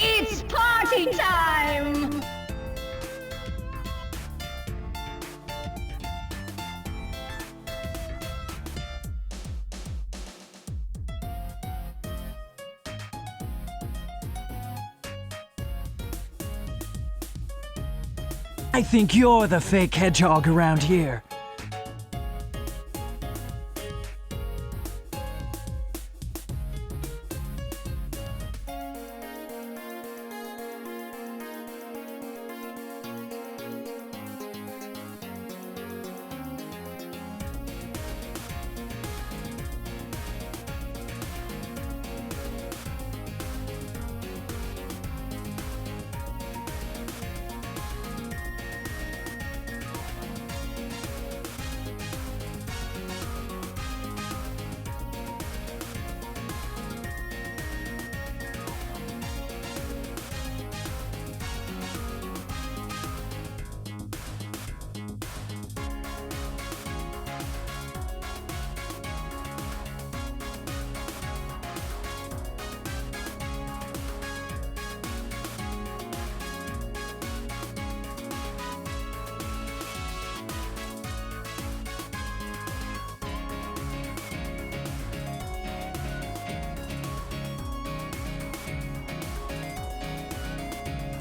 It's party time! I think you're the fake hedgehog around here.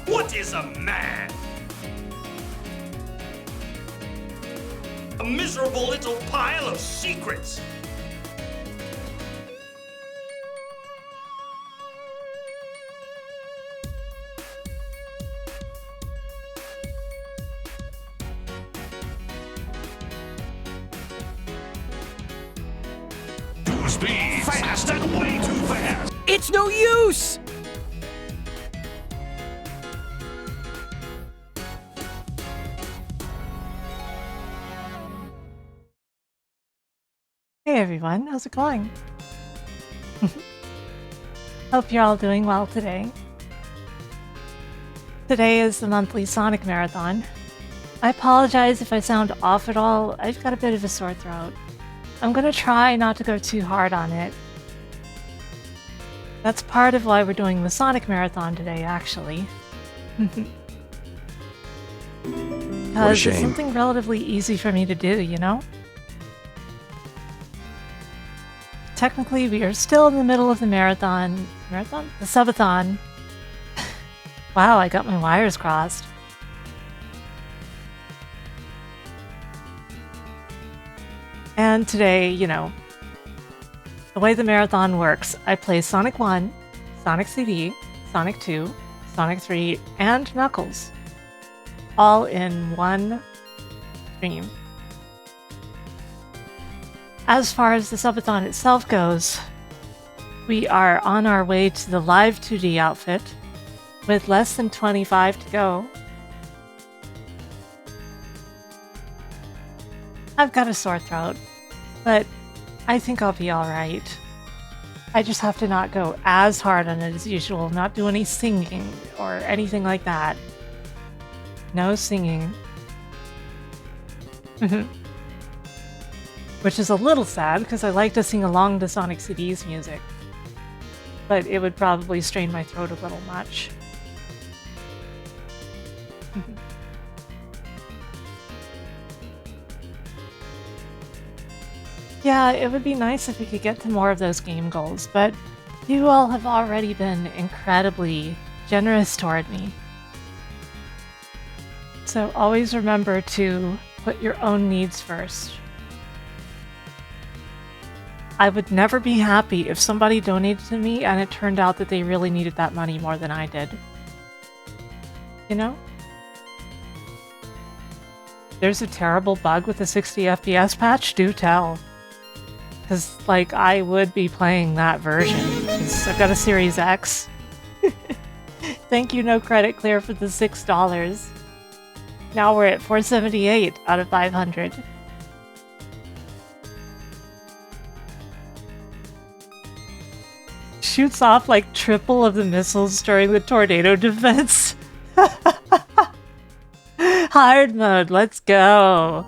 What is a man? A miserable little pile of secrets. Too speed, fast and way too fast. It's no use! Hey everyone, how's it going? Hope you're all doing well today. Today is the monthly Sonic Marathon. I apologize if I sound off at all, I've got a bit of a sore throat. I'm gonna try not to go too hard on it. That's part of why we're doing the Sonic Marathon today, actually. Because it's something relatively easy for me to do, you know? Technically, we are still in the middle of the marathon. Marathon? The Subathon. Wow, I got my wires crossed. And today, you know, the way the marathon works, I play Sonic 1, Sonic CD, Sonic 2, Sonic 3, and Knuckles. All in one stream. As far as the Subathon itself goes, we are on our way to the live 2D outfit, with less than 25 to go. I've got a sore throat, but I think I'll be alright. I just have to not go as hard on it as usual, not do any singing or anything like that. No singing. Which is a little sad, because I like to sing along to Sonic CD's music. But it would probably strain my throat a little much. Yeah, it would be nice if we could get to more of those game goals, but you all have already been incredibly generous toward me. So always remember to put your own needs first. I would never be happy if somebody donated to me and it turned out that they really needed that money more than I did. You know? There's a terrible bug with the 60 FPS patch, do tell. Because, like, I would be playing that version. 'Cause I've got a Series X. Thank you, No Credit Clear, for the $6. Now we're at 478 out of 500. Shoots off like triple of the missiles during the tornado defense. Hard mode, let's go.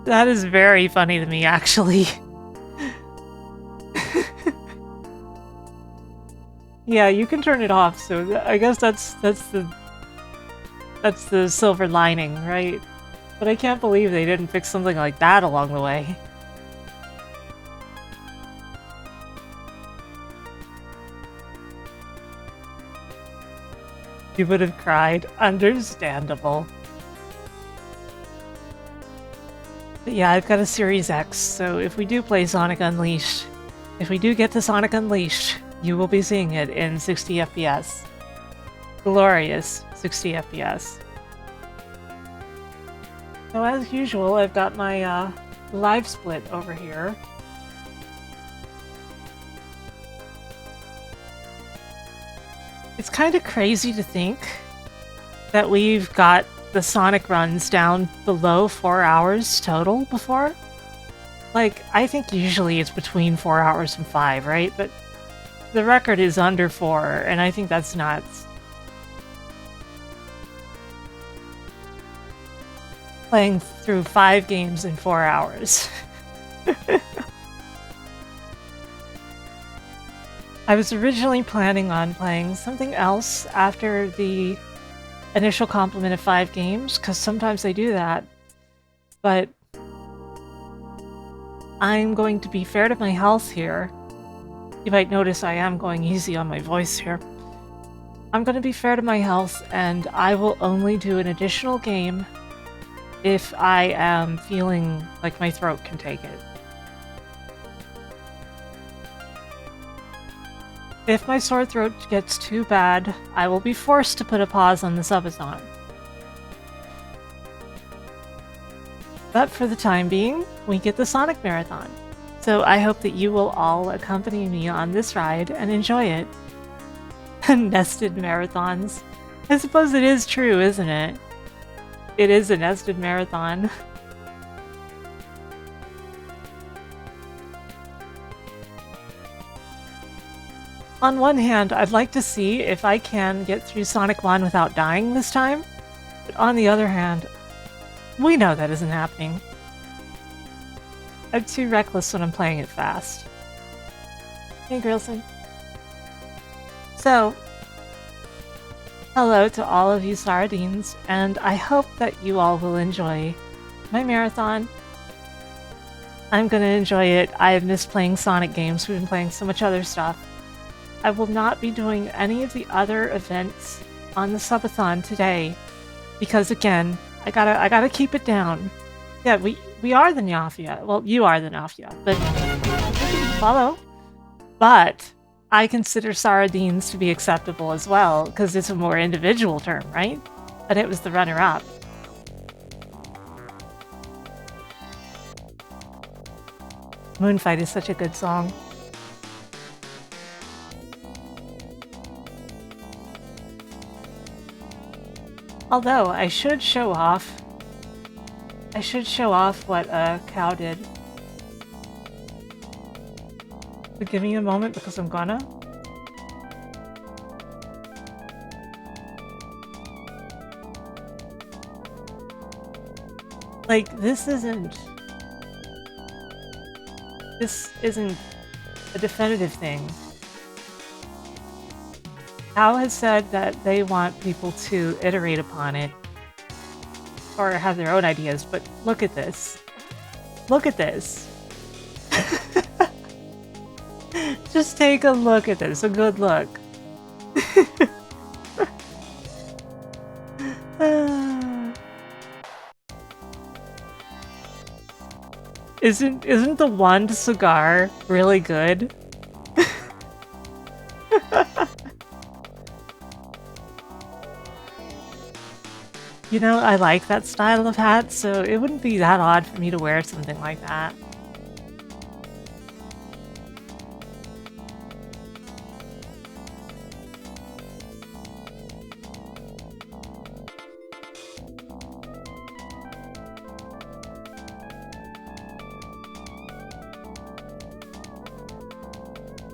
That is very funny to me, actually. Yeah, you can turn it off, so I guess that's the silver lining, right? But I can't believe they didn't fix something like that along the way. You would have cried. Understandable. But yeah, I've got a Series X, so if we do play Sonic Unleashed, if we do get to Sonic Unleashed, you will be seeing it in 60 FPS. Glorious 60 FPS. So as usual, I've got my live split over here. It's kind of crazy to think that we've got the Sonic runs down below 4 hours total before. Like, I think usually it's between 4 hours and 5, right? But the record is under 4, and I think that's nuts. Playing through 5 games in 4 hours. I was originally planning on playing something else after the initial complement of 5 games, because sometimes they do that. But I'm going to be fair to my health here. You might notice I am going easy on my voice here. I'm going to be fair to my health, and I will only do an additional game if I am feeling like my throat can take it. If my sore throat gets too bad, I will be forced to put a pause on the subathon. But for the time being, we get the Sonic Marathon. So I hope that you will all accompany me on this ride and enjoy it. Nested marathons. I suppose it is true, isn't it? It is a nested marathon. On one hand, I'd like to see if I can get through Sonic 1 without dying this time, but on the other hand, we know that isn't happening. I'm too reckless when I'm playing it fast. Hey, Grilson. So, hello to all of you Sardines, and I hope that you all will enjoy my marathon. I'm gonna enjoy it. I have missed playing Sonic games. We've been playing so much other stuff. I will not be doing any of the other events on the subathon today because, again, I gotta keep it down. Yeah, we are the Nyafia. Well, you are the Nyafia, but follow. But I consider Sardines to be acceptable as well because it's a more individual term, right? And it was the runner-up. Moonfight is such a good song. Although, I should show off what Cow did. But give me a moment because I'm gonna. Like, this isn't a definitive thing. Cow has said that they want people to iterate upon it or have their own ideas, but look at this. Look at this. Just take a look at this. A good look. Isn't the Wand cigar really good? You know, I like that style of hat, so it wouldn't be that odd for me to wear something like that.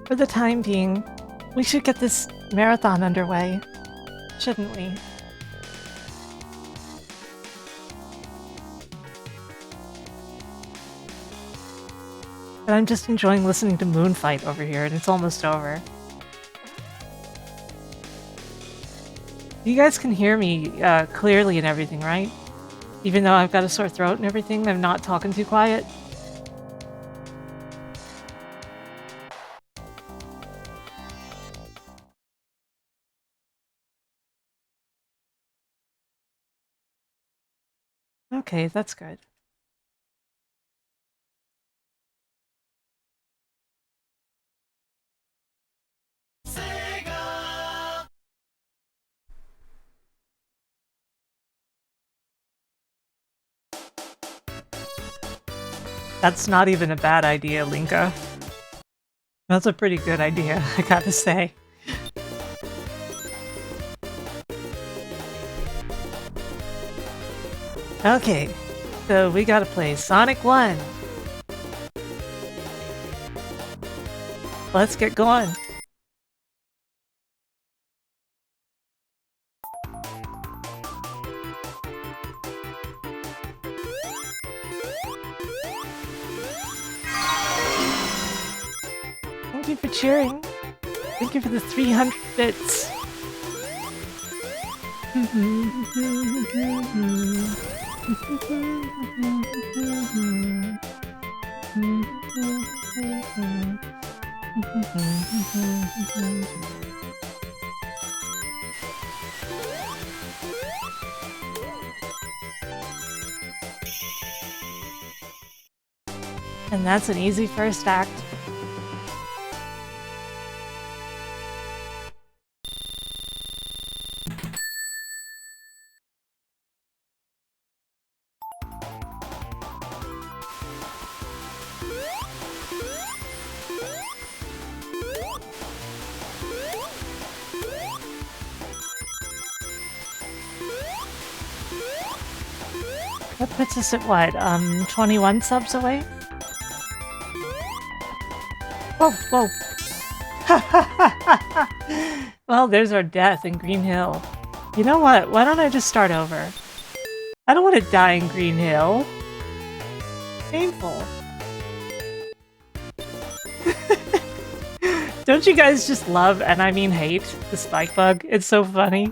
For the time being, we should get this marathon underway, shouldn't we? But I'm just enjoying listening to Moonfight over here, and it's almost over. You guys can hear me clearly and everything, right? Even though I've got a sore throat and everything, I'm not talking too quiet. Okay, that's good. That's not even a bad idea, Linka. That's a pretty good idea, I gotta say. Okay, so we gotta play Sonic 1. Let's get going. Thank you for cheering. Thank you for the 300 bits. And that's an easy first act. That puts us at what, 21 subs away? Whoa, whoa. Well, there's our death in Green Hill. You know what? Why don't I just start over? I don't want to die in Green Hill. Painful. Don't you guys just love, and I mean hate, the spike bug? It's so funny.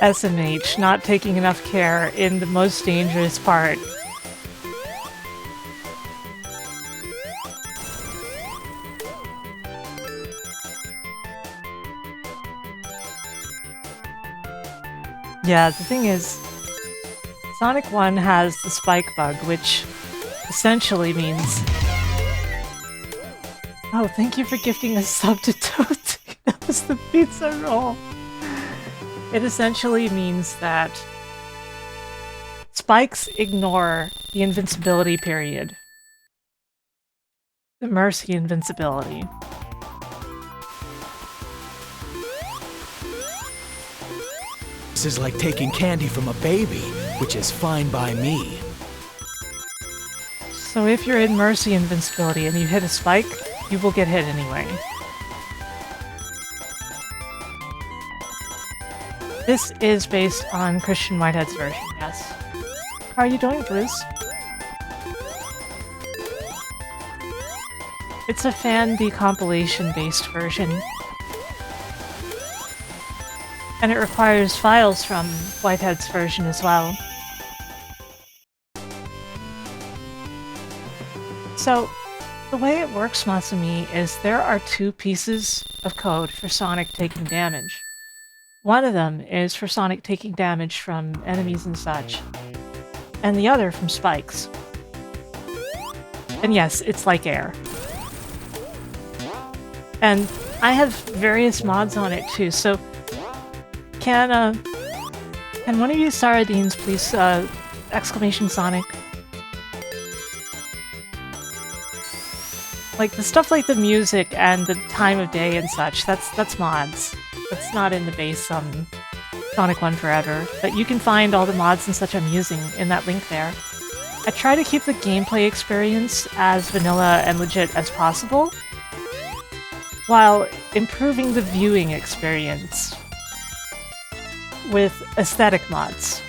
SMH, not taking enough care in the most dangerous part. Yeah, the thing is, Sonic 1 has the spike bug, which essentially means... Oh, thank you for gifting a sub to Toad. That was the pizza roll. It essentially means that spikes ignore the invincibility period. The Mercy invincibility. This is like taking candy from a baby, which is fine by me. So if you're in Mercy invincibility and you hit a spike, you will get hit anyway. This is based on Christian Whitehead's version, yes. How are you doing, Bruce? It's a fan decompilation-based version. And it requires files from Whitehead's version as well. So, the way it works, Masumi, is there are two pieces of code for Sonic taking damage. One of them is for Sonic taking damage from enemies and such, and the other from spikes. And yes, it's like air. And I have various mods on it too, so can one of you Saradines please exclamation Sonic? Like the stuff like the music and the time of day and such, that's mods. That's not in the base Sonic 1 Forever, but you can find all the mods and such I'm using in that link there. I try to keep the gameplay experience as vanilla and legit as possible, while improving the viewing experience with aesthetic mods.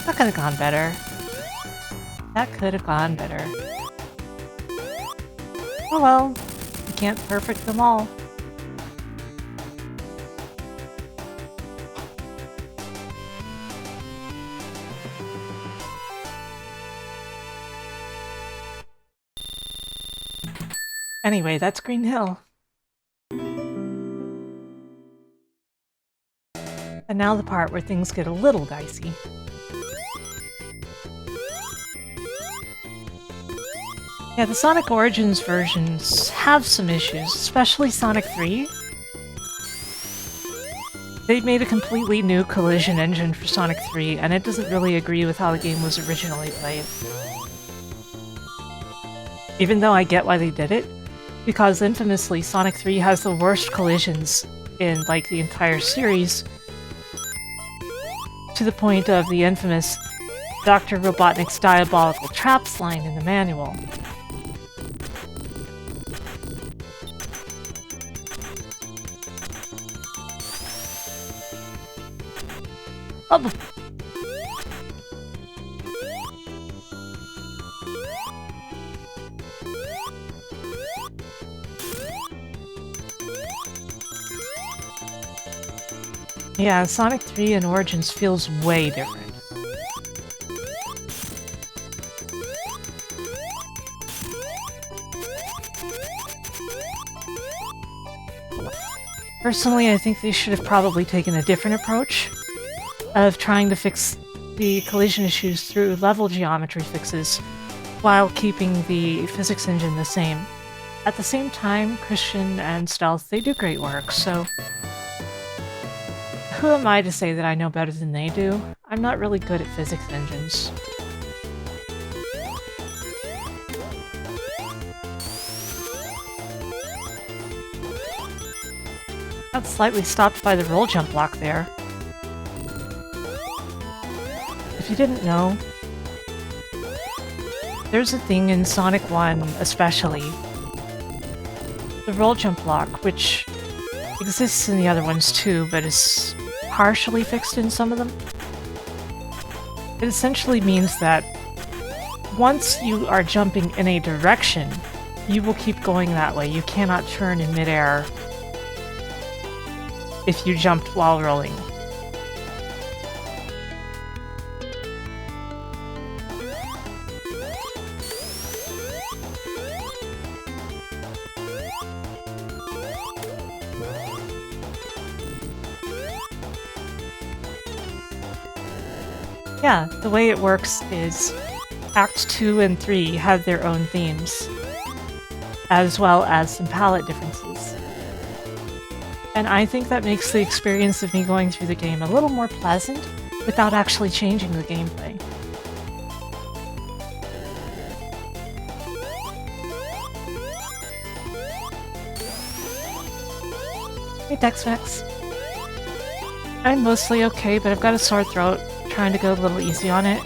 That could have gone better. That could have gone better. Oh well, you can't perfect them all. Anyway, that's Green Hill. And now the part where things get a little dicey. Yeah, the Sonic Origins versions have some issues, especially Sonic 3. They made a completely new collision engine for Sonic 3, and it doesn't really agree with how the game was originally played. Even though I get why they did it, because infamously Sonic 3 has the worst collisions in, like, the entire series, to the point of the infamous Dr. Robotnik's diabolical traps line in the manual. Oh. Yeah, Sonic 3 and Origins feels way different. Personally, I think they should have probably taken a different approach of trying to fix the collision issues through level geometry fixes while keeping the physics engine the same. At the same time, Christian and Stealth, they do great work, so who am I to say that I know better than they do? I'm not really good at physics engines. Got slightly stopped by the roll jump block there. If you didn't know, there's a thing in Sonic 1 especially, the roll jump block, which exists in the other ones too, but is partially fixed in some of them. It essentially means that once you are jumping in a direction, you will keep going that way. You cannot turn in midair if you jumped while rolling. Yeah, the way it works is Act 2 and 3 have their own themes, as well as some palette differences. And I think that makes the experience of me going through the game a little more pleasant without actually changing the gameplay. Hey Tex-Mex. I'm mostly okay, but I've got a sore throat. Trying to go a little easy on it.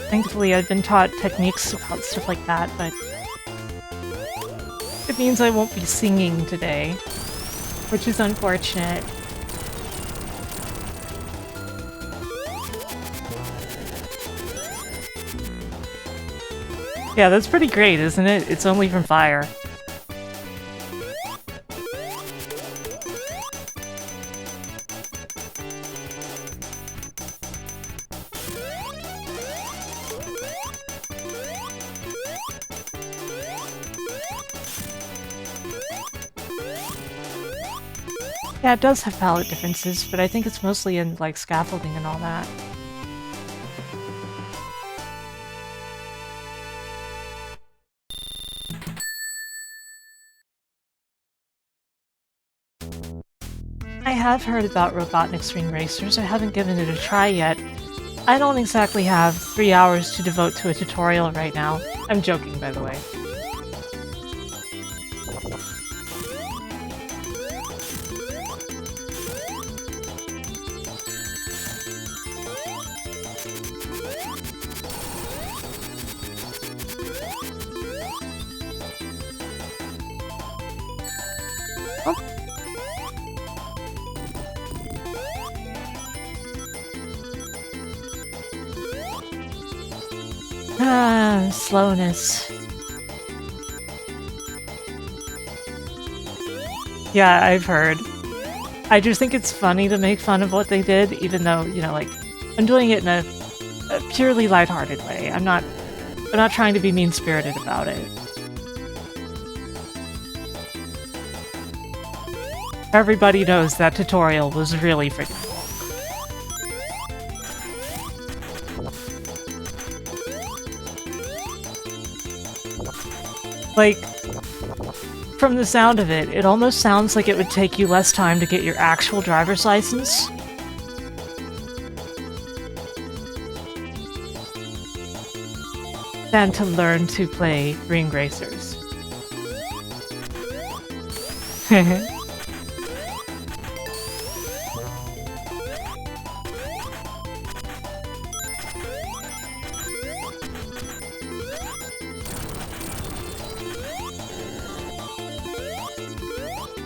Thankfully, I've been taught techniques about stuff like that, but it means I won't be singing today, which is unfortunate. Yeah, that's pretty great, isn't it? It's only from fire. Yeah, it does have palette differences, but I think it's mostly in, like, scaffolding and all that. I have heard about Robotnik's Ring Racers. I haven't given it a try yet. I don't exactly have 3 hours to devote to a tutorial right now. I'm joking, by the way. Ah, slowness. Yeah, I've heard. I just think it's funny to make fun of what they did, even though, you know, like, I'm doing it in a purely lighthearted way. I'm not trying to be mean-spirited about it. Everybody knows that tutorial was really freaking cool. Like, from the sound of it, it almost sounds like it would take you less time to get your actual driver's license. Than to learn to play Ring Racers.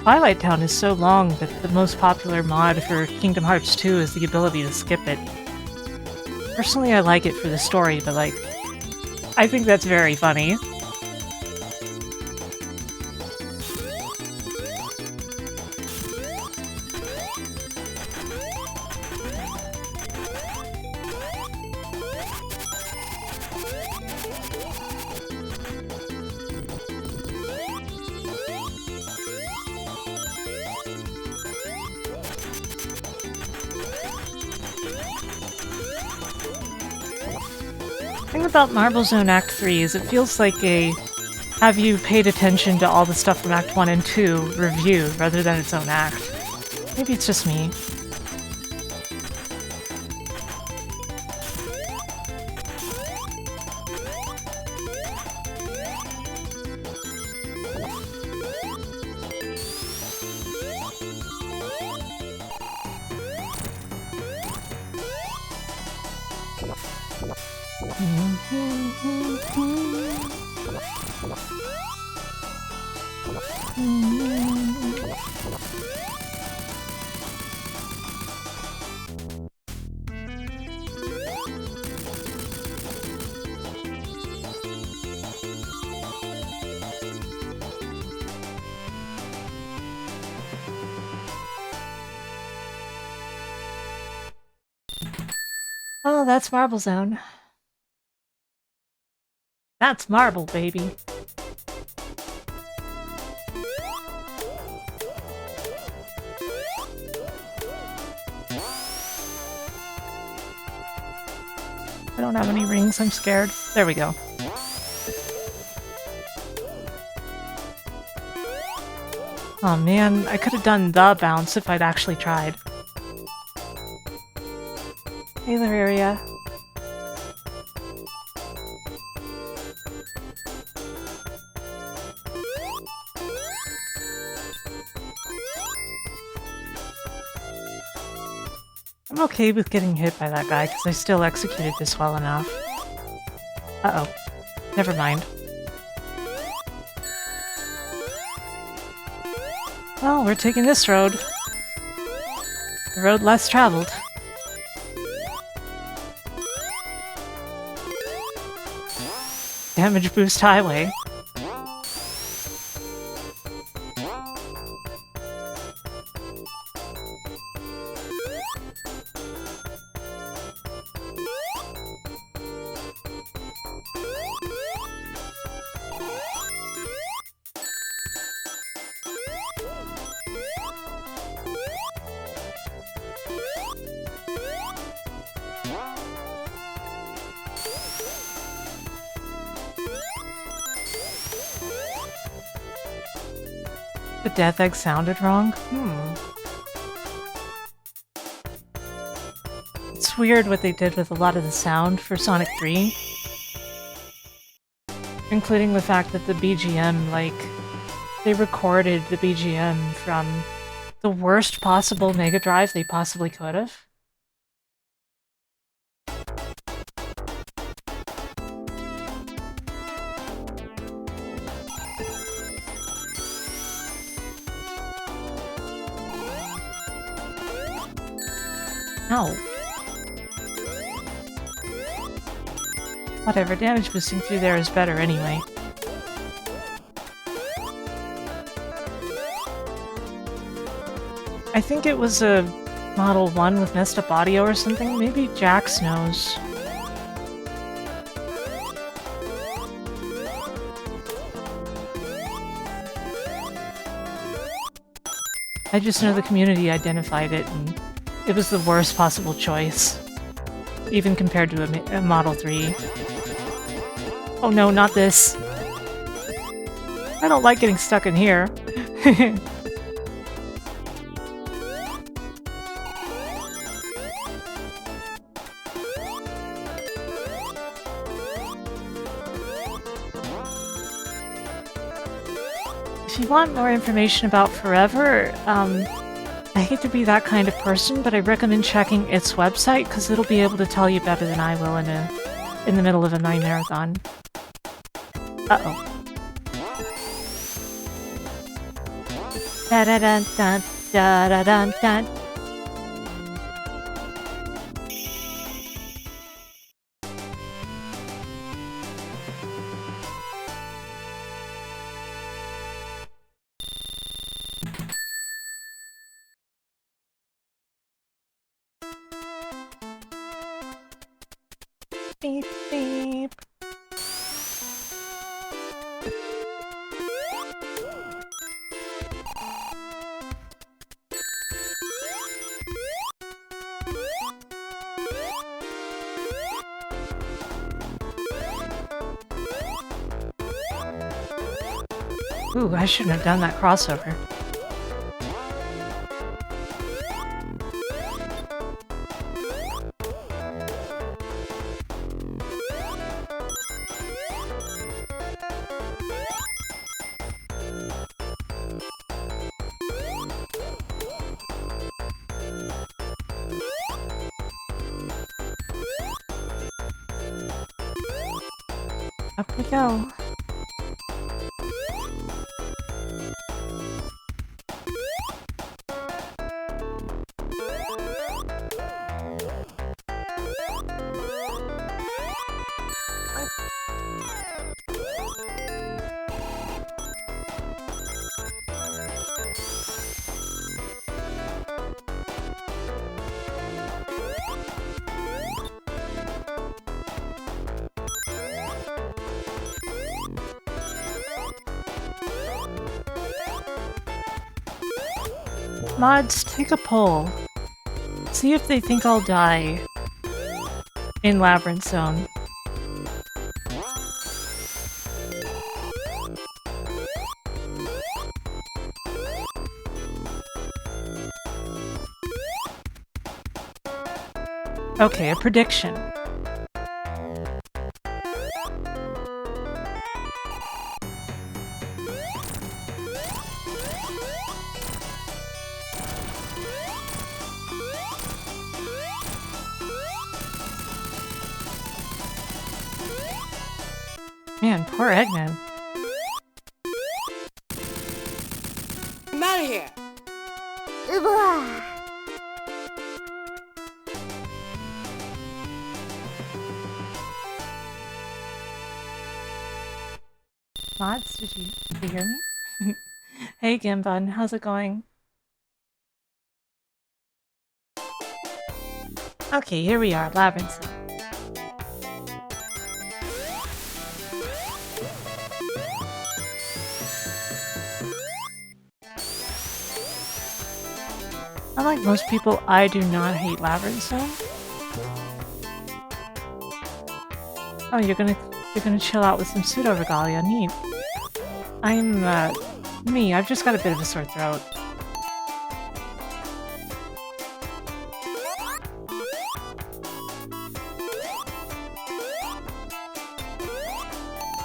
Twilight Town is so long that the most popular mod for Kingdom Hearts 2 is the ability to skip it. Personally, I like it for the story, but like, I think that's very funny. The thing about Marble Zone Act 3 is it feels like a have you paid attention to all the stuff from Act 1 and 2 review rather than its own act. Maybe it's just me. Oh, that's Marble Zone. That's Marble, baby. I don't have any rings, I'm scared. There we go. Oh man, I could have done the bounce if I'd actually tried. Hey there, area. I'm okay with getting hit by that guy because I still executed this well enough. Uh-oh. Never mind. Well, we're taking this road. The road less traveled. Damage boost highway. The death egg sounded wrong? It's weird what they did with a lot of the sound for Sonic 3. Including the fact that the BGM, like, they recorded the BGM from the worst possible Mega Drive they possibly could have. Ow. Whatever, damage boosting through there is better anyway. I think it was a Model 1 with messed up audio or something. Maybe Jax knows. I just know the community identified it, and it was the worst possible choice. Even compared to a Model 3. Oh no, not this. I don't like getting stuck in here. If you want more information about Forever, I hate to be that kind of person, but I recommend checking its website, because it'll be able to tell you better than I will in the middle of a night marathon. Uh-oh. Da-da-dun-dun, da-da-dun-dun. Beep, beep. Ooh, I shouldn't have done that crossover. Up we go. Mods, take a poll. See if they think I'll die in Labyrinth Zone. Okay, a prediction. Man, poor Eggman. I'm out of here. Mods, did you hear me? Hey Gimbun, how's it going? Okay, here we are, Labyrinth Zone. Unlike most people, I do not hate Labyrinth Zone. Oh, you're gonna chill out with some pseudo regalia. Neat. I'm me. I've just got a bit of a sore throat.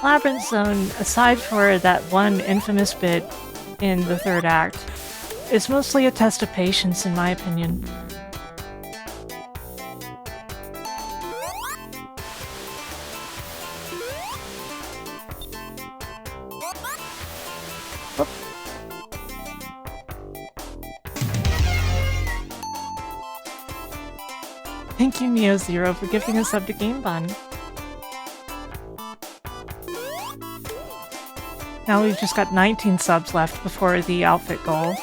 Labyrinth Zone, aside for that one infamous bit in the third act, is mostly a test of patience, in my opinion. Whoop. Thank you, Neo Zero, for gifting us up to Game Bun. Now we've just got 19 subs left before the outfit goal.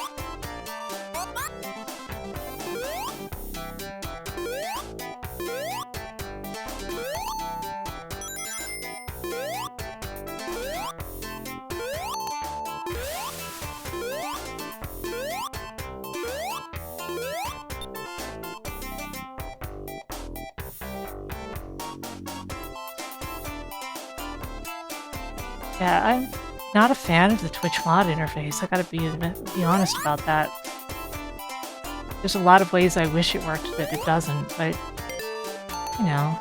Yeah, I'm not a fan of the Twitch mod interface. I gotta be honest about that. There's a lot of ways I wish it worked that it doesn't, but you know.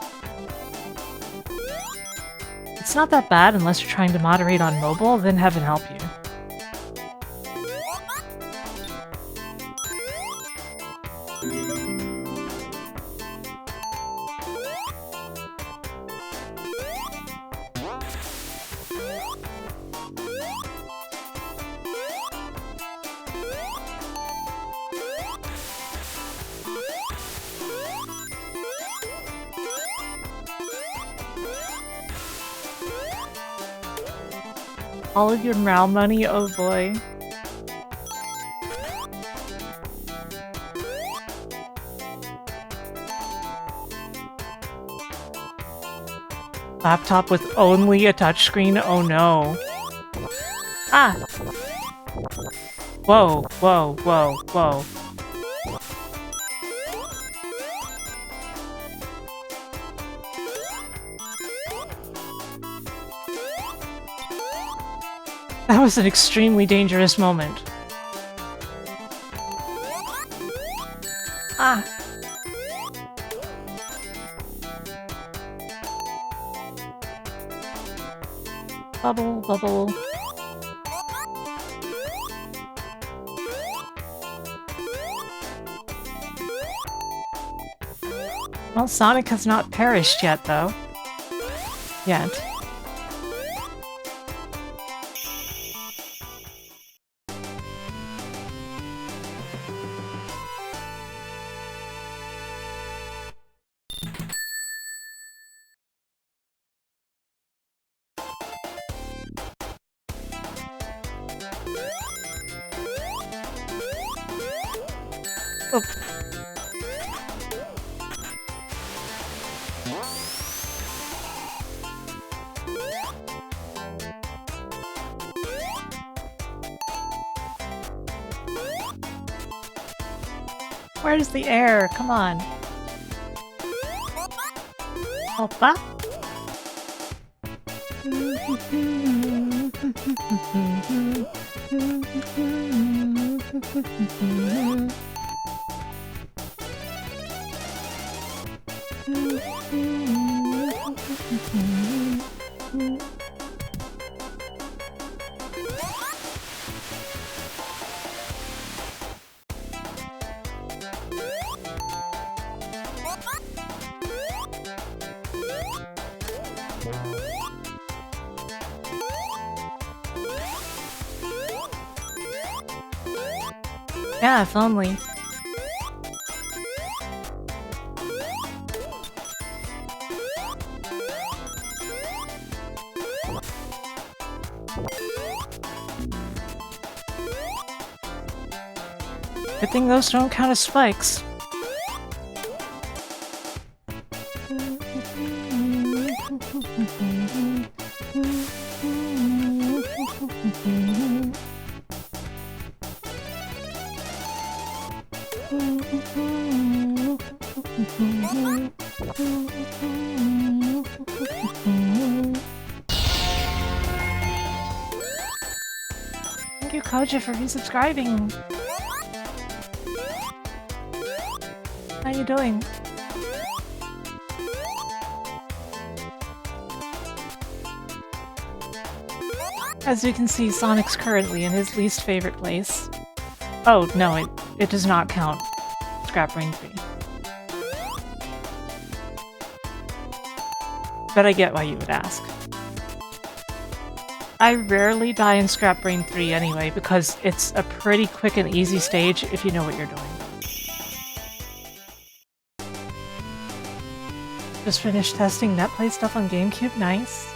It's not that bad unless you're trying to moderate on mobile, then heaven help you. All of your morale money, oh boy. Laptop with only a touchscreen? Oh no. Ah! Whoa, whoa, whoa, whoa. That was an extremely dangerous moment. Ah! Bubble, bubble. Well, Sonic has not perished yet, though. Yet. Oh. Where's the air? Come on. Oppa? Yeah, if only. Good thing those don't count as spikes. Thank you, Koja, for resubscribing. How you doing? As you can see, Sonic's currently in his least favorite place. Oh, no, it does not count. Scrap Brain 3. But I get why you would ask. I rarely die in Scrap Brain 3 anyway, because it's a pretty quick and easy stage if you know what you're doing. Just finished testing netplay stuff on GameCube. Nice.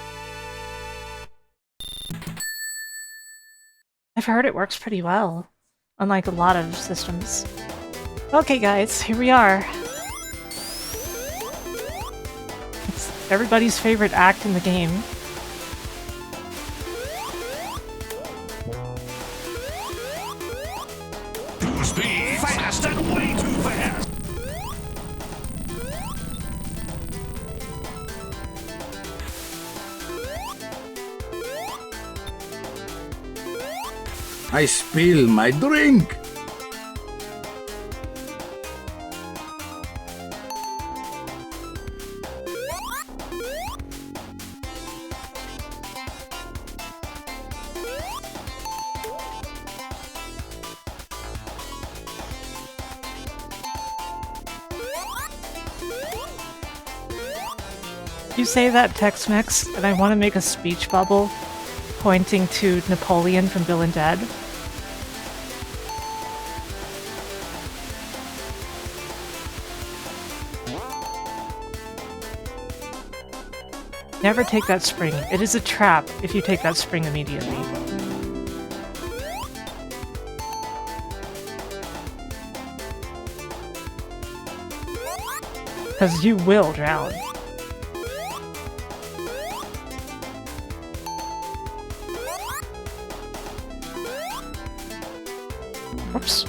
I've heard it works pretty well, unlike a lot of systems. Okay guys, here we are. It's everybody's favorite act in the game. Too speed, fast and way too fast. I spill my drink. You say that Tex-Mex, and I want to make a speech bubble pointing to Napoleon from Bill and Ted. Never take that spring. It is a trap if you take that spring immediately. Because you will drown. Whoops.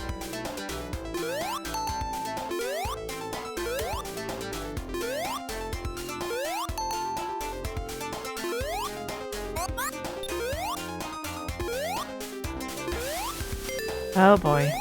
Oh boy.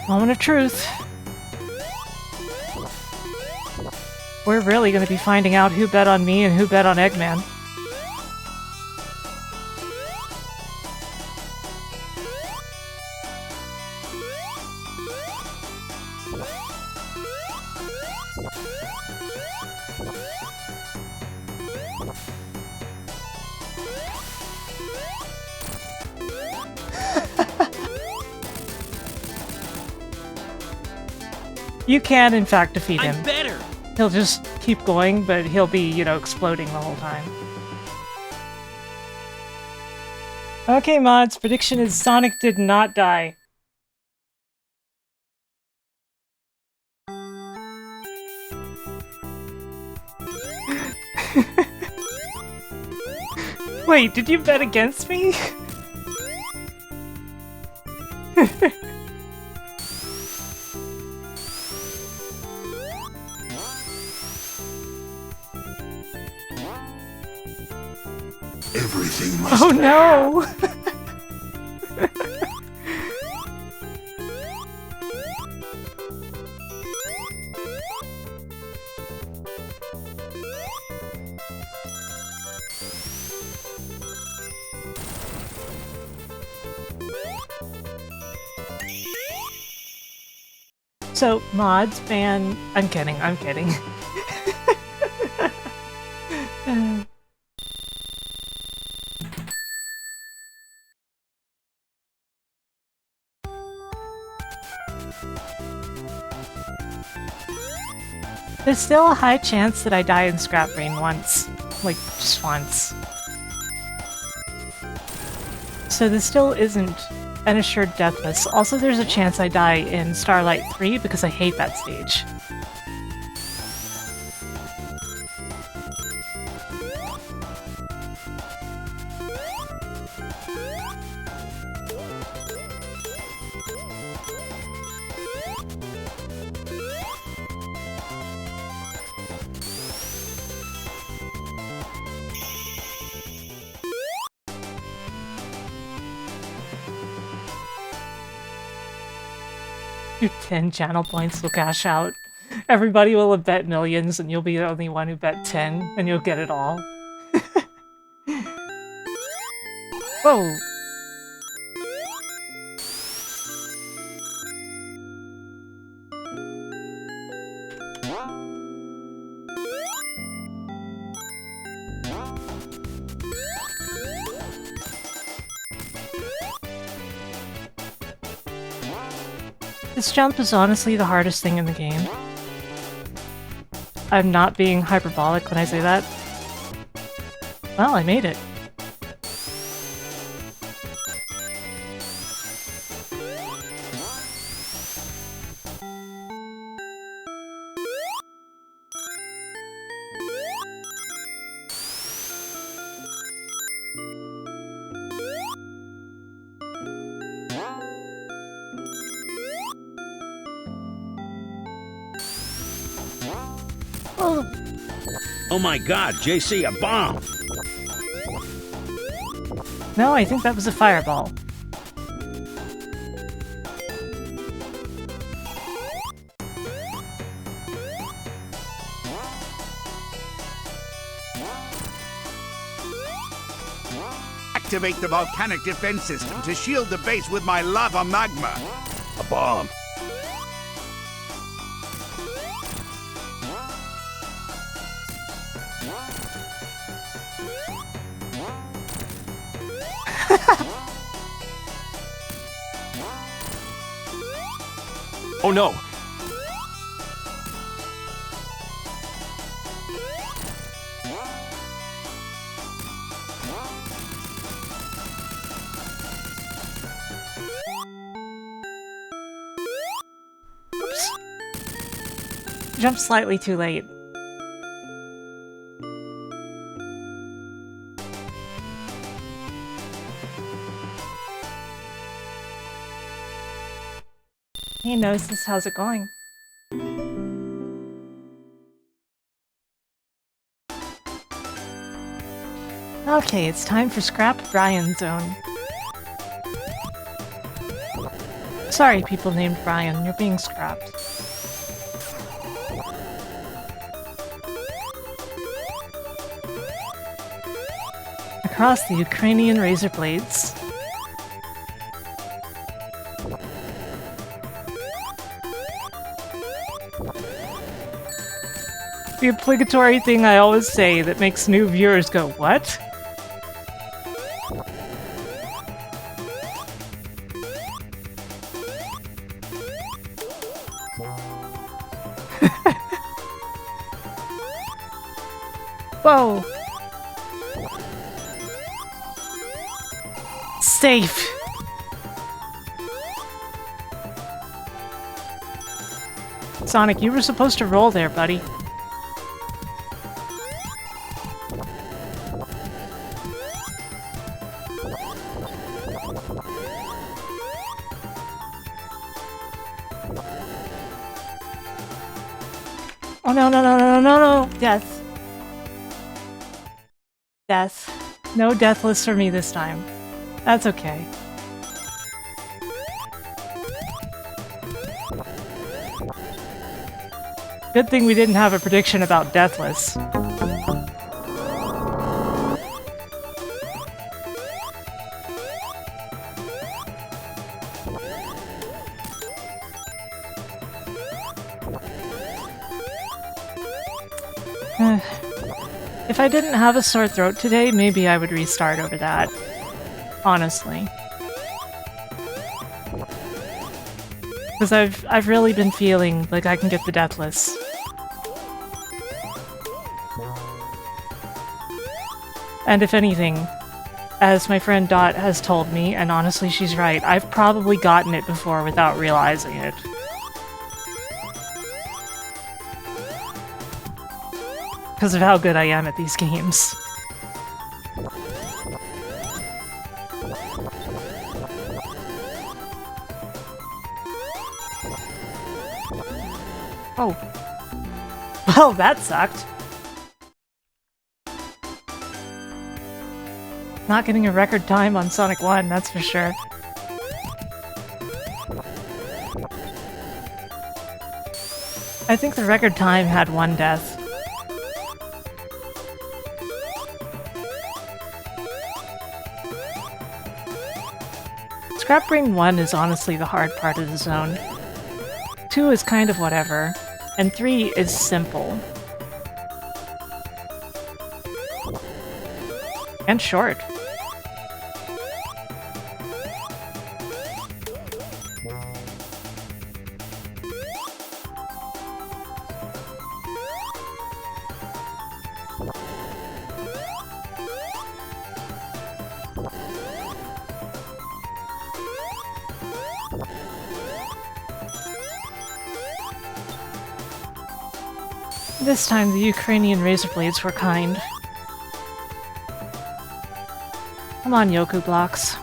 Moment of truth. We're really going to be finding out who bet on me and who bet on Eggman. You can, in fact, defeat him. I'm better. He'll just keep going, but he'll be, you know, exploding the whole time. Okay, mods, prediction is Sonic did not die. Wait, did you bet against me? Everything must Oh no! So, mods ban... I'm kidding, I'm kidding. There's still a high chance that I die in Scrap Brain once. Like, just once. So this still isn't an assured death list. Also, there's a chance I die in Starlight 3 because I hate that stage. Your 10 channel points will cash out. Everybody will have bet millions and you'll be the only one who bet 10 and you'll get it all. Whoa! This jump is honestly the hardest thing in the game. I'm not being hyperbolic when I say that. Well, I made it. Oh my god, JC, a bomb! No, I think that was a fireball. Activate the volcanic defense system to shield the base with my lava magma. A bomb. Oh no! Oops. Jumped slightly too late. He knows this. How's it going? Okay, it's time for Scrap Brian Zone. Sorry, people named Brian, you're being scrapped. Across the Ukrainian razor blades. The obligatory thing I always say that makes new viewers go, what? Whoa! Safe! Sonic, you were supposed to roll there, buddy. Oh no, no, no, no, no, no! Death. Death. No deathless for me this time. That's okay. Good thing we didn't have a prediction about deathless. If I didn't have a sore throat today, maybe I would restart over that. Honestly. Because I've really been feeling like I can get the deathless. And if anything, as my friend Dot has told me, and honestly she's right, I've probably gotten it before without realizing it. Because of how good I am at these games. Oh. Well, that sucked. Not getting a record time on Sonic 1, that's for sure. I think the record time had 1 death. Scrap Ring 1 is honestly the hard part of the zone. 2 is kind of whatever, and 3 is simple. And short. This time the Ukrainian razor blades were kind. Come on, Yoku blocks.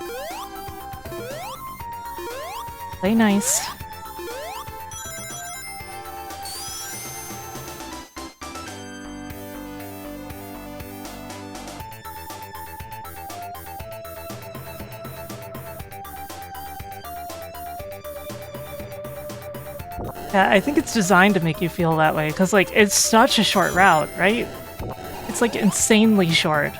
Play nice. Yeah, I think it's designed to make you feel that way, because, like, it's such a short route, right? It's, like, insanely short.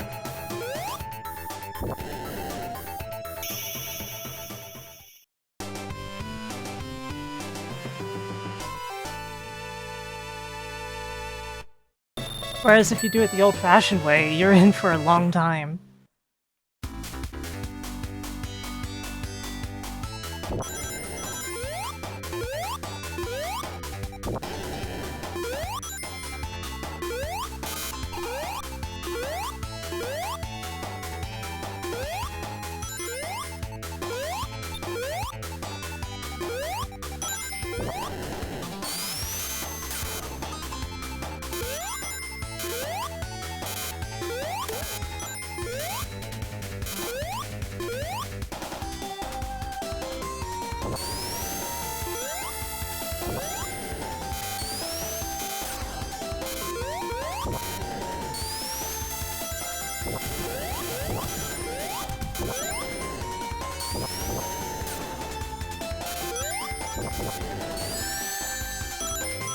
Whereas if you do it the old-fashioned way, you're in for a long time.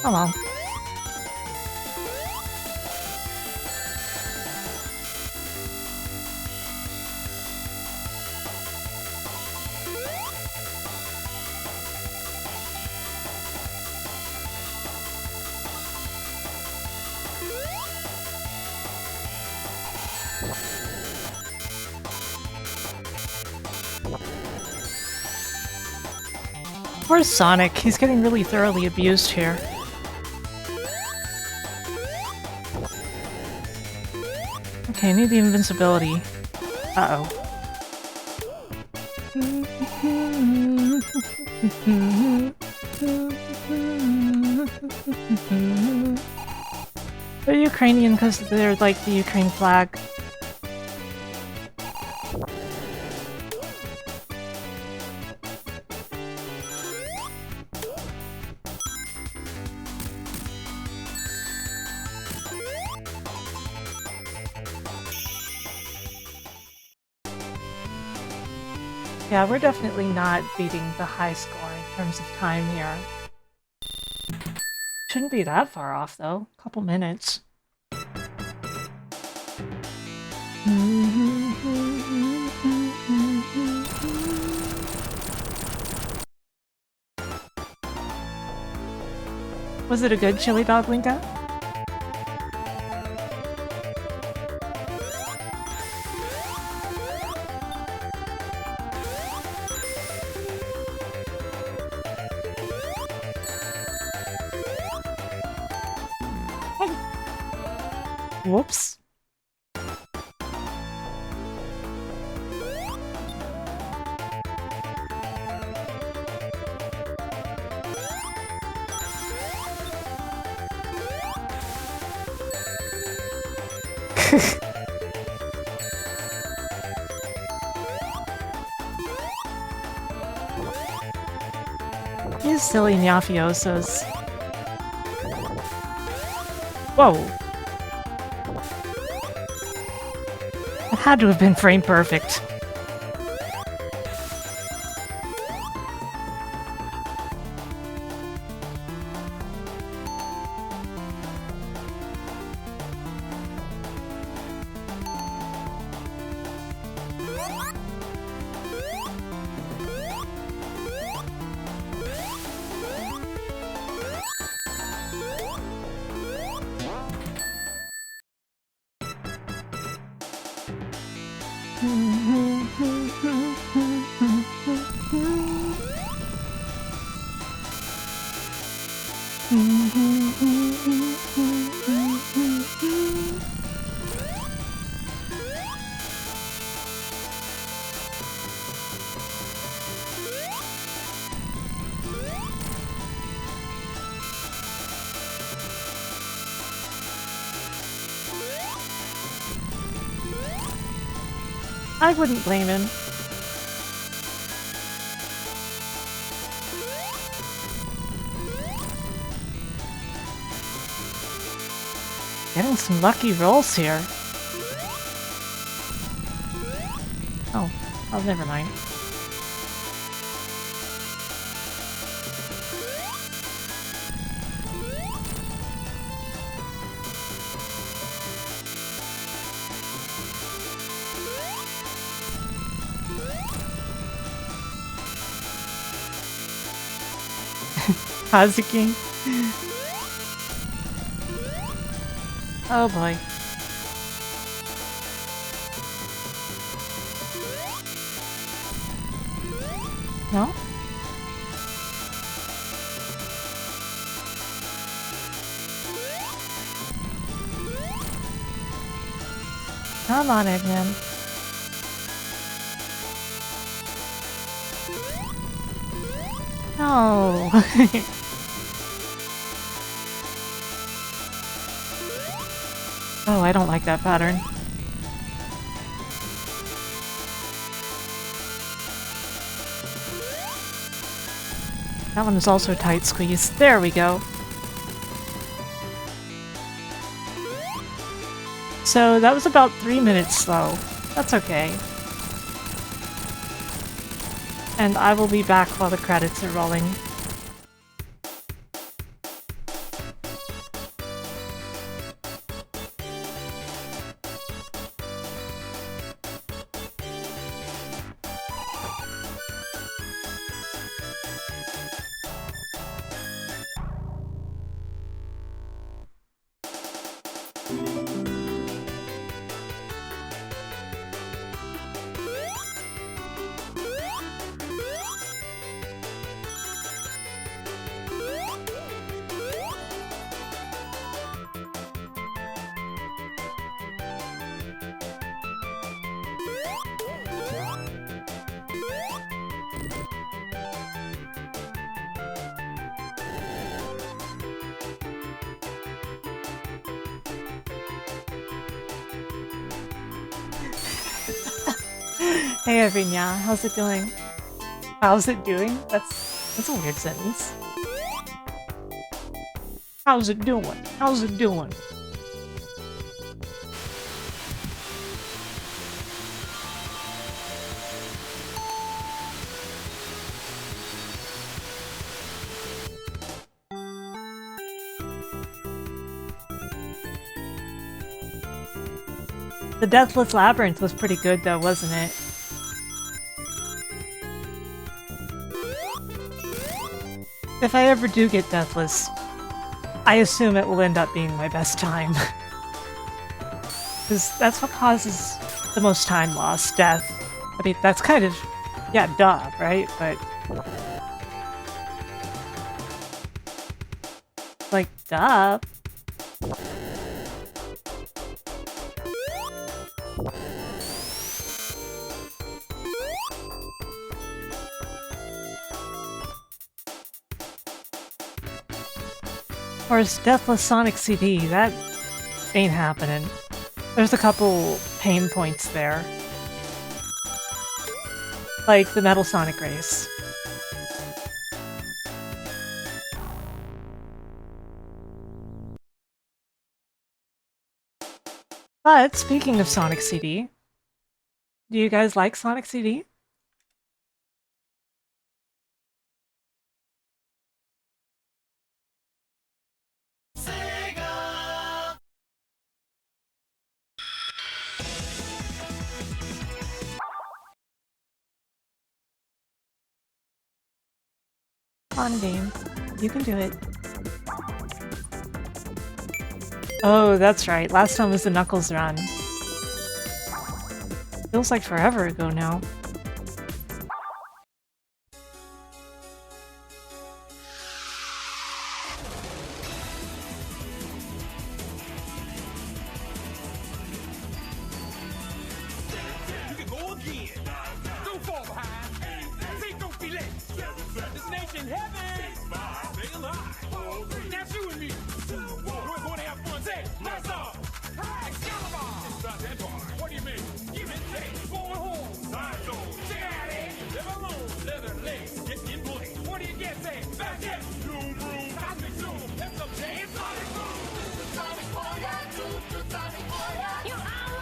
Oh well. Where's Sonic? He's getting really thoroughly abused here. Okay, I need the invincibility. Uh-oh. They're Ukrainian because they're like the Ukraine flag. Yeah, we're definitely not beating the high score in terms of time here. Shouldn't be that far off, though. Couple minutes. Was it a good chili dog, Linka? Whoops. These silly Nyafiosos. Whoa. It had to have been frame perfect. I wouldn't blame him. Getting some lucky rolls here. Oh, never mind. Hazuki. Oh boy. No? Come on, Eggman. No. Oh, I don't like that pattern. That one is also tight squeeze. There we go. So that was about 3 minutes slow. That's okay. And I will be back while the credits are rolling. Hey Avinya, how's it doing? How's it doing? That's a weird sentence. How's it doing? How's it doing? The Deathless Labyrinth was pretty good though, wasn't it? If I ever do get Deathless, I assume it will end up being my best time. Because that's what causes the most time loss, death. I mean, that's kind of, yeah, duh, right? But... like, duh. Whereas Deathless Sonic CD, that ain't happening. There's a couple pain points there. Like the Metal Sonic race. But speaking of Sonic CD, do you guys like Sonic CD? On game. You can do it. Oh, that's right. Last time was the Knuckles run. Feels like forever ago now. What do you mean? Give it, take, going home.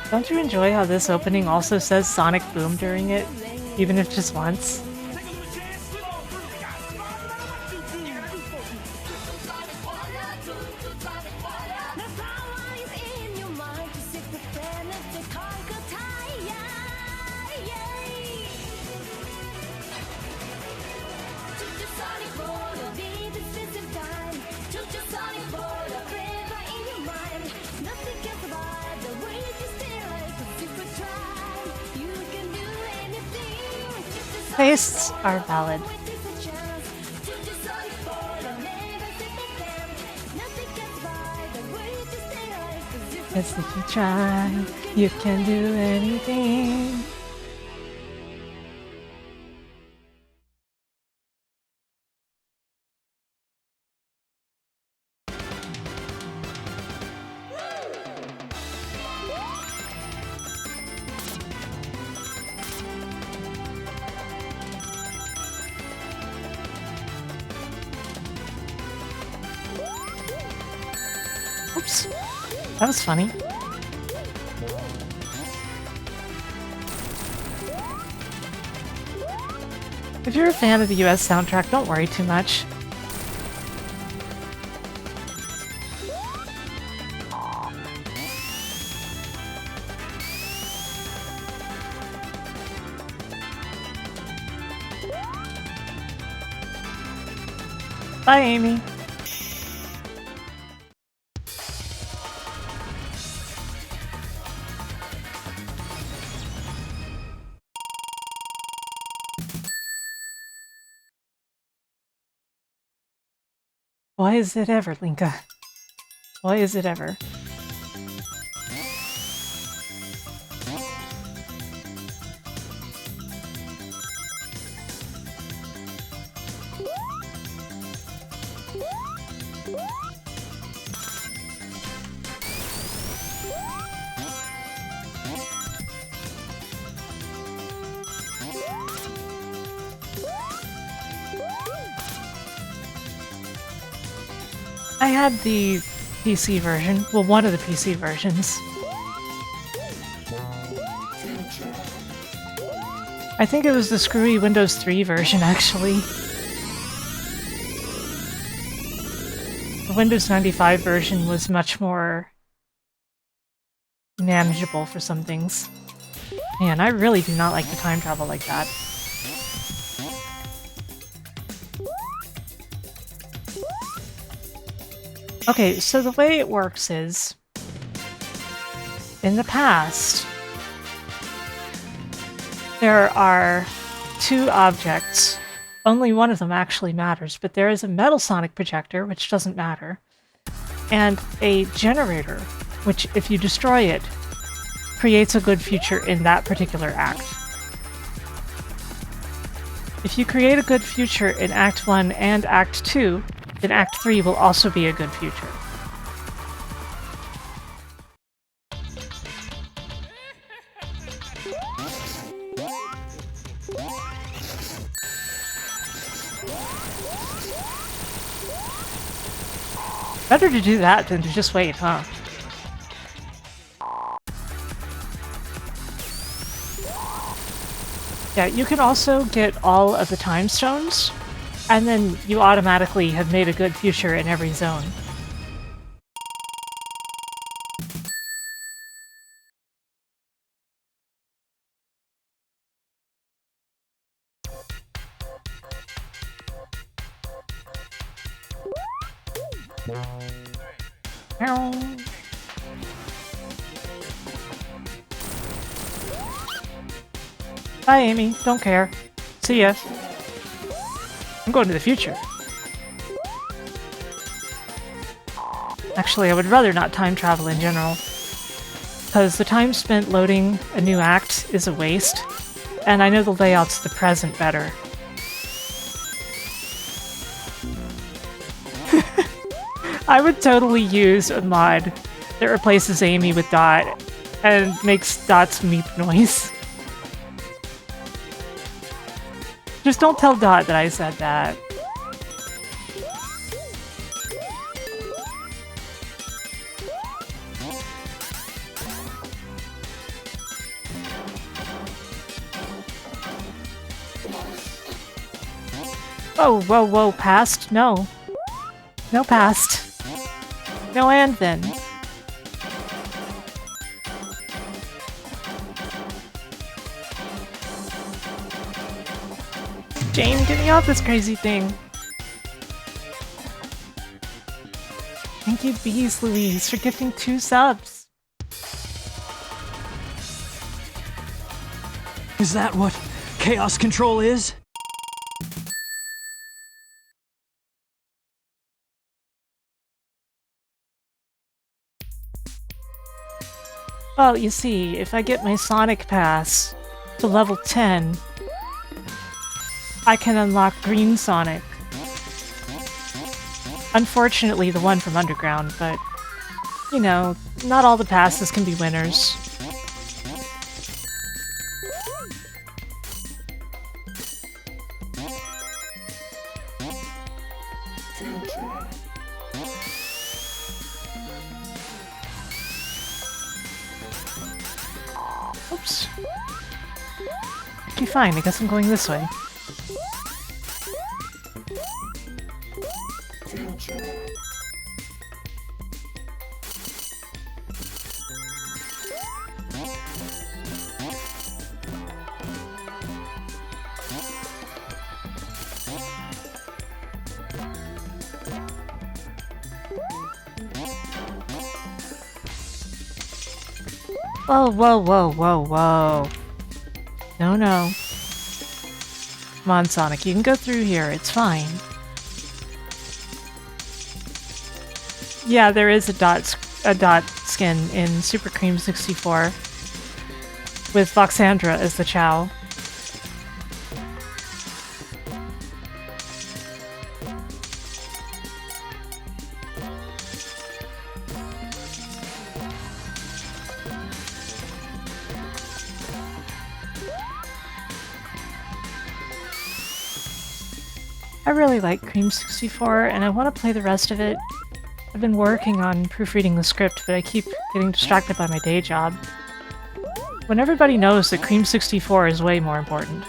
Don't you enjoy how this opening also says Sonic Boom during it, even if just once? Tastes are valid. Yes, if you try, you can do anything. Oops. That was funny. If you're a fan of the US soundtrack, don't worry too much. Bye, Amy. Why is it ever, Linka? Why is it ever? I had the PC version, well, one of the PC versions. I think it was the screwy Windows 3 version, actually. The Windows 95 version was much more manageable for some things. Man, I really do not like the time travel like that. Okay, so the way it works is, in the past, there are two objects. Only one of them actually matters, but there is a metal sonic projector, which doesn't matter, and a generator, which, if you destroy it, creates a good future in that particular act. If you create a good future in Act 1 and Act 2, then Act 3 will also be a good future. Better to do that than to just wait, huh? Yeah, you can also get all of the time stones, and then you automatically have made a good future in every zone. Bye, Amy. Don't care. See ya. I'm going to the future. Actually, I would rather not time travel in general, because the time spent loading a new act is a waste, and I know the layout's the present better. I would totally use a mod that replaces Amy with Dot and makes Dot's meep noise. Just don't tell Dot that I said that. Oh, whoa, whoa, past? No. No past. No and then. Jane, get me off this crazy thing. Thank you, Bees Louise, for gifting 2 subs. Is that what chaos control is? Well, you see, if I get my Sonic Pass to level 10, I can unlock Green Sonic. Unfortunately, the one from Underground, but, you know, not all the passes can be winners. Oops. Okay, fine, I guess I'm going this way. Whoa, whoa, whoa, whoa, whoa. No, no. Come on, Sonic, you can go through here, it's fine. Yeah, there is a dot skin in Super Cream 64 with Foxandra as the Chow. I really like Cream 64, and I want to play the rest of it. I've been working on proofreading the script, but I keep getting distracted by my day job. When everybody knows that Cream 64 is way more important.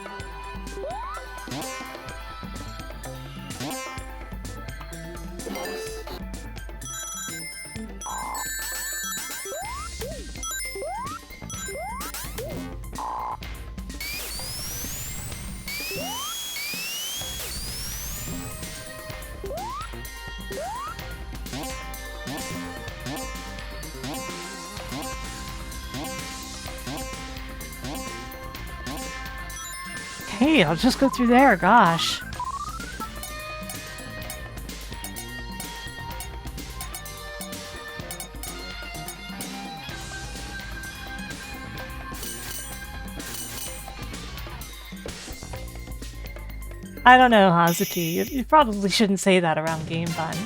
Hey, I'll just go through there, gosh. I don't know, Hazuki. You probably shouldn't say that around Game Fun.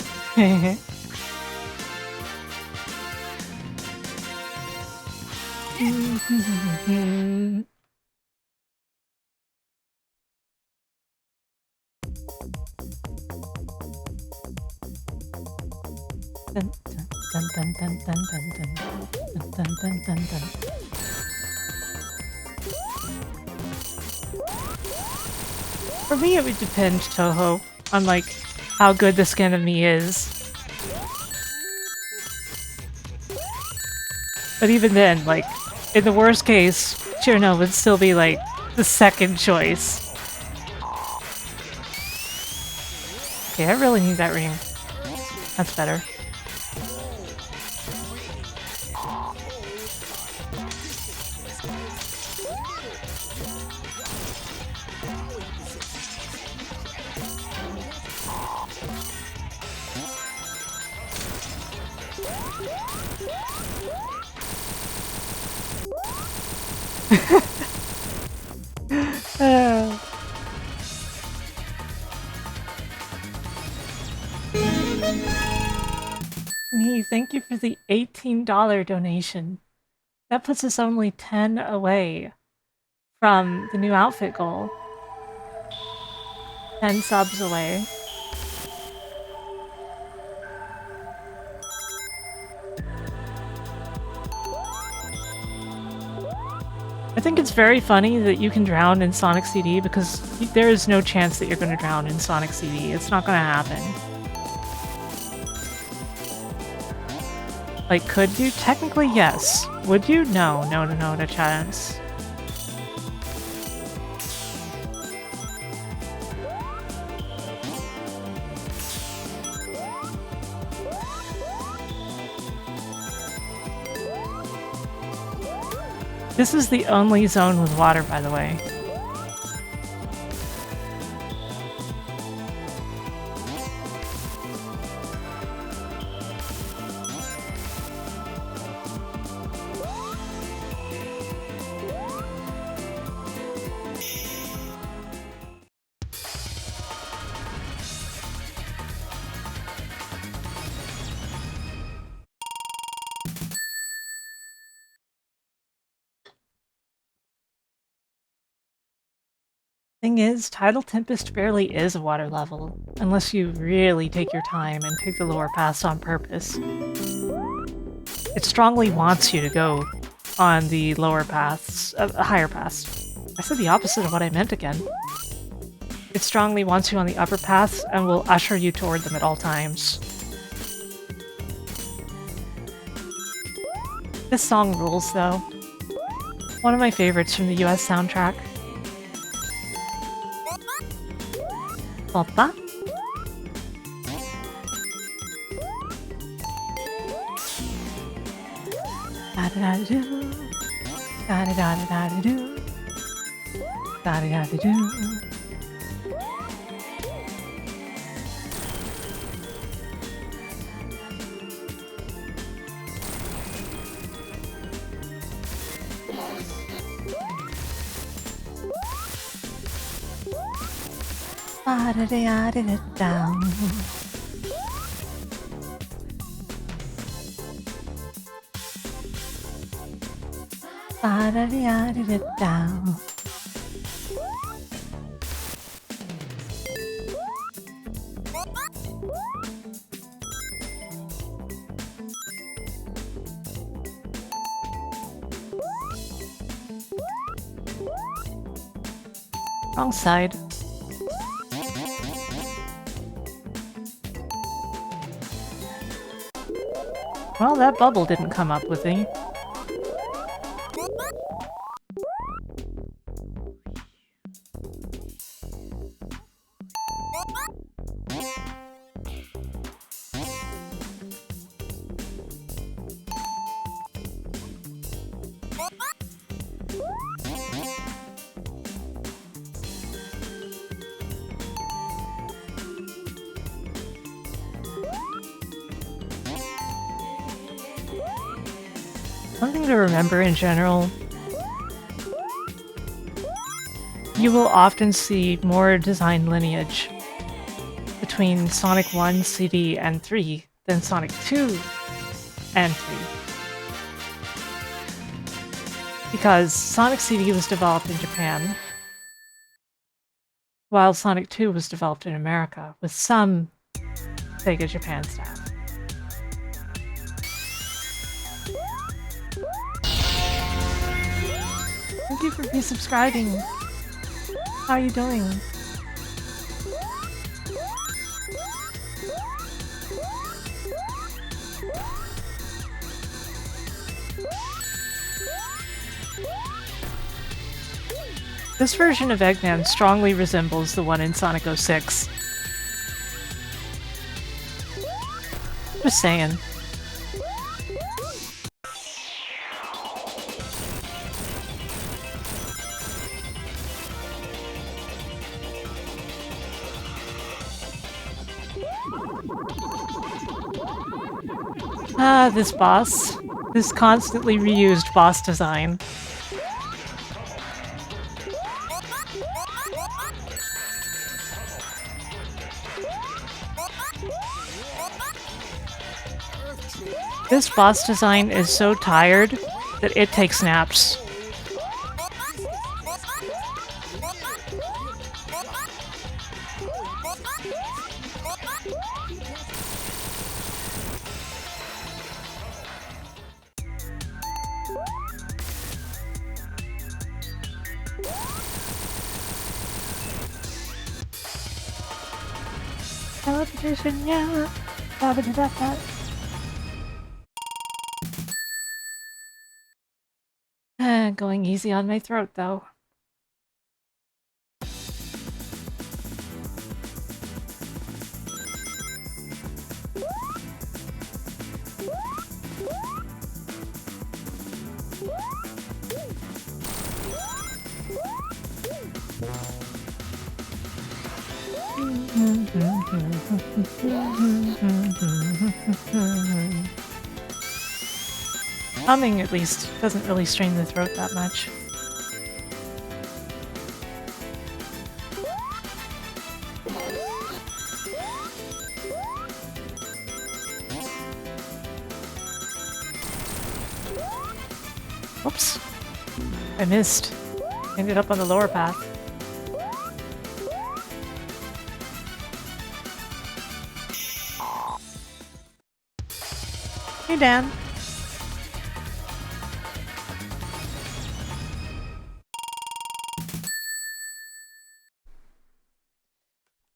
Dun, dun, dun, dun, dun, dun, dun, dun, dun, dun, dun. For me, it would depend, Toho, on like how good the skin of me is. But even then, like, in the worst case, Chirno would still be like the second choice. Okay, I really need that ring. That's better. Me, thank you for the $18 donation. That puts us only 10 away from the new outfit goal. 10 subs away. I think it's very funny that you can drown in Sonic CD because there is no chance that you're going to drown in Sonic CD. It's not going to happen. Like, could you? Technically, yes. Would you? No, no, no, no, no chance. This is the only zone with water, by the way. Thing is, Tidal Tempest barely is a water level, unless you really take your time and pick the lower paths on purpose. It strongly wants you to go on the lower paths, higher paths. I said the opposite of what I meant again. It strongly wants you on the upper paths and will usher you toward them at all times. This song rules, though. One of my favorites from the US soundtrack. Oppa. Da da da do. Da da da da da do. Da da da da do. Ba-da-da-da-da-down. Ba-da-da-da-da-down. Wrong side. Well, that bubble didn't come up with me. Something to remember in general, you will often see more design lineage between Sonic 1, CD, and 3 than Sonic 2 and 3. Because Sonic CD was developed in Japan, while Sonic 2 was developed in America, with some Sega Japan staff. Thank you for resubscribing. How are you doing? This version of Eggman strongly resembles the one in Sonic 06. Just saying. Ah, this boss. This constantly reused boss design. This boss design is so tired that it takes naps. Teleportation, yeah. Ba-ba-da-da-da. Going easy on my throat, though. Humming, at least, doesn't really strain the throat that much. Oops. I missed. Ended up on the lower path. Hey, Dan.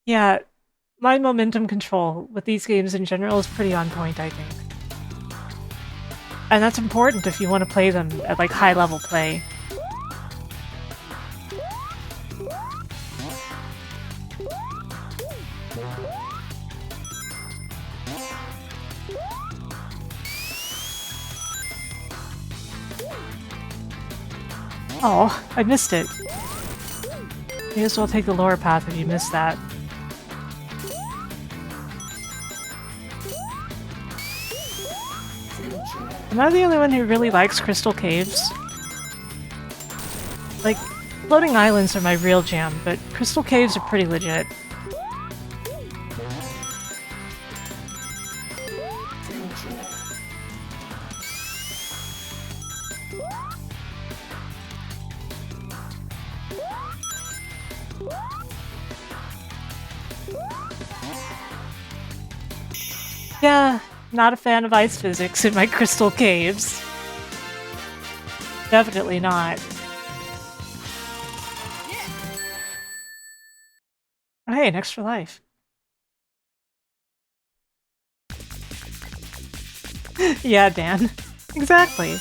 Yeah, my momentum control with these games in general is pretty on point, I think. And that's important if you want to play them at, like, high-level play. Oh, I missed it. May as well take the lower path if you missed that. Am I the only one who really likes crystal caves? Like, floating islands are my real jam, but crystal caves are pretty legit. Yeah, not a fan of ice physics in my crystal caves. Definitely not. Oh, hey, an extra life. Yeah, Dan. Exactly.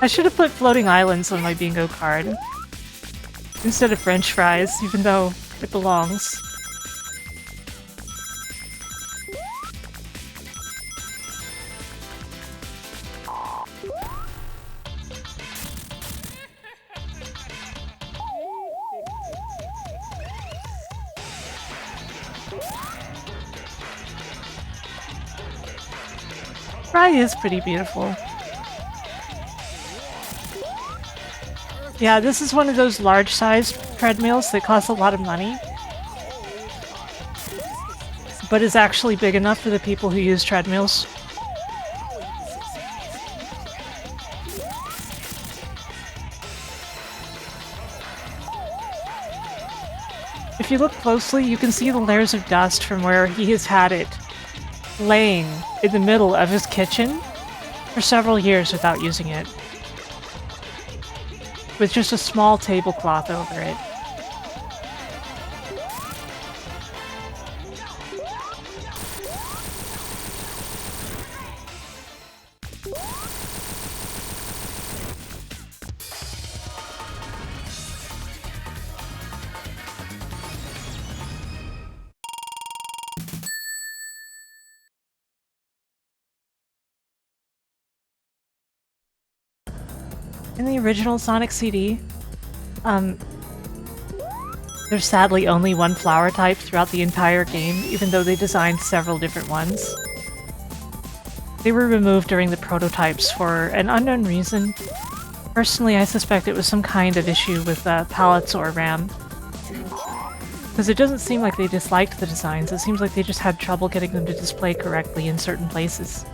I should have put floating islands on my bingo card instead of French fries, even though it belongs. Fry is pretty beautiful. Yeah, this is one of those large-sized treadmills that cost a lot of money, but is actually big enough for the people who use treadmills. If you look closely, you can see the layers of dust from where he has had it laying in the middle of his kitchen for several years without using it, with just a small tablecloth over it. In the original Sonic CD, there's sadly only one flower type throughout the entire game, even though they designed several different ones. They were removed during the prototypes for an unknown reason. Personally, I suspect it was some kind of issue with palettes or RAM. Because it doesn't seem like they disliked the designs, it seems like they just had trouble getting them to display correctly in certain places.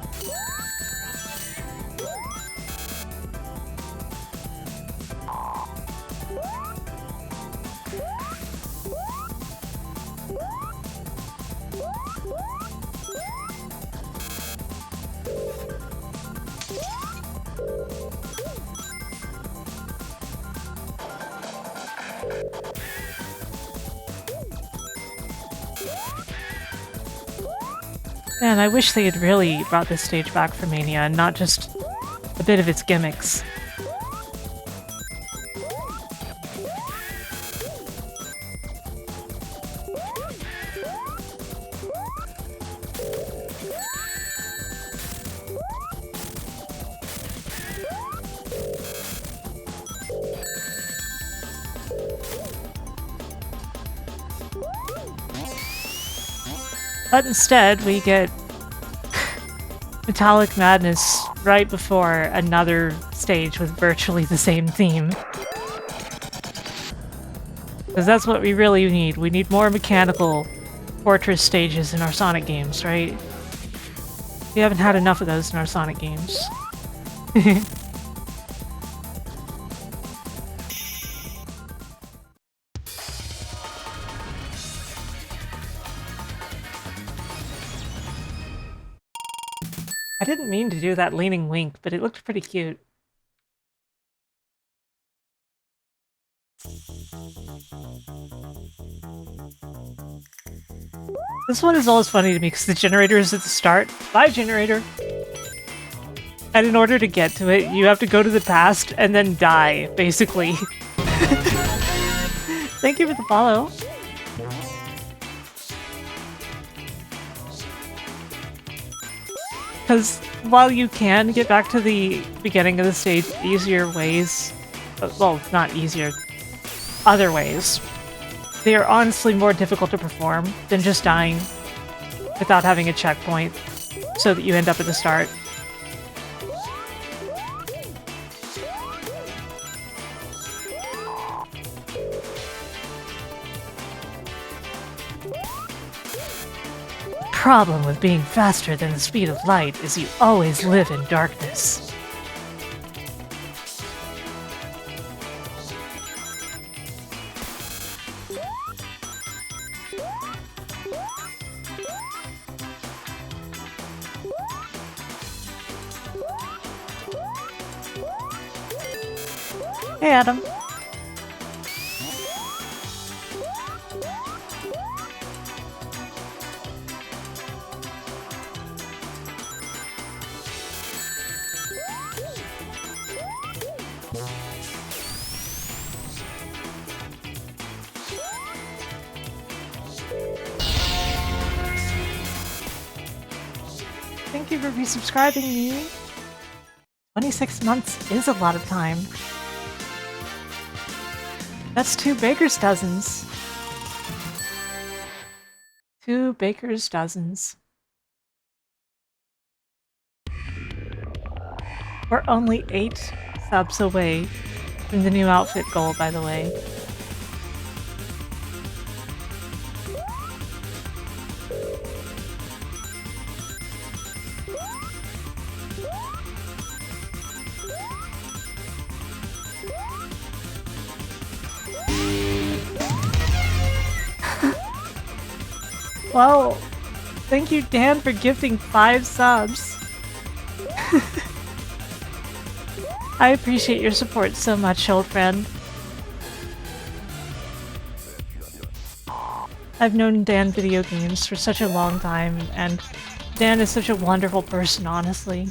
Man, I wish they had really brought this stage back for Mania and not just a bit of its gimmicks. But instead, we get Metallic Madness right before another stage with virtually the same theme. Because that's what we really need. We need more mechanical fortress stages in our Sonic games, right? We haven't had enough of those in our Sonic games. I didn't mean to do that leaning wink, but it looked pretty cute. This one is always funny to me because the generator is at the start. Bye, generator! And in order to get to it, you have to go to the past and then die, basically. Thank you for the follow. Because while you can get back to the beginning of the stage easier ways, well, not easier, other ways, they are honestly more difficult to perform than just dying without having a checkpoint so that you end up at the start. The problem with being faster than the speed of light is you always live in darkness. Hey, Adam. Thank you for resubscribing me. 26 months is a lot of time. That's 2 baker's dozens. 2 baker's dozens. We're only 8 subs away from the new outfit goal, by the way. Well, thank you, Dan, for gifting 5 subs. I appreciate your support so much, old friend. I've known Dan Video Games for such a long time, and Dan is such a wonderful person, honestly.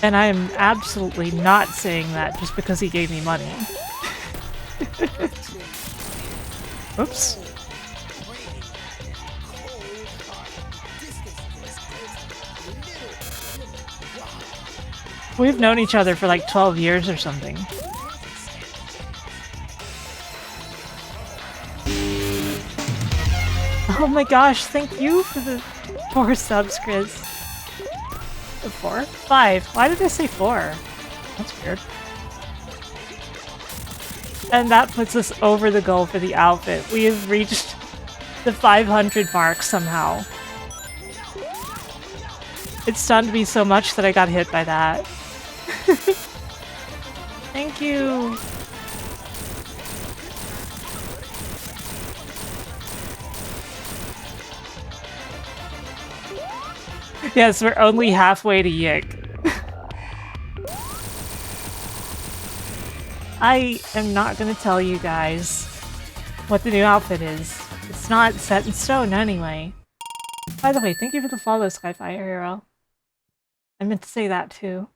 And I am absolutely not saying that just because he gave me money. Oops. We've known each other for like 12 years or something. Oh my gosh, thank you for the 4 subs, Chris. 4? 5. Why did I say 4? That's weird. And that puts us over the goal for the outfit. We have reached the 500 mark somehow. It stunned me so much that I got hit by that. Thank you! Yes, we're only halfway to Yik. I am not gonna tell you guys what the new outfit is. It's not set in stone anyway. By the way, thank you for the follow, Skyfire Hero. I meant to say that too.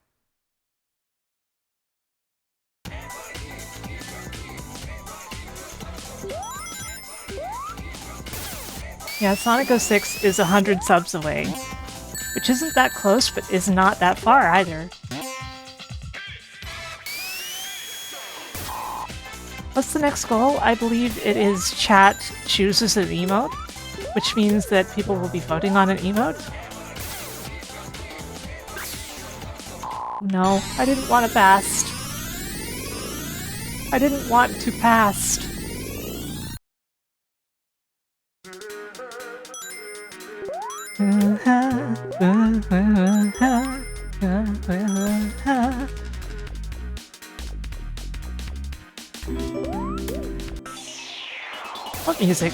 Yeah, Sonic 06 is 100 subs away, which isn't that close, but is not that far either. What's the next goal? I believe it is chat chooses an emote, which means that people will be voting on an emote. No, I didn't want to pass. I didn't want to pass. What music?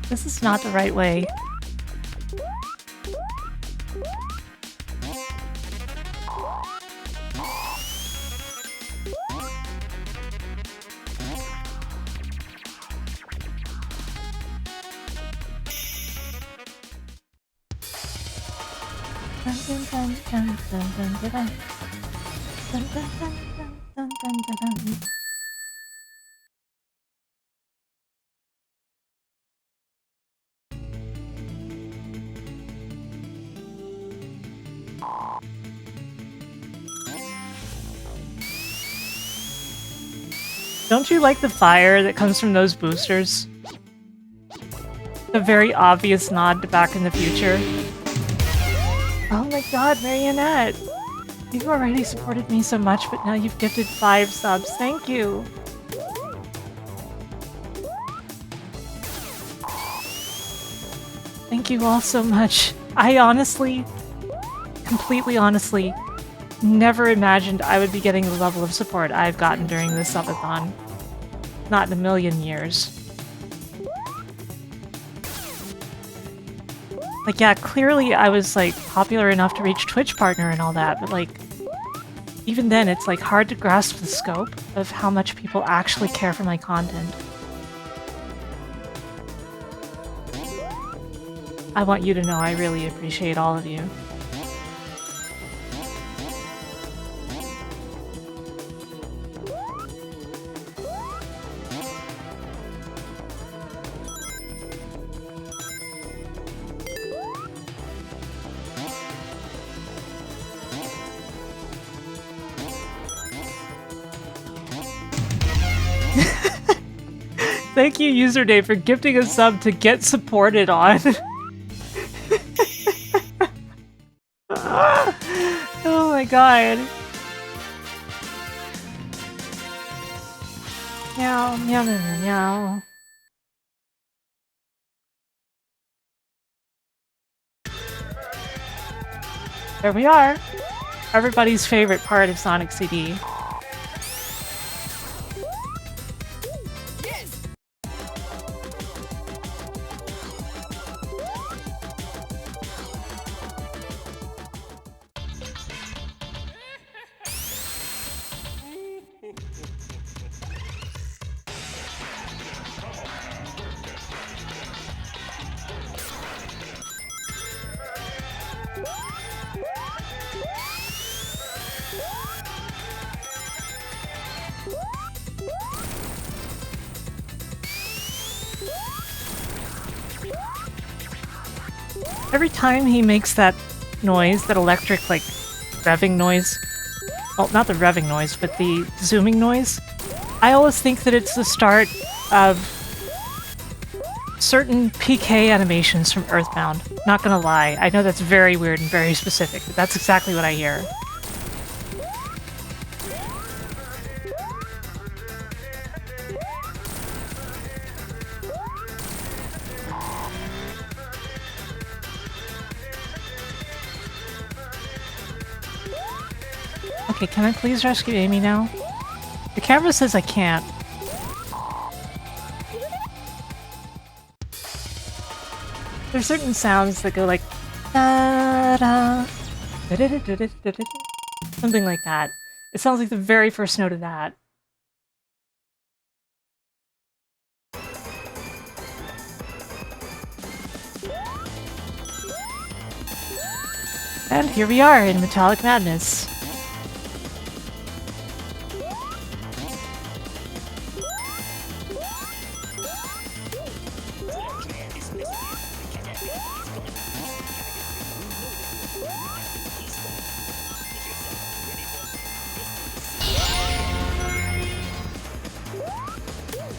This is not the right way. Don't you like the fire that comes from those boosters? A very obvious nod to Back in the Future. Oh my god, Marionette! You've already supported me so much, but now you've gifted 5 subs. Thank you! Thank you all so much. I honestly, completely honestly, never imagined I would be getting the level of support I've gotten during this subathon. Not in a million years. Like, yeah, clearly I was, like, popular enough to reach Twitch partner and all that, but, like, even then it's, like, hard to grasp the scope of how much people actually care for my content. I want you to know I really appreciate all of you. Thank you, Username, for gifting a sub to get supported on. Oh my god. Meow, meow, meow, meow. There we are. Everybody's favorite part of Sonic CD. Every time he makes that noise, that electric, like, revving noise, well, not the revving noise, but the zooming noise, I always think that it's the start of certain PK animations from Earthbound. Not gonna lie, I know that's very weird and very specific, but that's exactly what I hear. Okay, can I please rescue Amy now? The camera says I can't. There's certain sounds that go like da da, da da da da da da da, something like that. It sounds like the very first note of that. And here we are in Metallic Madness.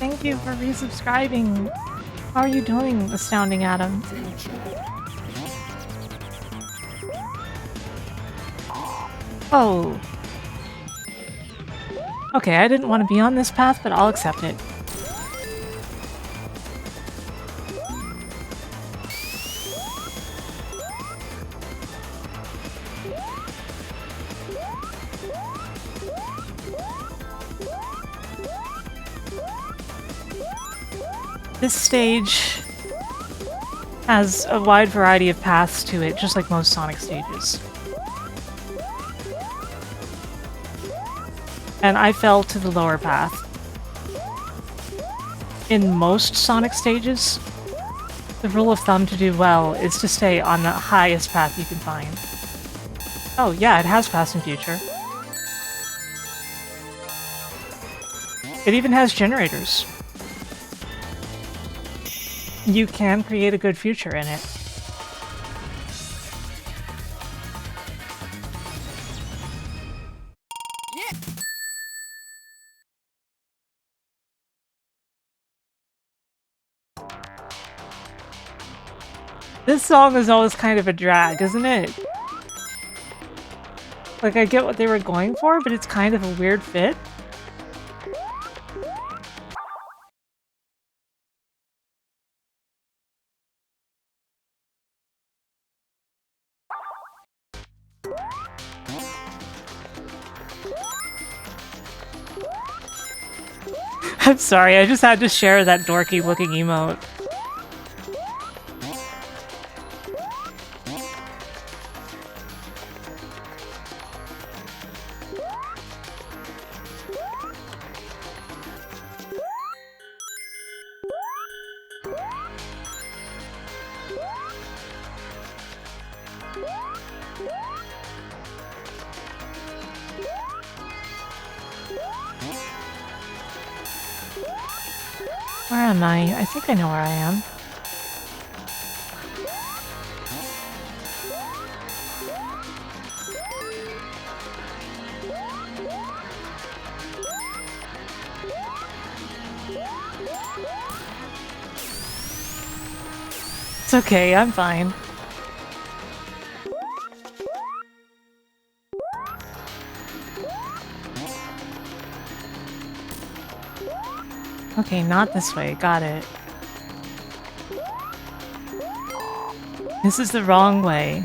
Thank you for resubscribing. How are you doing, Astounding Adam? Oh. Okay, I didn't want to be on this path, but I'll accept it. This stage has a wide variety of paths to it, just like most Sonic stages. And I fell to the lower path. In most Sonic stages, the rule of thumb to do well is to stay on the highest path you can find. Oh yeah, it has past and future. It even has generators. You can create a good future in it. This song is always kind of a drag, isn't it? Like, I get what they were going for, but it's kind of a weird fit. I'm sorry, I just had to share that dorky looking emote. Where am I? I think I know where I am. It's okay, I'm fine. Okay, not this way. Got it. This is the wrong way.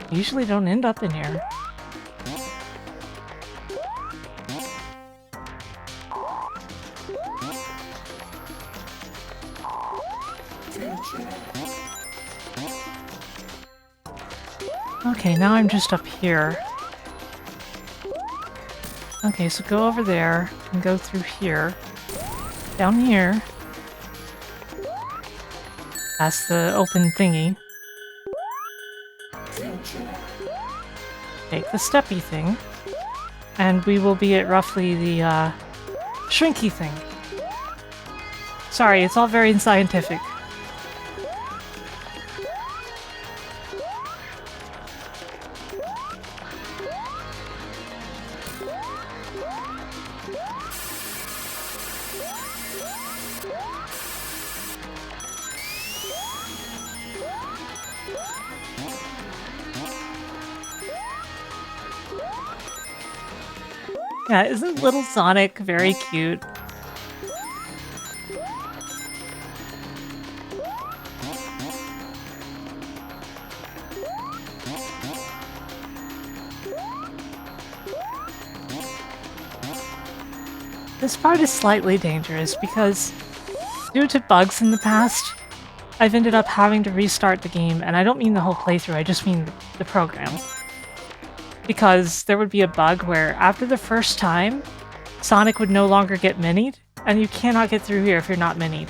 Usually don't end up in here. Okay, now I'm just up here. Okay, so go over there and go through here. Down here. Past the open thingy. Take the steppy thing. And we will be at roughly the, shrinky thing. Sorry, it's all very scientific. Yeah, isn't little Sonic very cute? This part is slightly dangerous because, due to bugs in the past, I've ended up having to restart the game, and I don't mean the whole playthrough, I just mean the program. Because there would be a bug where, after the first time, Sonic would no longer get minied, and you cannot get through here if you're not minied.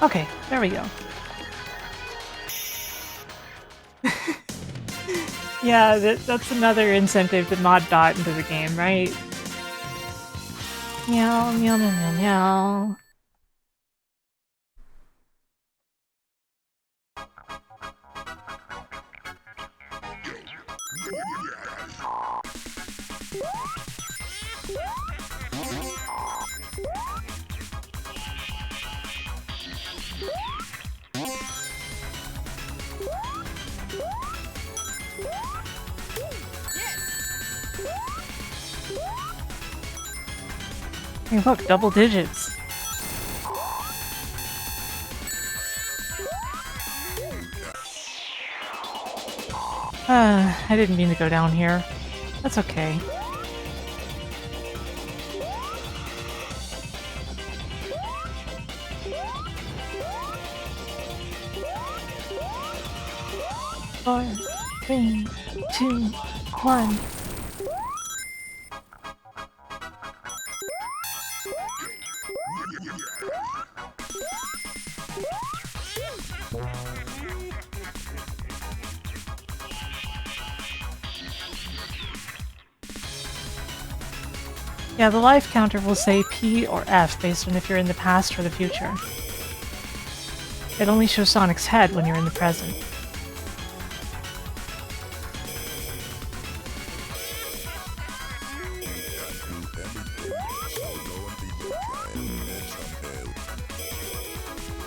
Okay, there we go. Yeah, that's another incentive to mod Dot into the game, right? Meow, meow, meow, meow, meow. Hey, look, double digits. I didn't mean to go down here. That's okay. Four, three, two, one. Yeah, the life counter will say P or F based on if you're in the past or the future. It only shows Sonic's head when you're in the present.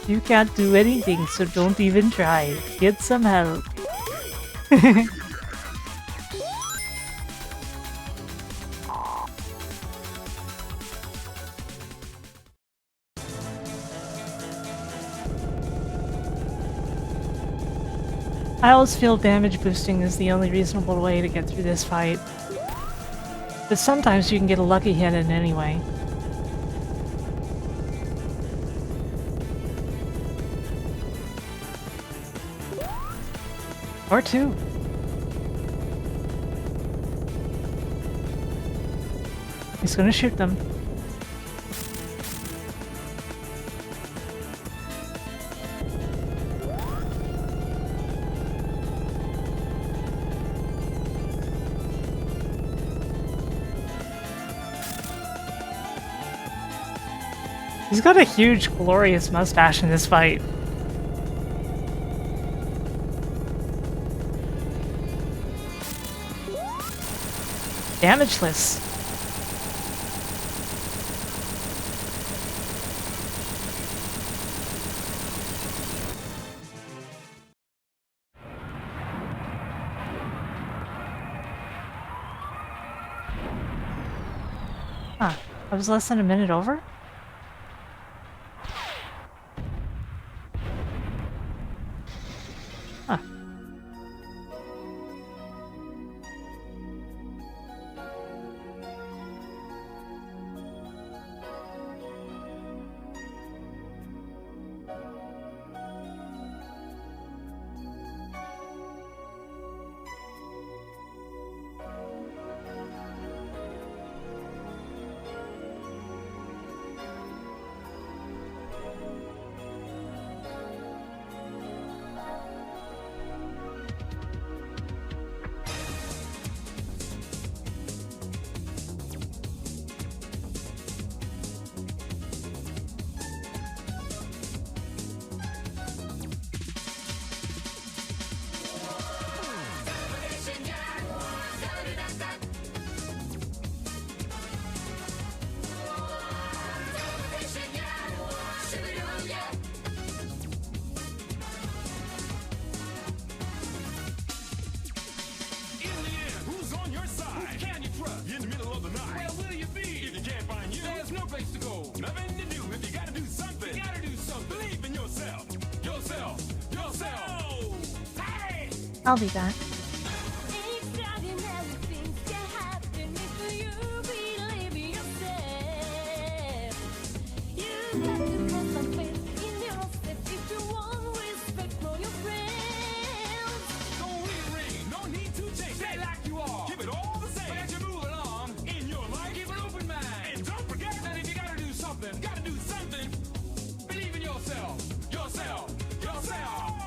You can't do anything, so don't even try. Get some help. I always feel damage boosting is the only reasonable way to get through this fight. But sometimes you can get a lucky hit in anyway. Or two. He's gonna shoot them. He's got a huge, glorious mustache in this fight. Damageless. Huh. I was less than a minute over? Huh. no place to go, nothing to do. If you gotta do something, you gotta do something. Believe in yourself, yourself, yourself. Hey! I'll be back. Extraordinary things can happen if you believe in yourself. You got to have some faith in yourself if you want respect from your friends. Don't ring, no need to change. Stay like you are. Keep it all the same. But as you move along in your life, keep an open mind. And don't forget that if you gotta do something, believe in yourself, yourself, yourself.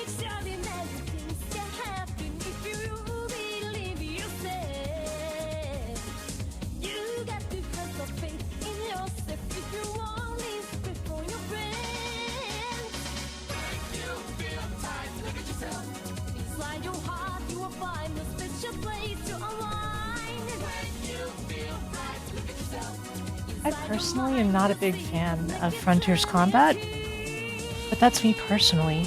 Extraordinary things can happen if you believe in yourself. You got to have some faith in yourself if you want respect from your friends. When you feel tight, look at yourself. Inside your heart, you will find a special place to align. When you feel right, look at yourself. I personally am not a big fan of Frontiers combat, but that's me personally.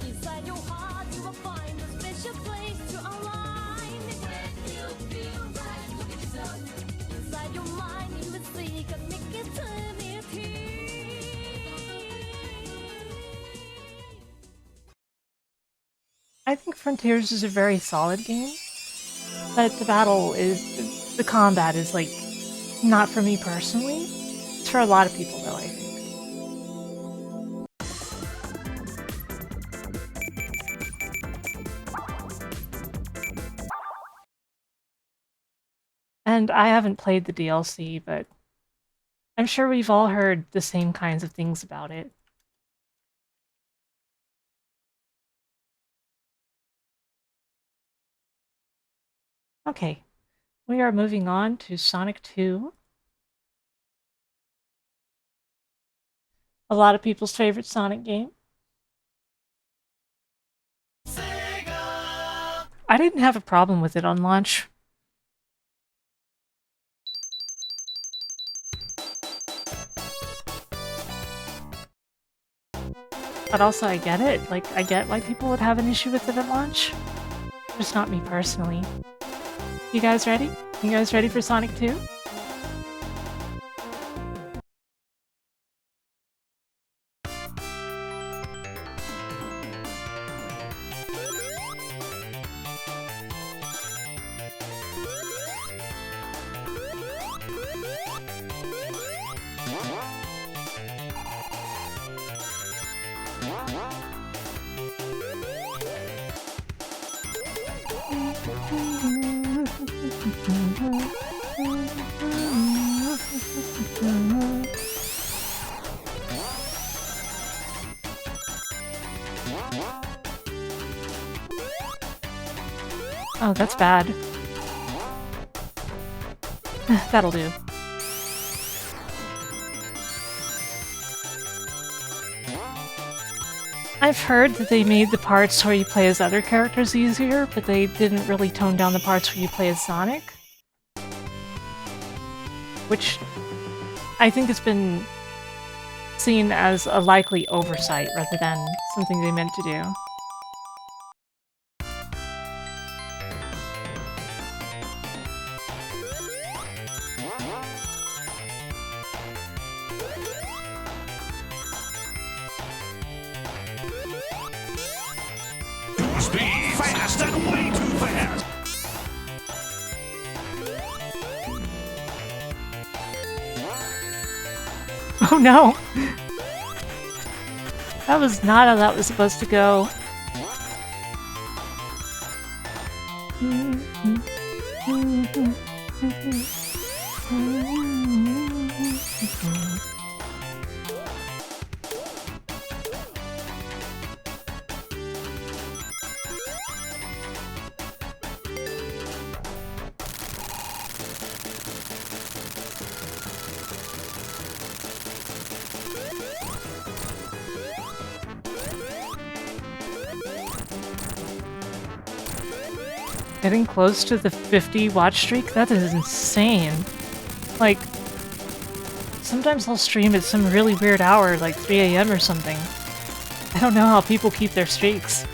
Inside your heart, you will find a special place to align. When you feel right, look at yourself. Inside your mind, you will seek and make eternity. I think Frontiers is a very solid game, but the combat is like not for me personally. It's for a lot of people though, I think. And I haven't played the DLC, but I'm sure we've all heard the same kinds of things about it. Okay, we are moving on to Sonic 2. A lot of people's favorite Sonic game. I didn't have a problem with it on launch. But also I get it, like I get why people would have an issue with it at launch. Just not me personally. You guys ready? You guys ready for Sonic 2? Oh, that's bad. That'll do. I've heard that they made the parts where you play as other characters easier, but they didn't really tone down the parts where you play as Sonic. Which I think has been seen as a likely oversight rather than something they meant to do. Speed fast and way too fast. Oh no! That was not how that was supposed to go. Getting close to the 50 watch streak? That is insane. Like, sometimes I'll stream at some really weird hour, like 3 a.m. or something. I don't know how people keep their streaks.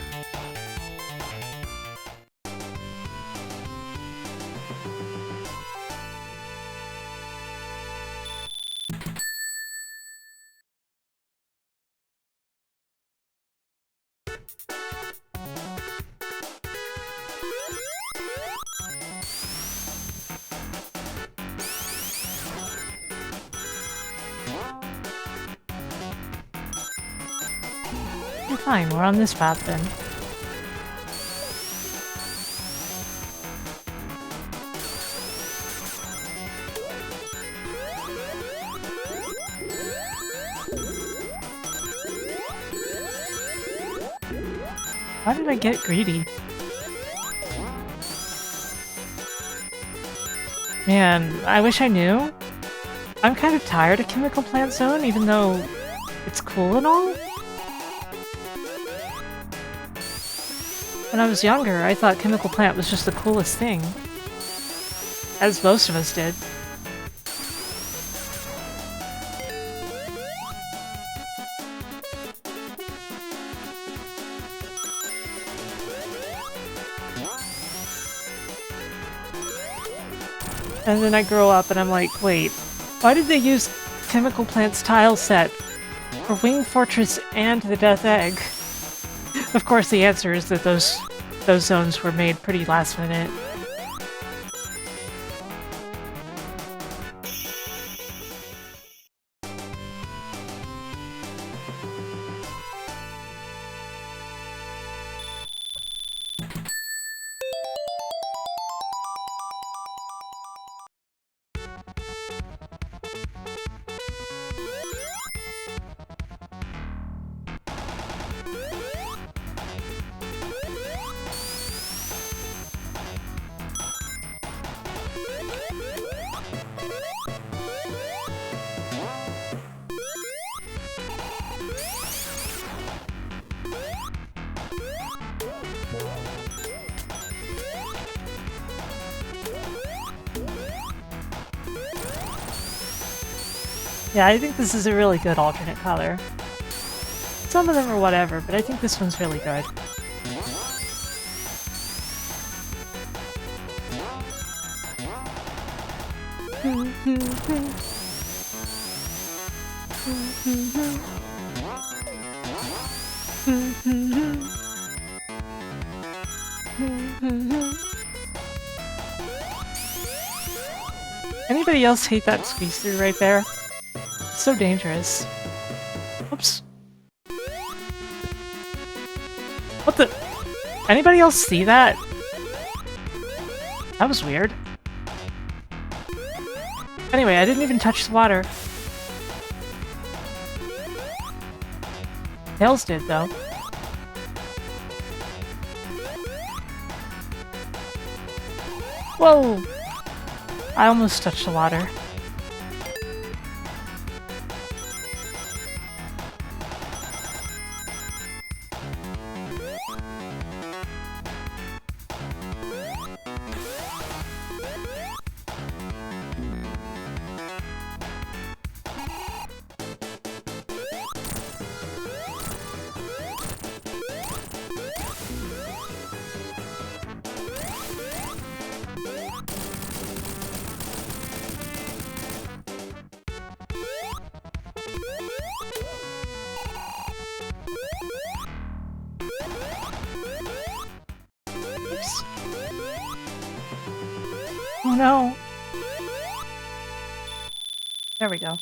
Fine, we're on this path then. Why did I get greedy? Man, I wish I knew. I'm kind of tired of Chemical Plant Zone, even though it's cool and all. When I was younger, I thought Chemical Plant was just the coolest thing. As most of us did. And then I grow up and I'm like, wait, why did they use Chemical Plant's tile set for Wing Fortress and the Death Egg? Of course, the answer is that those zones were made pretty last minute. Yeah, I think this is a really good alternate color. Some of them are whatever, but I think this one's really good. Anybody else hate that squeeze through right there? It's so dangerous. Oops. What the? Anybody else see that? That was weird. Anyway, I didn't even touch the water. Tails did, though. Whoa! I almost touched the water. Oh no! There we go.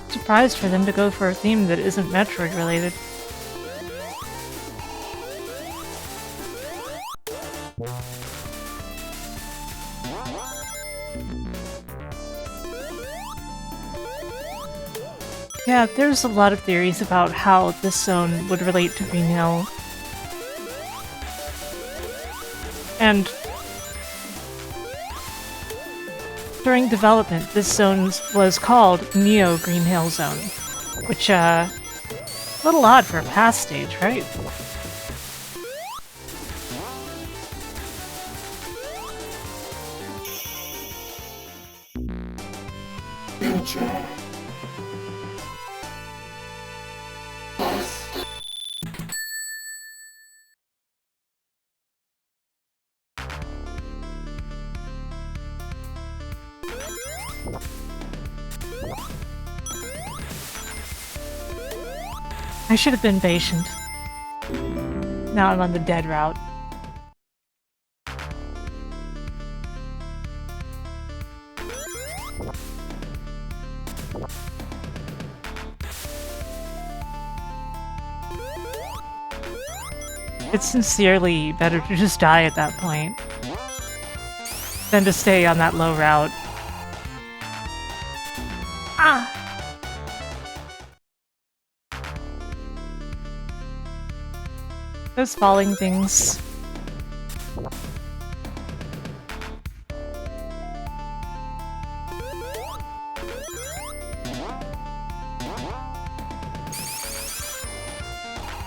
Surprised for them to go for a theme that isn't Metroid related. Yeah, there's a lot of theories about how this zone would relate to Green Hill. And during development, this zone was called Neo Green Hill Zone, which, a little odd for a past stage, right? I should have been patient. Now I'm on the dead route. It's sincerely better to just die at that point than to stay on that low route. Ah! Those falling things.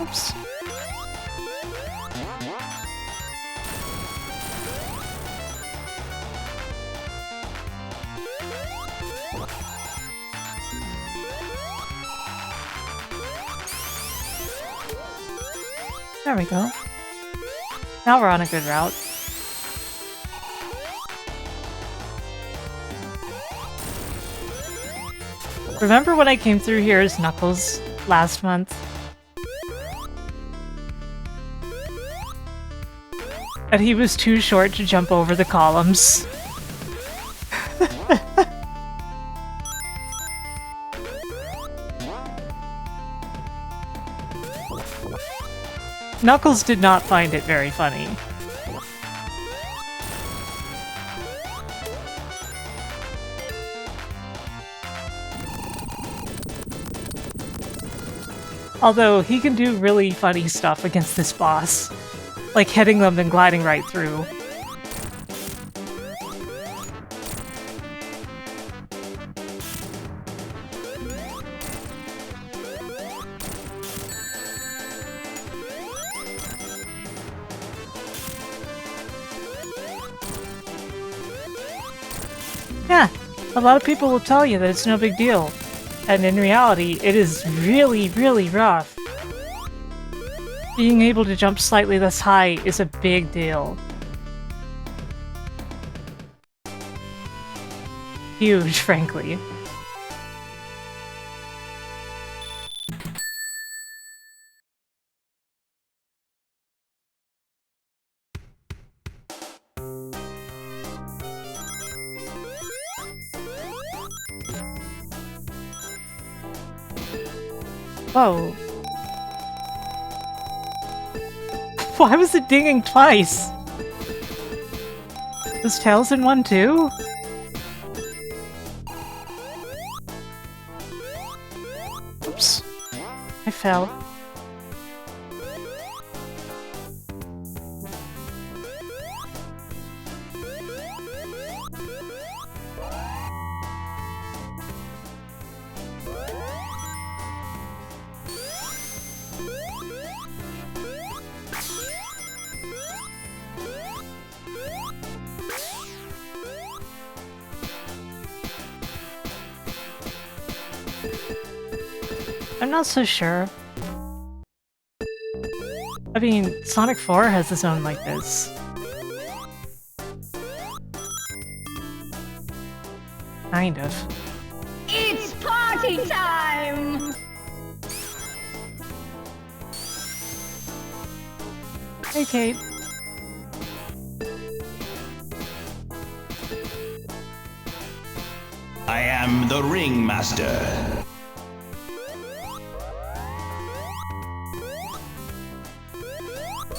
Oops. There we go. Now we're on a good route. Remember when I came through here as Knuckles last month? And he was too short to jump over the columns. Knuckles did not find it very funny. Although he can do really funny stuff against this boss, like hitting them and gliding right through. Yeah, a lot of people will tell you that it's no big deal, and in reality, it is really, really rough. Being able to jump slightly this high is a big deal. Huge, frankly. Whoa. Why was it dinging twice? Was Tails in one too? Oops. I fell. I'm not so sure. I mean, Sonic 4 has its own like this. Kind of. It's party time! Hey, Kate. I am the Ringmaster.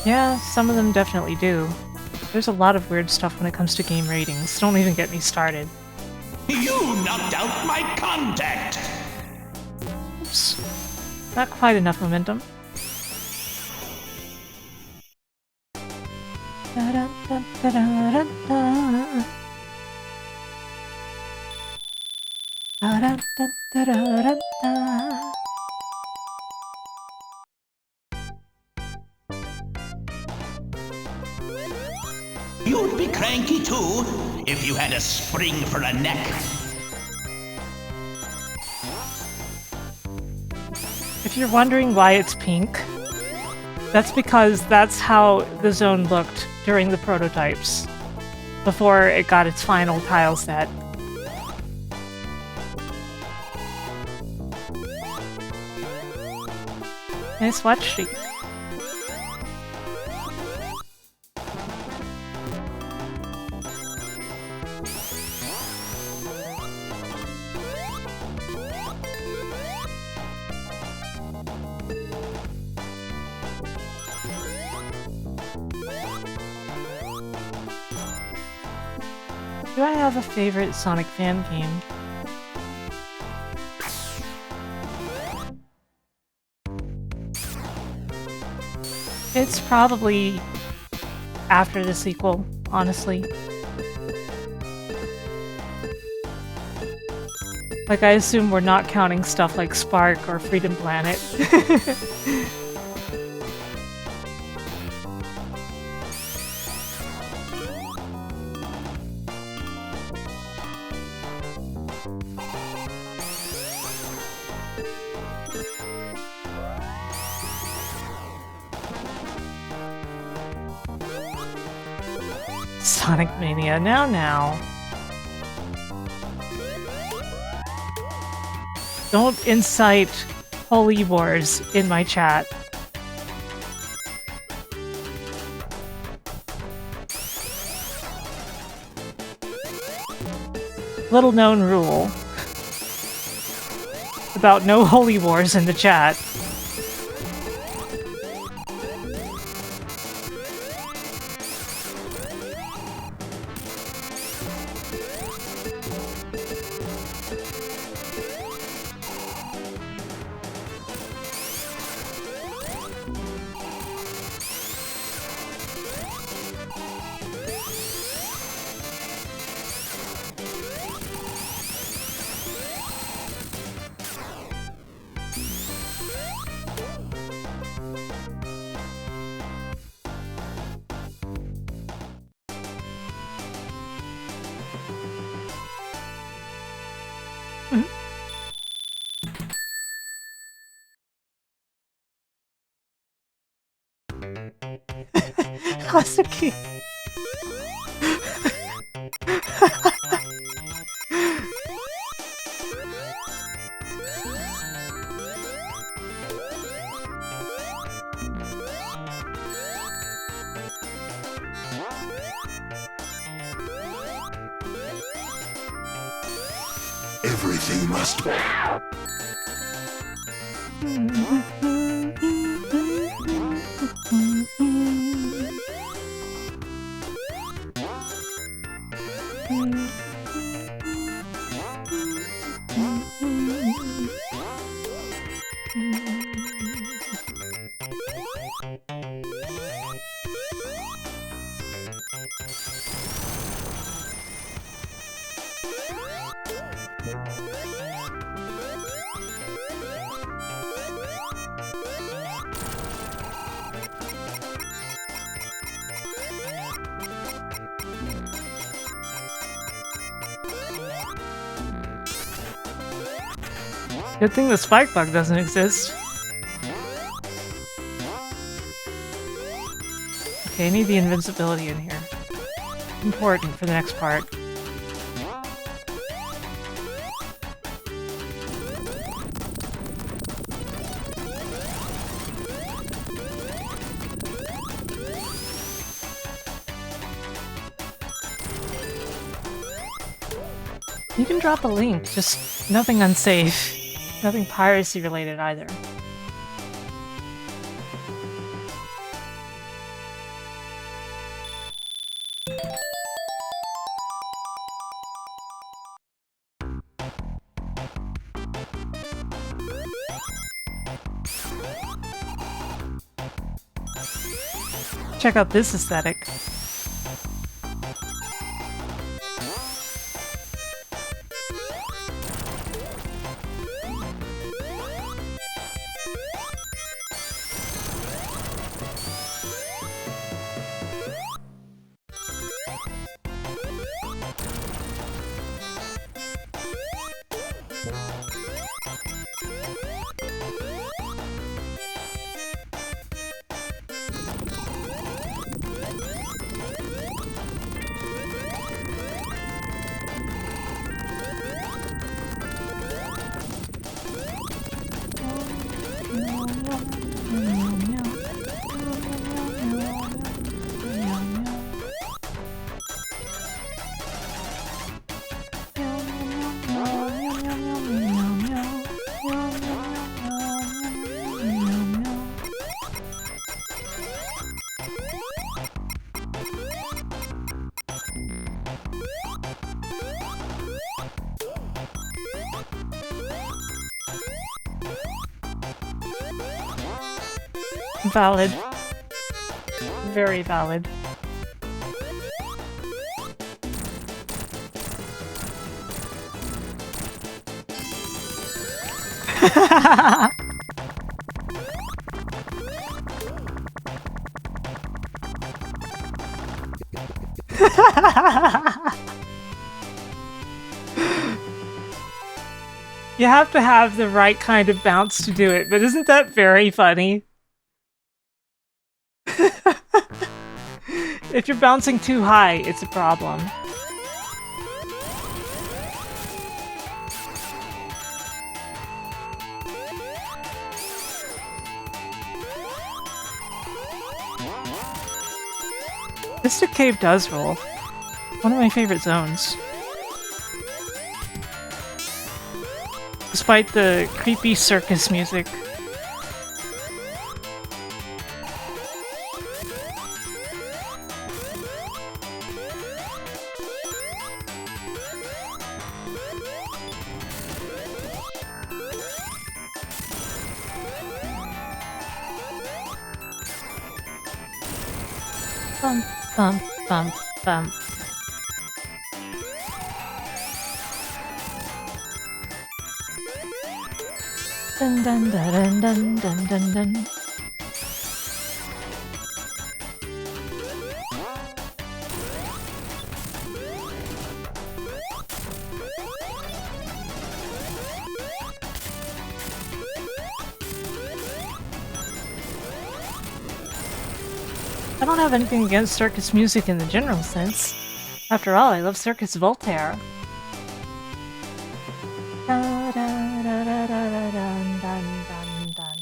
Yeah, some of them definitely do. There's a lot of weird stuff when it comes to game ratings. Don't even get me started. You knocked out my contact! Oops. Not quite enough momentum. You'd be cranky too if you had a spring for a neck. If you're wondering why it's pink, that's because that's how the zone looked during the prototypes, before it got its final tile set. Nice watch streak. Do I have a favorite Sonic fan game? It's probably after the sequel, honestly. Like, I assume we're not counting stuff like Spark or Freedom Planet. Sonic Mania, now. Don't incite holy wars in my chat. Little known rule about no holy wars in the chat. Hasuki. Everything must be. Good thing the spike bug doesn't exist. Okay, I need the invincibility in here. Important for the next part. You can drop a link, just nothing unsafe. Nothing piracy related either. Check out this aesthetic. Valid. Very valid. You have to have the right kind of bounce to do it, but isn't that very funny? If you're bouncing too high, it's a problem. Mystic Cave does roll. One of my favorite zones. Despite the creepy circus music. Bump, bump, bump, bump. Dun dun dun dun dun dun dun. I don't have anything against circus music in the general sense. After all, I love Circus Voltaire. Da, da, da, da, da, dun, dun, dun, dun.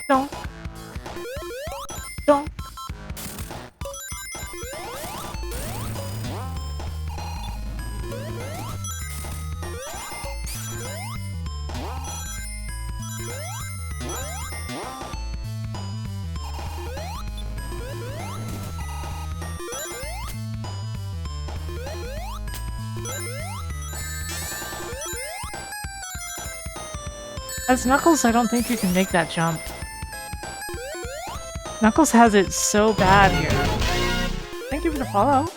Donk. Donk. As Knuckles, I don't think you can make that jump. Knuckles has it so bad here. Thank you for the follow.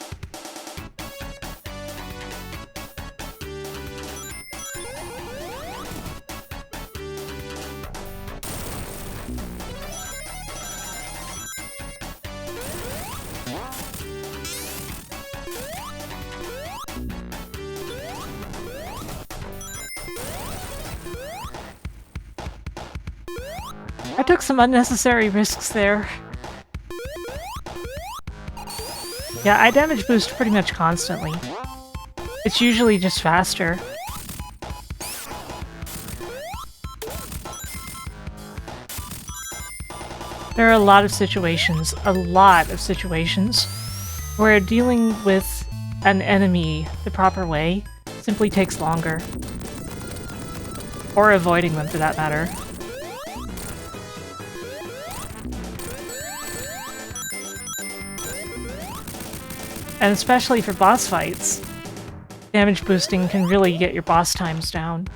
I took some unnecessary risks there. Yeah, I damage boost pretty much constantly. It's usually just faster. There are a lot of situations, where dealing with an enemy the proper way simply takes longer. Or avoiding them, for that matter. And especially for boss fights, damage boosting can really get your boss times down.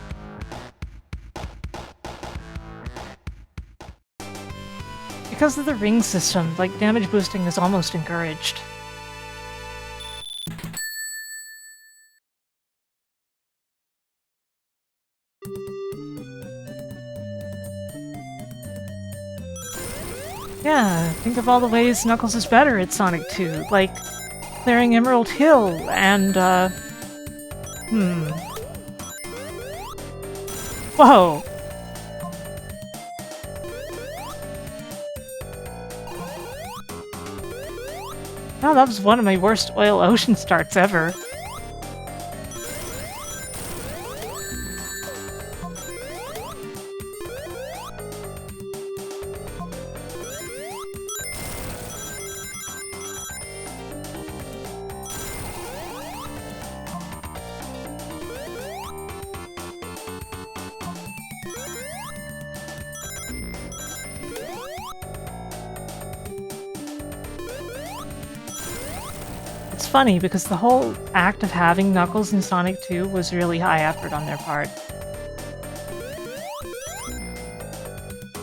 Because of the ring system, like, damage boosting is almost encouraged. Yeah, think of all the ways Knuckles is better at Sonic 2, like clearing Emerald Hill and, Whoa! Oh, that was one of my worst Oil Ocean starts ever. It's funny because the whole act of having Knuckles in Sonic 2 was really high effort on their part.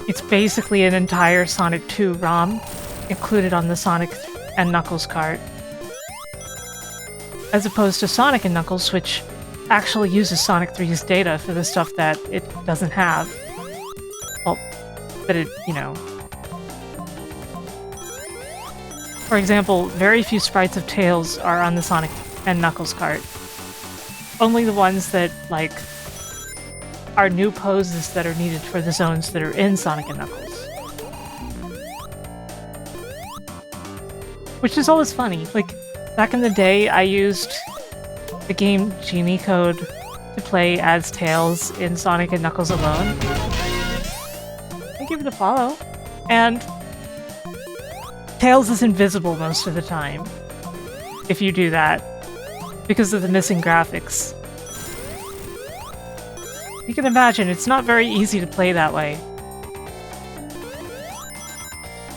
It's basically an entire Sonic 2 ROM included on the Sonic and Knuckles cart. As opposed to Sonic and Knuckles, which actually uses Sonic 3's data for the stuff that it doesn't have. Well, that it, you know... For example, very few sprites of Tails are on the Sonic and Knuckles cart. Only the ones that, like, are new poses that are needed for the zones that are in Sonic and Knuckles. Which is always funny. Like, back in the day, I used the game Genie code to play as Tails in Sonic and Knuckles alone. Thank you for the follow. And Tails is invisible most of the time, if you do that, because of the missing graphics. You can imagine, it's not very easy to play that way.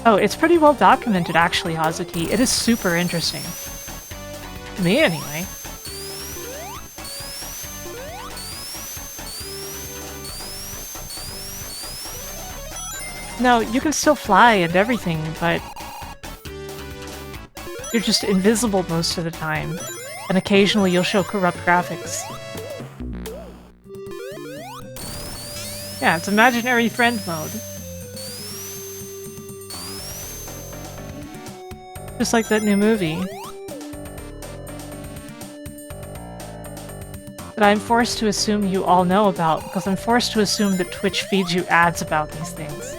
Oh, it's pretty well documented actually, Hazuki. It is super interesting. To me, anyway. No, you can still fly and everything, but you're just invisible most of the time, and occasionally you'll show corrupt graphics. Yeah, it's imaginary friend mode. Just like that new movie. That I'm forced to assume you all know about, because I'm forced to assume that Twitch feeds you ads about these things.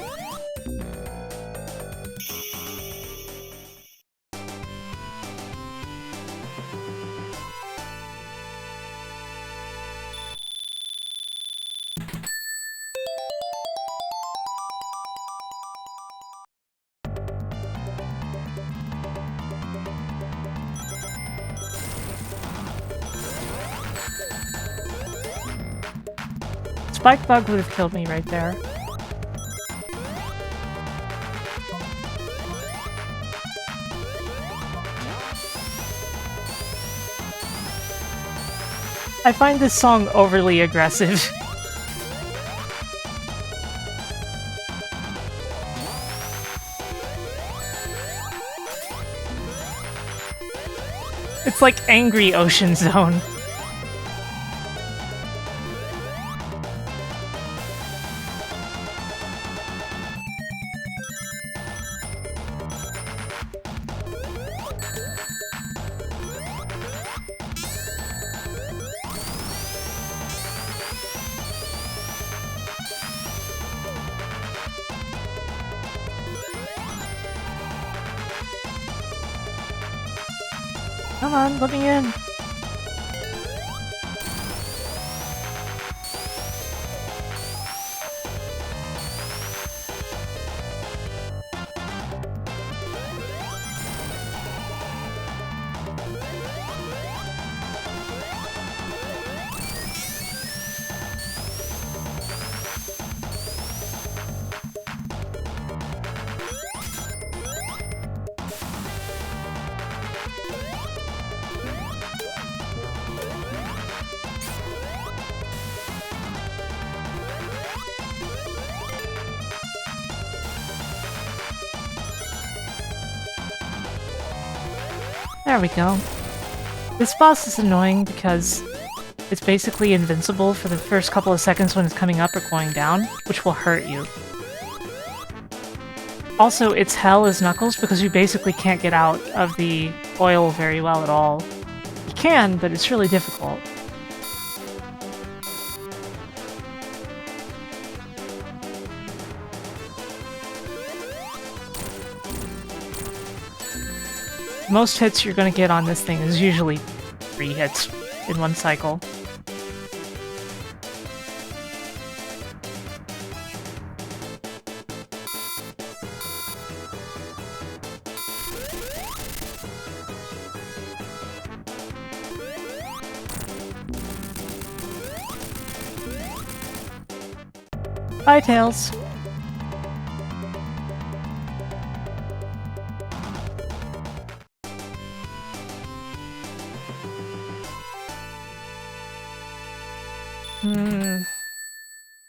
Spike Bug would have killed me right there. I find this song overly aggressive. It's like Angry Ocean Zone. Come on, let me in. There we go. This boss is annoying because it's basically invincible for the first couple of seconds when it's coming up or going down, which will hurt you. Also, it's hell as Knuckles because you basically can't get out of the oil very well at all. You can, but it's really difficult. Most hits you're going to get on this thing is usually 3 hits in one cycle. Bye, Tails.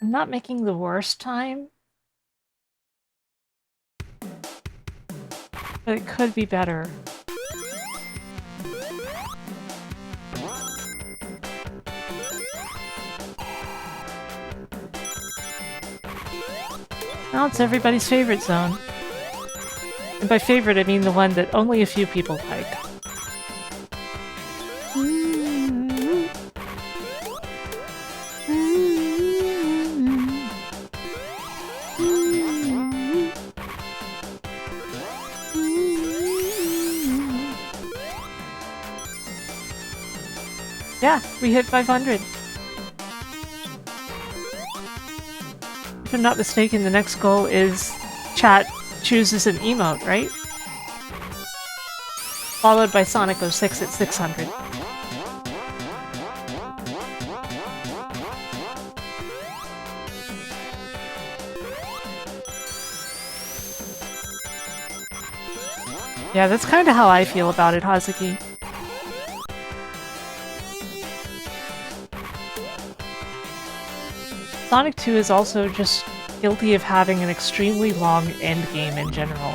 I'm not making the worst time, but it could be better. Now it's everybody's favorite zone. And by favorite, I mean the one that only a few people like. Yeah, we hit 500. If I'm not mistaken, the next goal is chat chooses an emote, right? Followed by Sonic 06 at 600. Yeah, that's kind of how I feel about it, Hazuki. Sonic 2 is also just guilty of having an extremely long endgame in general.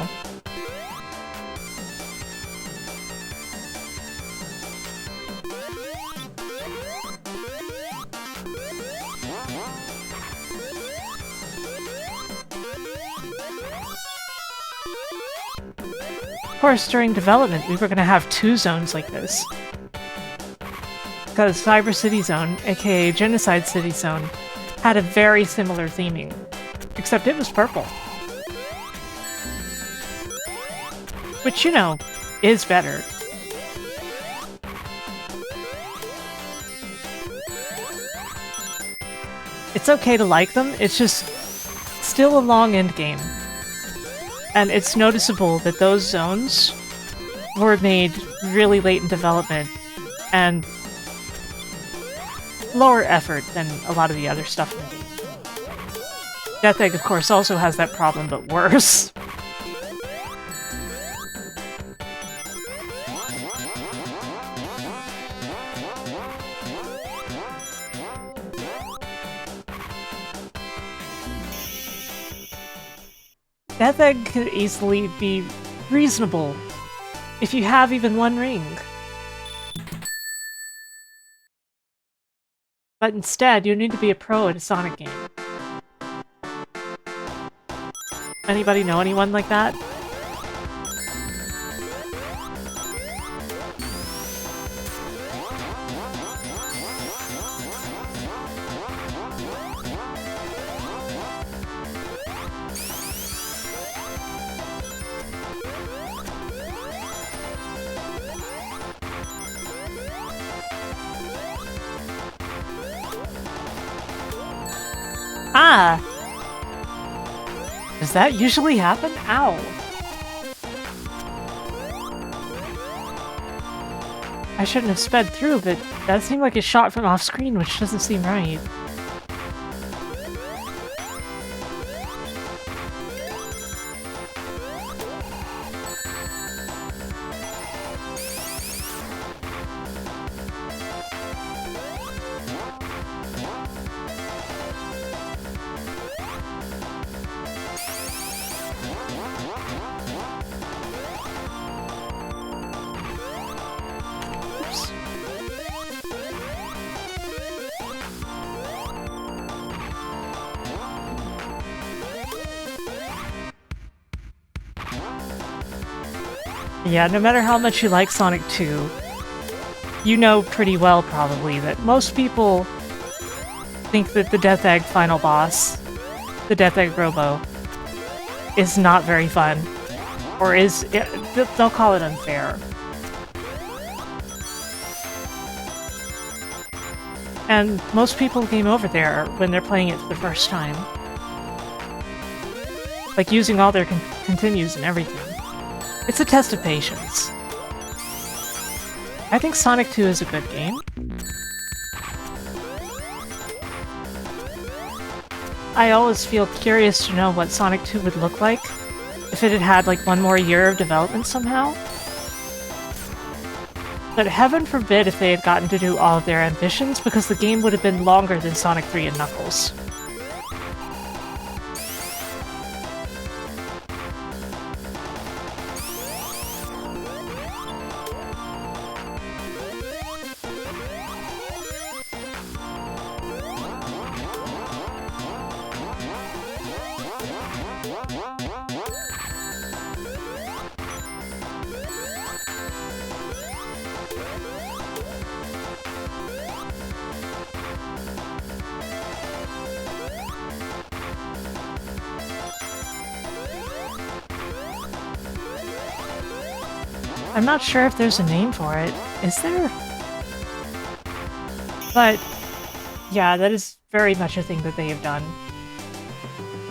Of course, during development, we were going to have 2 zones like this. Because Cyber City Zone, aka Genocide City Zone, had a very similar theming, except it was purple. Which, you know, is better. It's okay to like them, it's just still a long end game. And it's noticeable that those zones were made really late in development and lower effort than a lot of the other stuff in the game. Death Egg, of course, also has that problem, but worse. Death Egg could easily be reasonable if you have even one ring. But instead, you need to be a pro at a Sonic game. Anybody know anyone like that? Ah! Does that usually happen? Ow! I shouldn't have sped through, but that seemed like a shot from off screen, which doesn't seem right. Yeah, no matter how much you like Sonic 2, you know pretty well probably that most people think that the Death Egg final boss, the Death Egg Robo, is not very fun. Or they'll call it unfair. And most people game over there when they're playing it for the first time. Like using all their continues and everything. It's a test of patience. I think Sonic 2 is a good game. I always feel curious to know what Sonic 2 would look like if it had had like one more year of development somehow. But heaven forbid if they had gotten to do all of their ambitions, because the game would have been longer than Sonic 3 and Knuckles. I'm not sure if there's a name for it. Is there? But, yeah, that is very much a thing that they have done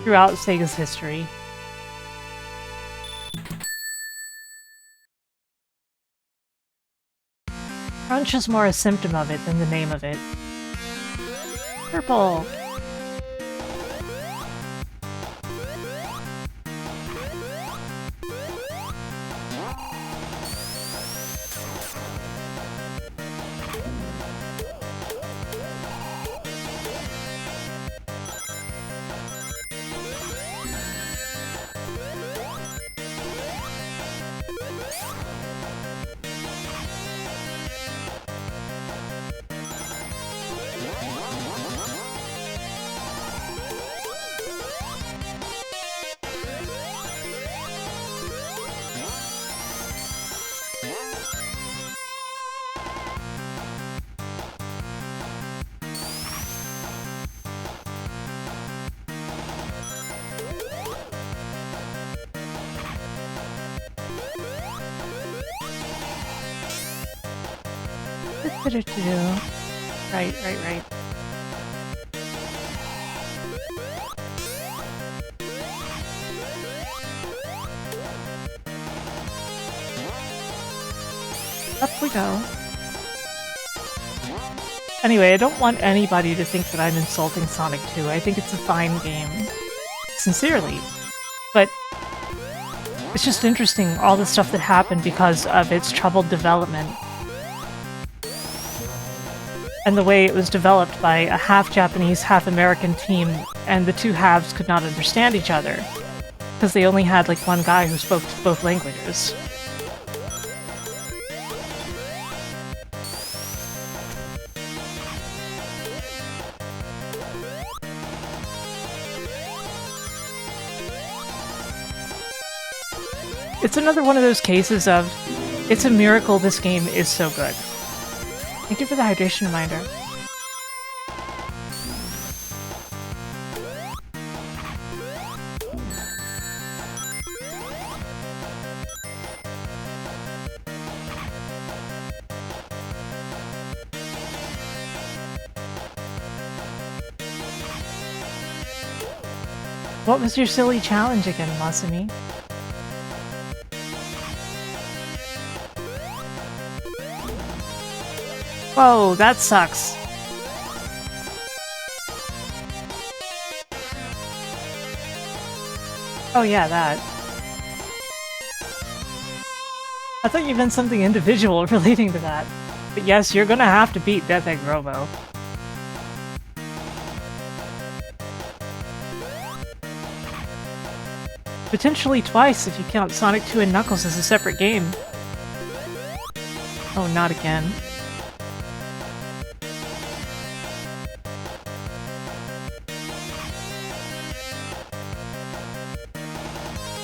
throughout Sega's history. Crunch is more a symptom of it than the name of it. Purple! Right. Up we go. Anyway, I don't want anybody to think that I'm insulting Sonic 2. I think it's a fine game. Sincerely. But it's just interesting, all the stuff that happened because of its troubled development. And the way it was developed by a half-Japanese, half-American team, and the two halves could not understand each other. Because they only had, like, one guy who spoke both languages. It's another one of those cases of, it's a miracle this game is so good. Thank you for the hydration reminder. What was your silly challenge again, Masumi? Whoa, that sucks. Oh yeah, that. I thought you meant something individual relating to that. But yes, you're gonna have to beat Death Egg Robo. Potentially twice if you count Sonic 2 and Knuckles as a separate game. Oh, not again.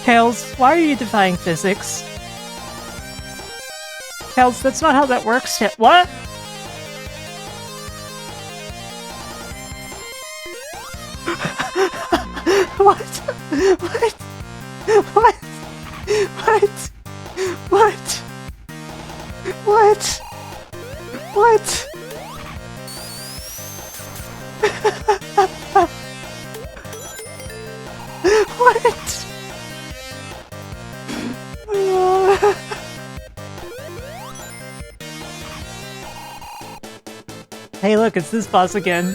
Tails, why are you defying physics? Tails, that's not how that works. What? What? What? What? What? What? What? What? What? Hey, look, it's this boss again.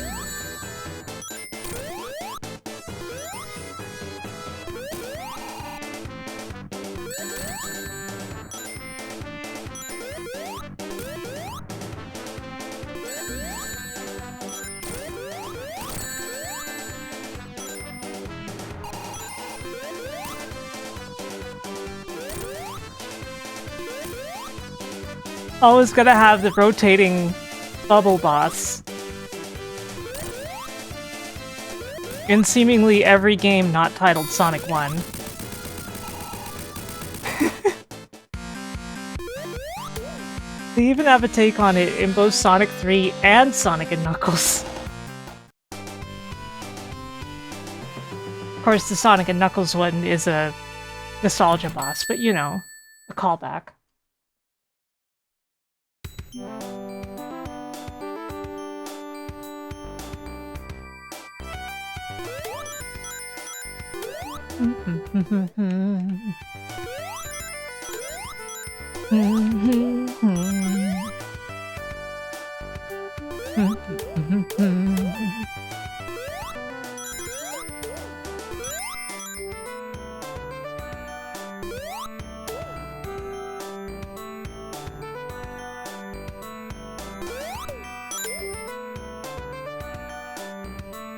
Always gotta have the rotating bubble boss. In seemingly every game not titled Sonic 1. They even have a take on it in both Sonic 3 and Sonic & Knuckles. Of course, the Sonic & Knuckles one is a nostalgia boss, but you know, a callback.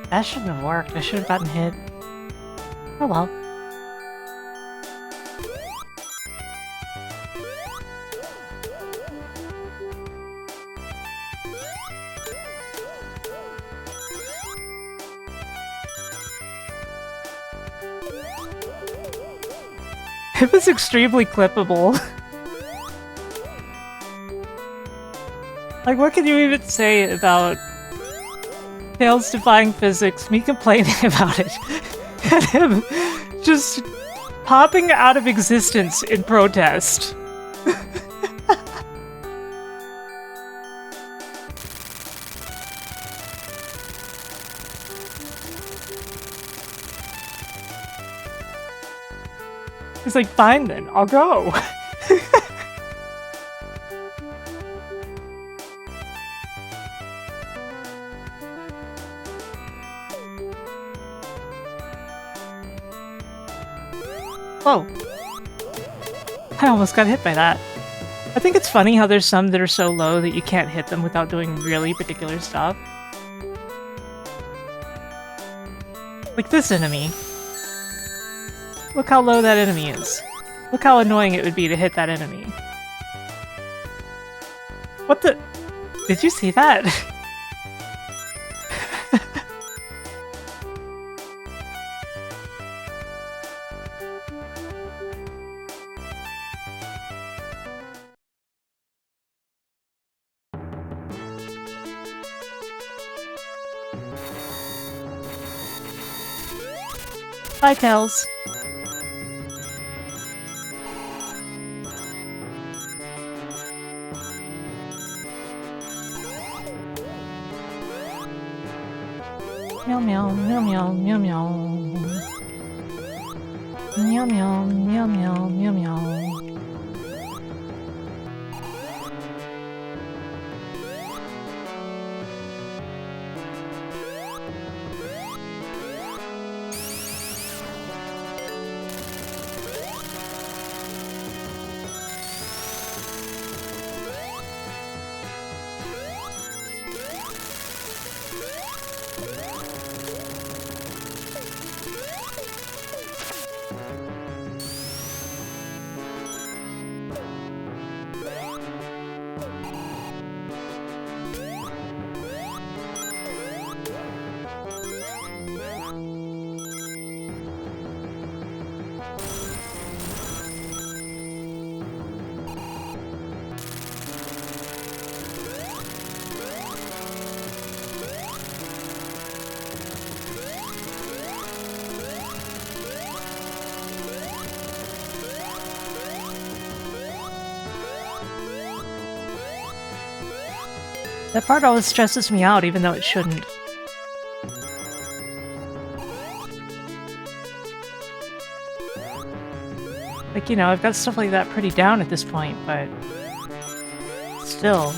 That shouldn't have worked. I should have gotten hit. Oh well. It was extremely clippable. Like, what can you even say about Tails defying physics, me complaining about it, and him just popping out of existence in protest? He's like, fine then, I'll go. Whoa. I almost got hit by that. I think it's funny how there's some that are so low that you can't hit them without doing really particular stuff. Like this enemy. Look how low that enemy is. Look how annoying it would be to hit that enemy. What the? Did you see that? Bye, Tails. Meow meow meow meow meow meow. Meow meow meow meow meow meow. That part always stresses me out, even though it shouldn't. Like, you know, I've got stuff like that pretty down at this point, but still.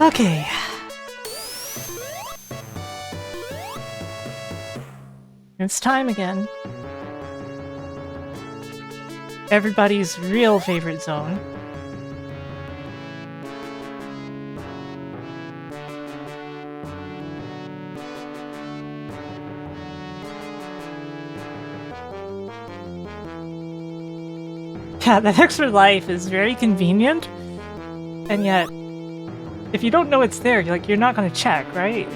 Okay. It's time again. Everybody's real favorite zone. Yeah, that extra life is very convenient, and yet if you don't know it's there, you're not gonna check, right?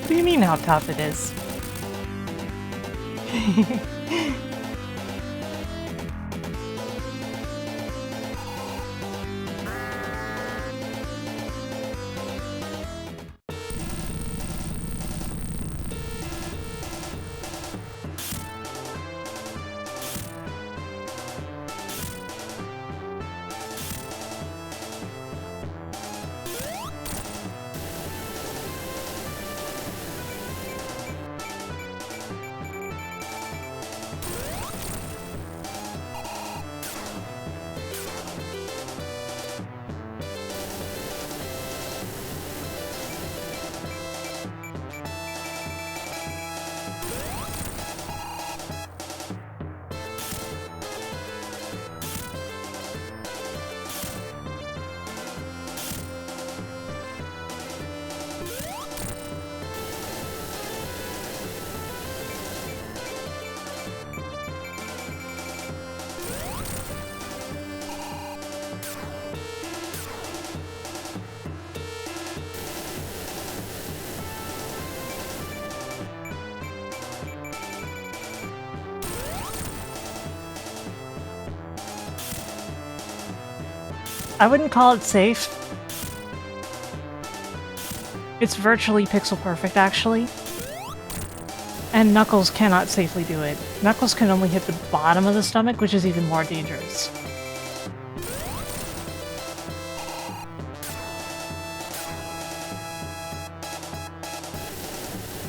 What do you mean how tough it is? I wouldn't call it safe. It's virtually pixel perfect, actually. And Knuckles cannot safely do it. Knuckles can only hit the bottom of the stomach, which is even more dangerous.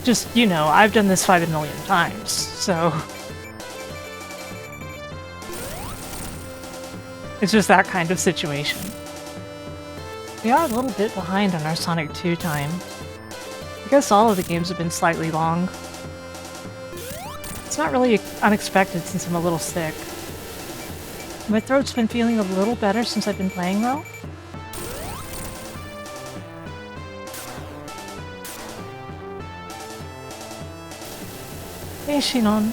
Just, you know, I've done this fight a million times, so... It's just that kind of situation. We are a little bit behind on our Sonic 2 time. I guess all of the games have been slightly long. It's not really unexpected since I'm a little sick. My throat's been feeling a little better since I've been playing, though. Hey, Shinon.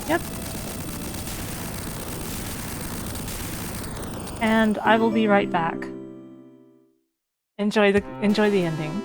Yep. And I will be right back. Enjoy the ending.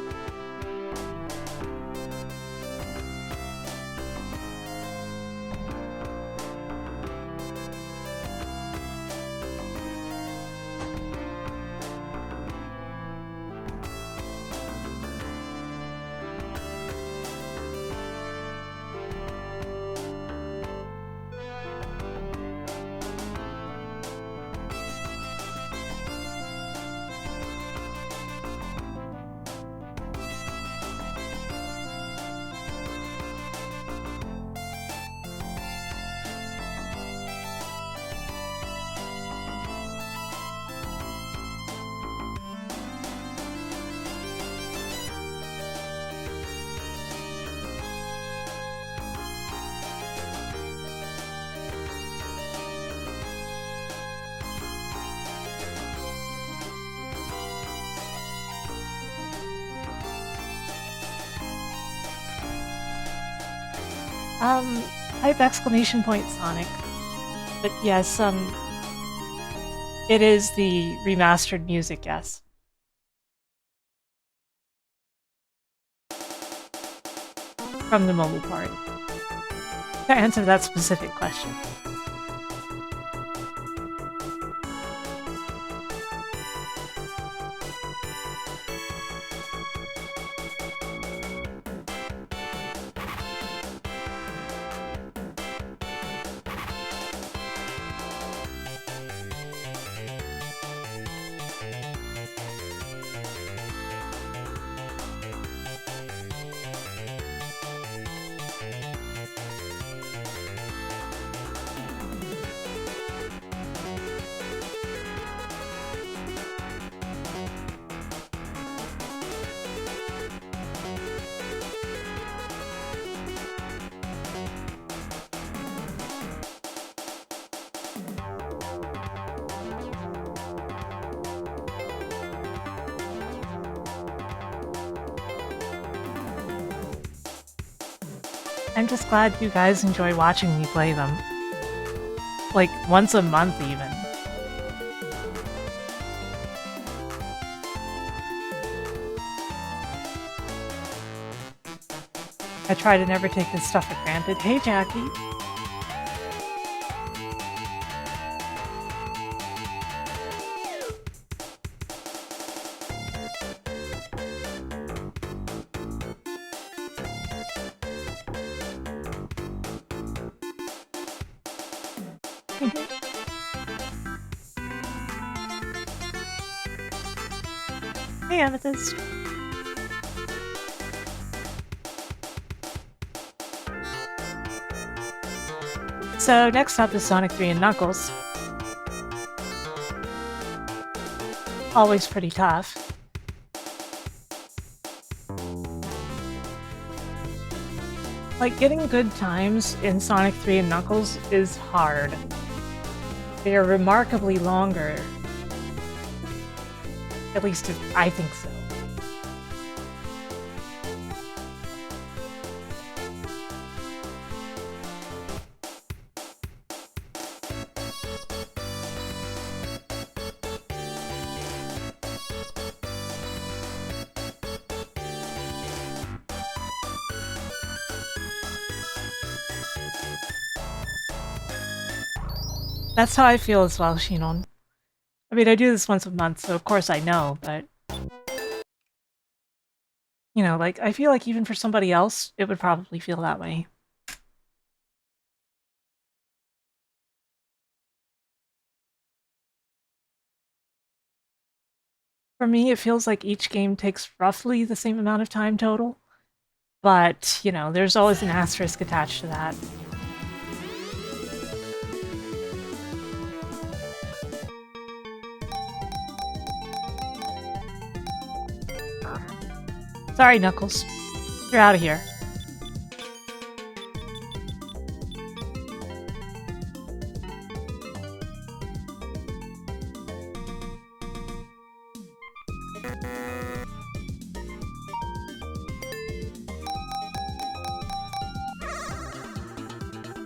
Type exclamation point Sonic. But yes, it is the remastered music, yes. From the mobile part. To answer that specific question. I'm just glad you guys enjoy watching me play them. Like, once a month even. I try to never take this stuff for granted. Hey, Jackie! Hey, Amethyst. So next up is Sonic 3 and Knuckles. Always pretty tough. Like, getting good times in Sonic 3 and Knuckles is hard. They are remarkably longer. At least I think so. That's how I feel as well, Shinon. I mean, I do this once a month, so of course I know, but... You know, like, I feel like even for somebody else, it would probably feel that way. For me, it feels like each game takes roughly the same amount of time total. But, you know, there's always an asterisk attached to that. Sorry, Knuckles. You're out of here.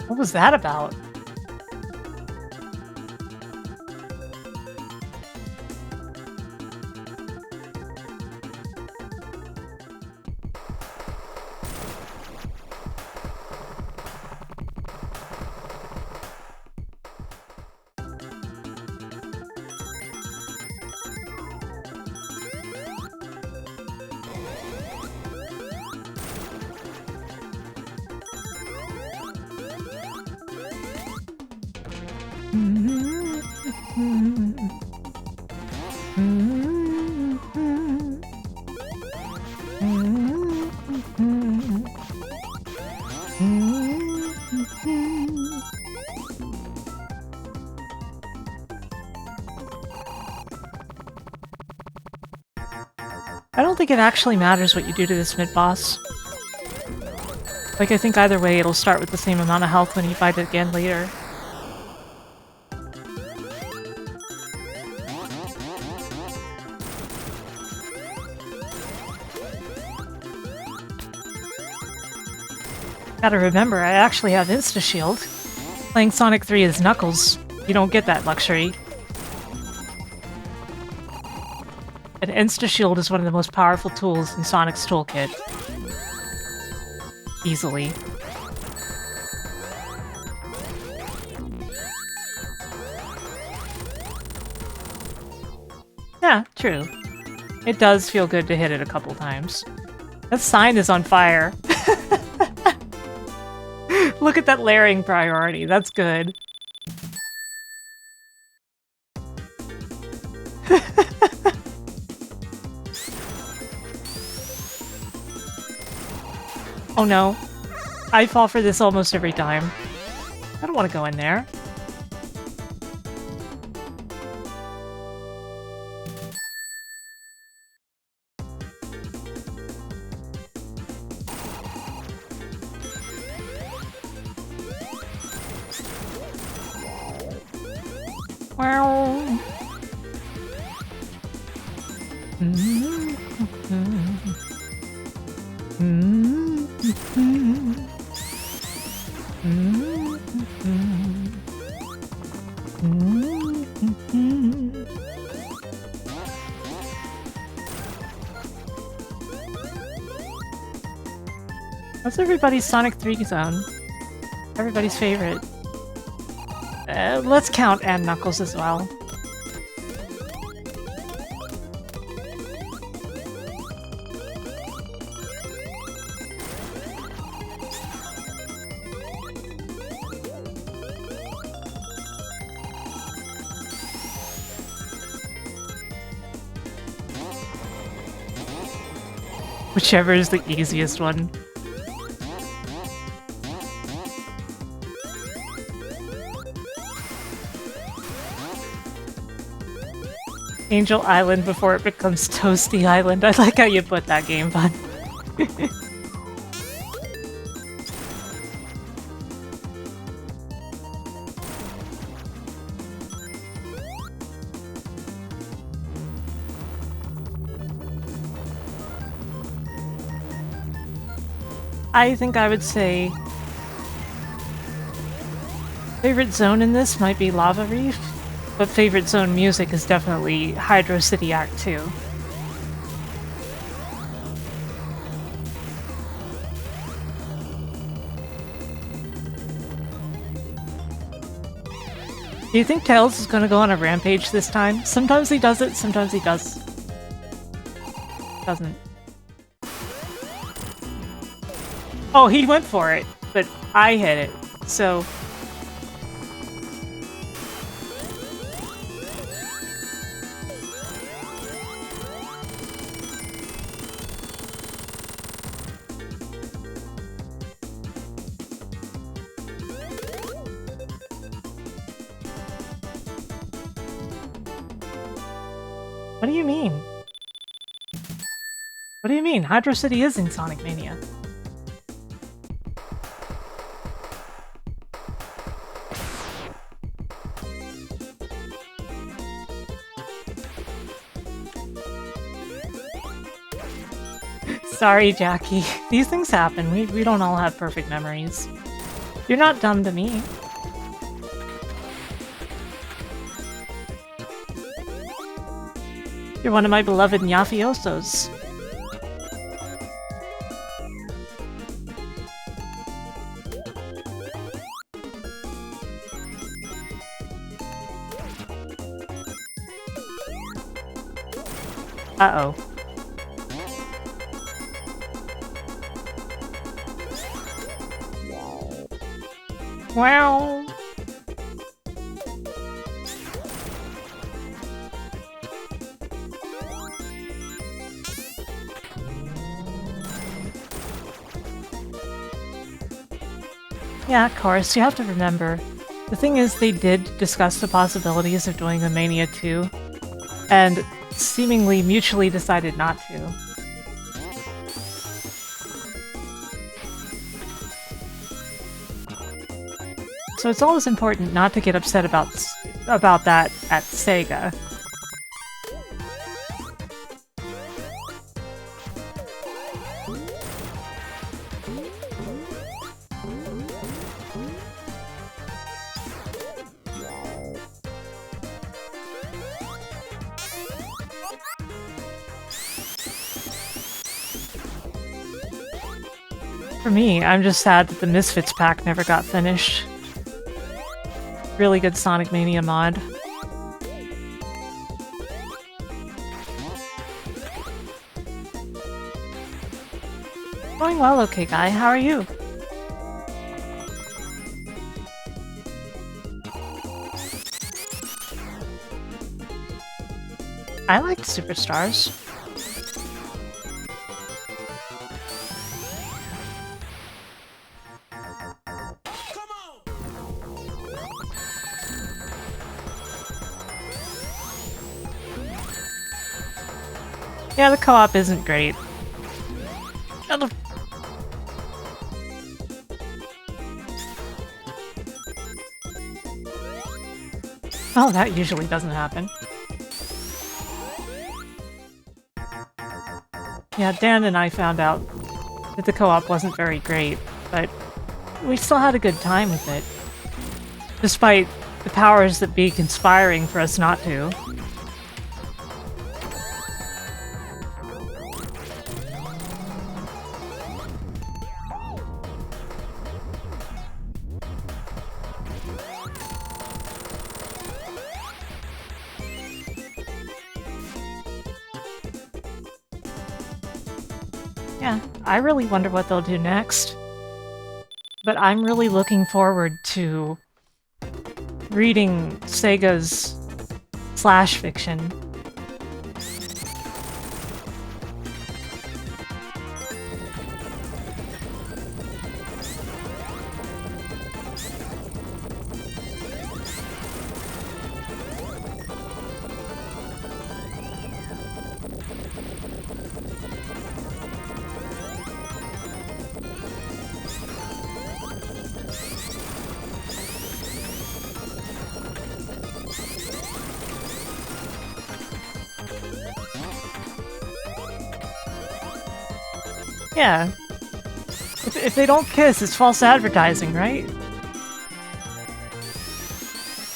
What was that about? I don't think it actually matters what you do to this mid-boss. Like, I think either way it'll start with the same amount of health when you fight it again later. Gotta remember, I actually have Insta-Shield. Playing Sonic 3 as Knuckles, you don't get that luxury. And Insta-Shield is one of the most powerful tools in Sonic's toolkit. Easily. Yeah, true. It does feel good to hit it a couple times. That sign is on fire. Look at that layering priority. That's good. Oh no. I fall for this almost every time. I don't want to go in there. Wow. What's everybody's Sonic 3 zone? Everybody's favorite. Let's count and Knuckles as well. Whichever is the easiest one. Angel Island before it becomes Toasty Island. I like how you put that, Game Fun. I think I would say favorite zone in this might be Lava Reef. But favorite zone music is definitely Hydro City Act 2. Do you think Tails is gonna go on a rampage this time? Sometimes he does it, sometimes he doesn't. Oh, he went for it, but I hit it, so... What do you mean? What do you mean? Hydro City is in Sonic Mania. Sorry, Jackie. These things happen. We don't all have perfect memories. You're not dumb to me. You're one of my beloved Nyafiosos. Uh-oh. Wow. Yeah, of course. You have to remember. The thing is, they did discuss the possibilities of doing the Mania 2, and seemingly mutually decided not to. So it's always important not to get upset about that at Sega. For me, I'm just sad that the Misfits pack never got finished. Really good Sonic Mania mod. Going well, okay guy. How are you? I liked Superstars. Yeah, the co-op isn't great. Oh, that usually doesn't happen. Yeah, Dan and I found out that the co-op wasn't very great, but we still had a good time with it. Despite the powers that be conspiring for us not to. Yeah, I really wonder what they'll do next. But I'm really looking forward to reading Sega's slash fiction. Yeah. If they don't kiss, it's false advertising, right?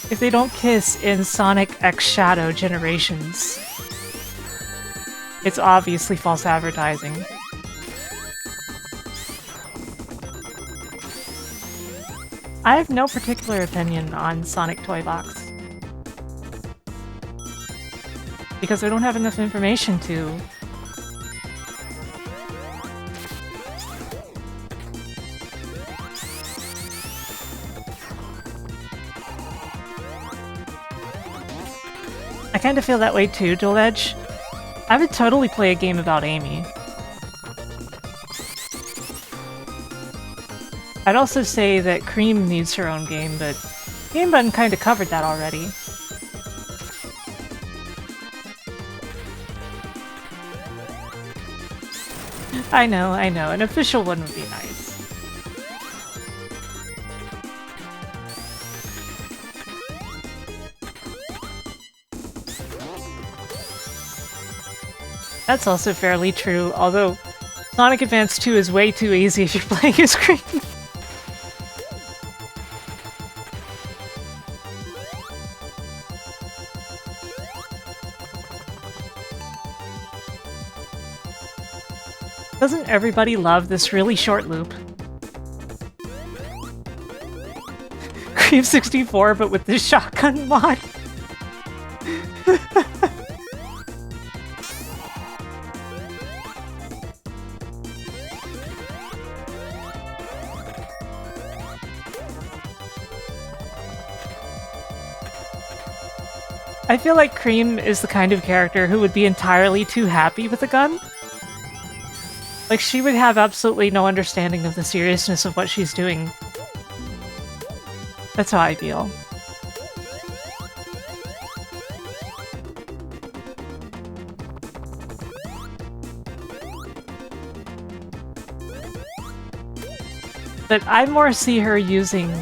If they don't kiss in Sonic X Shadow Generations, it's obviously false advertising. I have no particular opinion on Sonic Toy Box. Because I don't have enough information to. I kinda feel that way too, Dual Edge. I would totally play a game about Amy. I'd also say that Cream needs her own game, but Game Button kinda covered that already. I know, an official one would be nice. That's also fairly true, although Sonic Advance 2 is way too easy if you're playing as Cream. Doesn't everybody love this really short loop? Cream 64, but with the shotgun mod. I feel like Cream is the kind of character who would be entirely too happy with a gun. Like, she would have absolutely no understanding of the seriousness of what she's doing. That's how I feel. But I more see her using,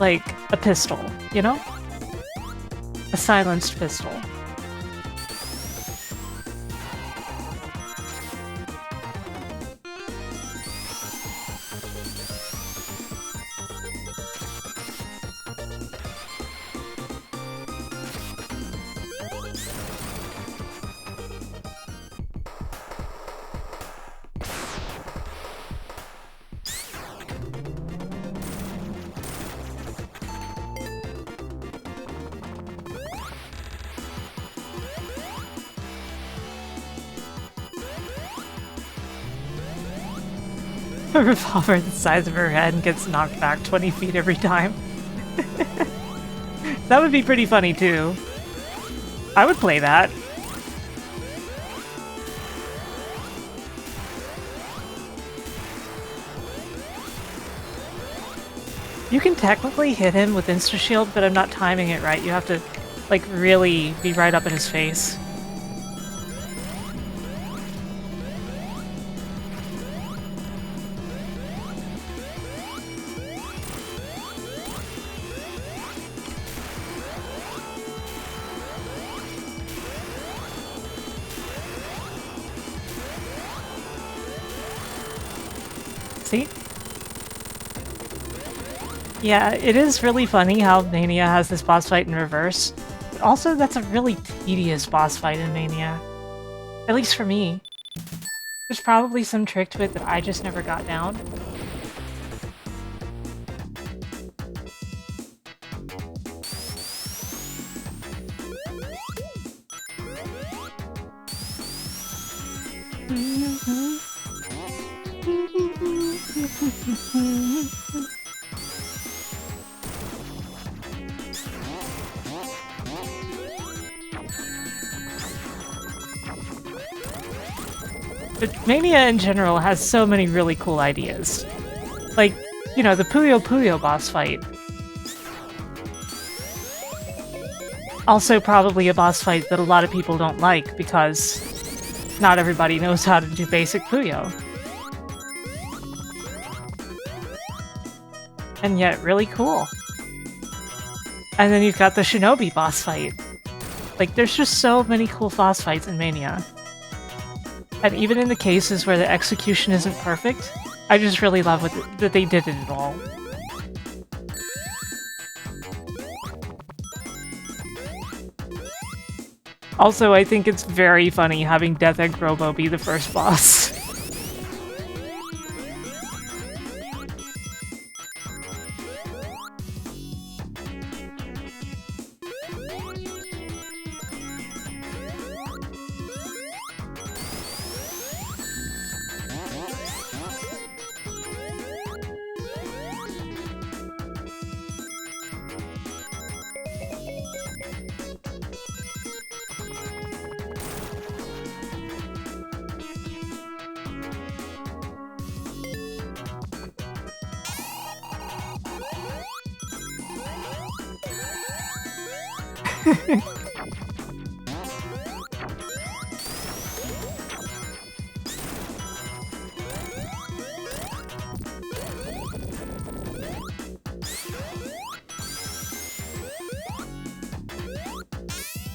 like, a pistol, you know? A silenced pistol. A revolver the size of her head and gets knocked back 20 feet every time. That would be pretty funny too. I would play that. You can technically hit him with insta-shield, but I'm not timing it right. You have to, like, really be right up in his face. See? Yeah, it is really funny how Mania has this boss fight in reverse. But also, that's a really tedious boss fight in Mania. At least for me. There's probably some trick to it that I just never got down. But Mania in general has so many really cool ideas. Like, you know, the Puyo Puyo boss fight. Also probably a boss fight that a lot of people don't like because not everybody knows how to do basic Puyo. And yet really cool. And then you've got the Shinobi boss fight. Like, there's just so many cool boss fights in Mania. And even in the cases where the execution isn't perfect, I just really love that they did it at all. Also, I think it's very funny having Death Egg Robo be the first boss.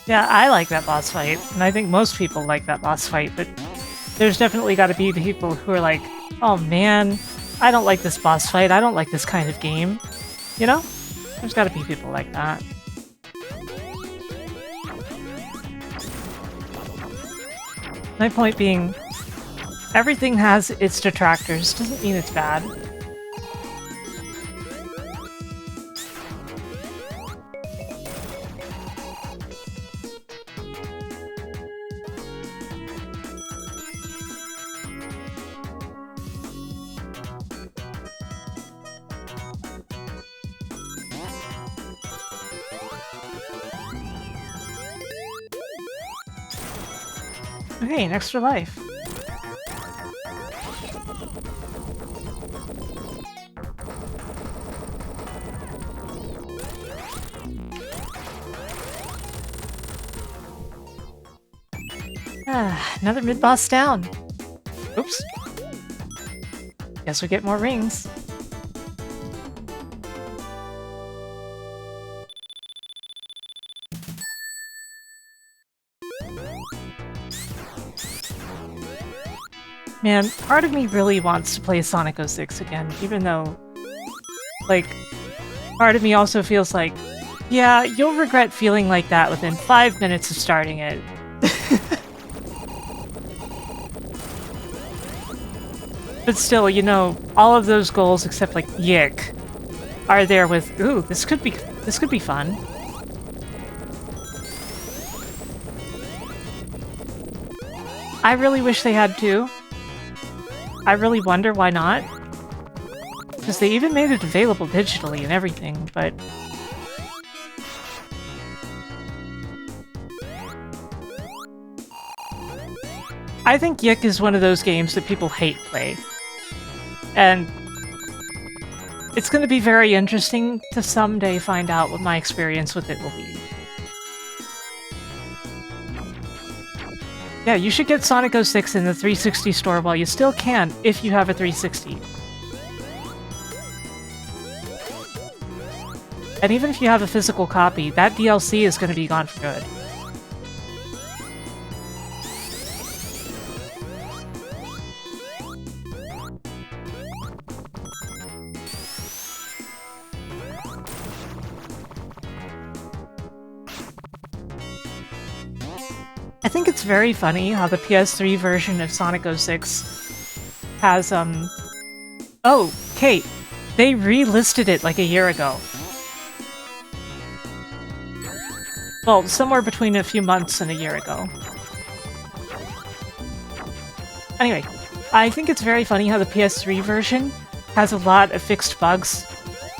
Yeah, I like that boss fight, and I think most people like that boss fight, but there's definitely got to be people who are like, oh man, I don't like this boss fight, I don't like this kind of game. You know? There's got to be people like that. My point being, everything has its detractors, doesn't mean it's bad. Okay, an extra life. Another mid-boss down. Oops. Guess we get more rings. Man, part of me really wants to play Sonic 06 again, even though, like, part of me also feels like, yeah, you'll regret feeling like that within 5 minutes of starting it. But still, you know, all of those goals except, like, Yick are there with, ooh, this could be fun. I really wish they had two. I really wonder why not. Because they even made it available digitally and everything, but... I think Yik is one of those games that people hate play. And it's going to be very interesting to someday find out what my experience with it will be. Yeah, you should get Sonic 06 in the 360 store while you still can, if you have a 360. And even if you have a physical copy, that DLC is going to be gone for good. I think it's very funny how the PS3 version of Sonic 06 has, Oh, Kate! They relisted it like a year ago. Well, somewhere between a few months and a year ago. Anyway, I think it's very funny how the PS3 version has a lot of fixed bugs,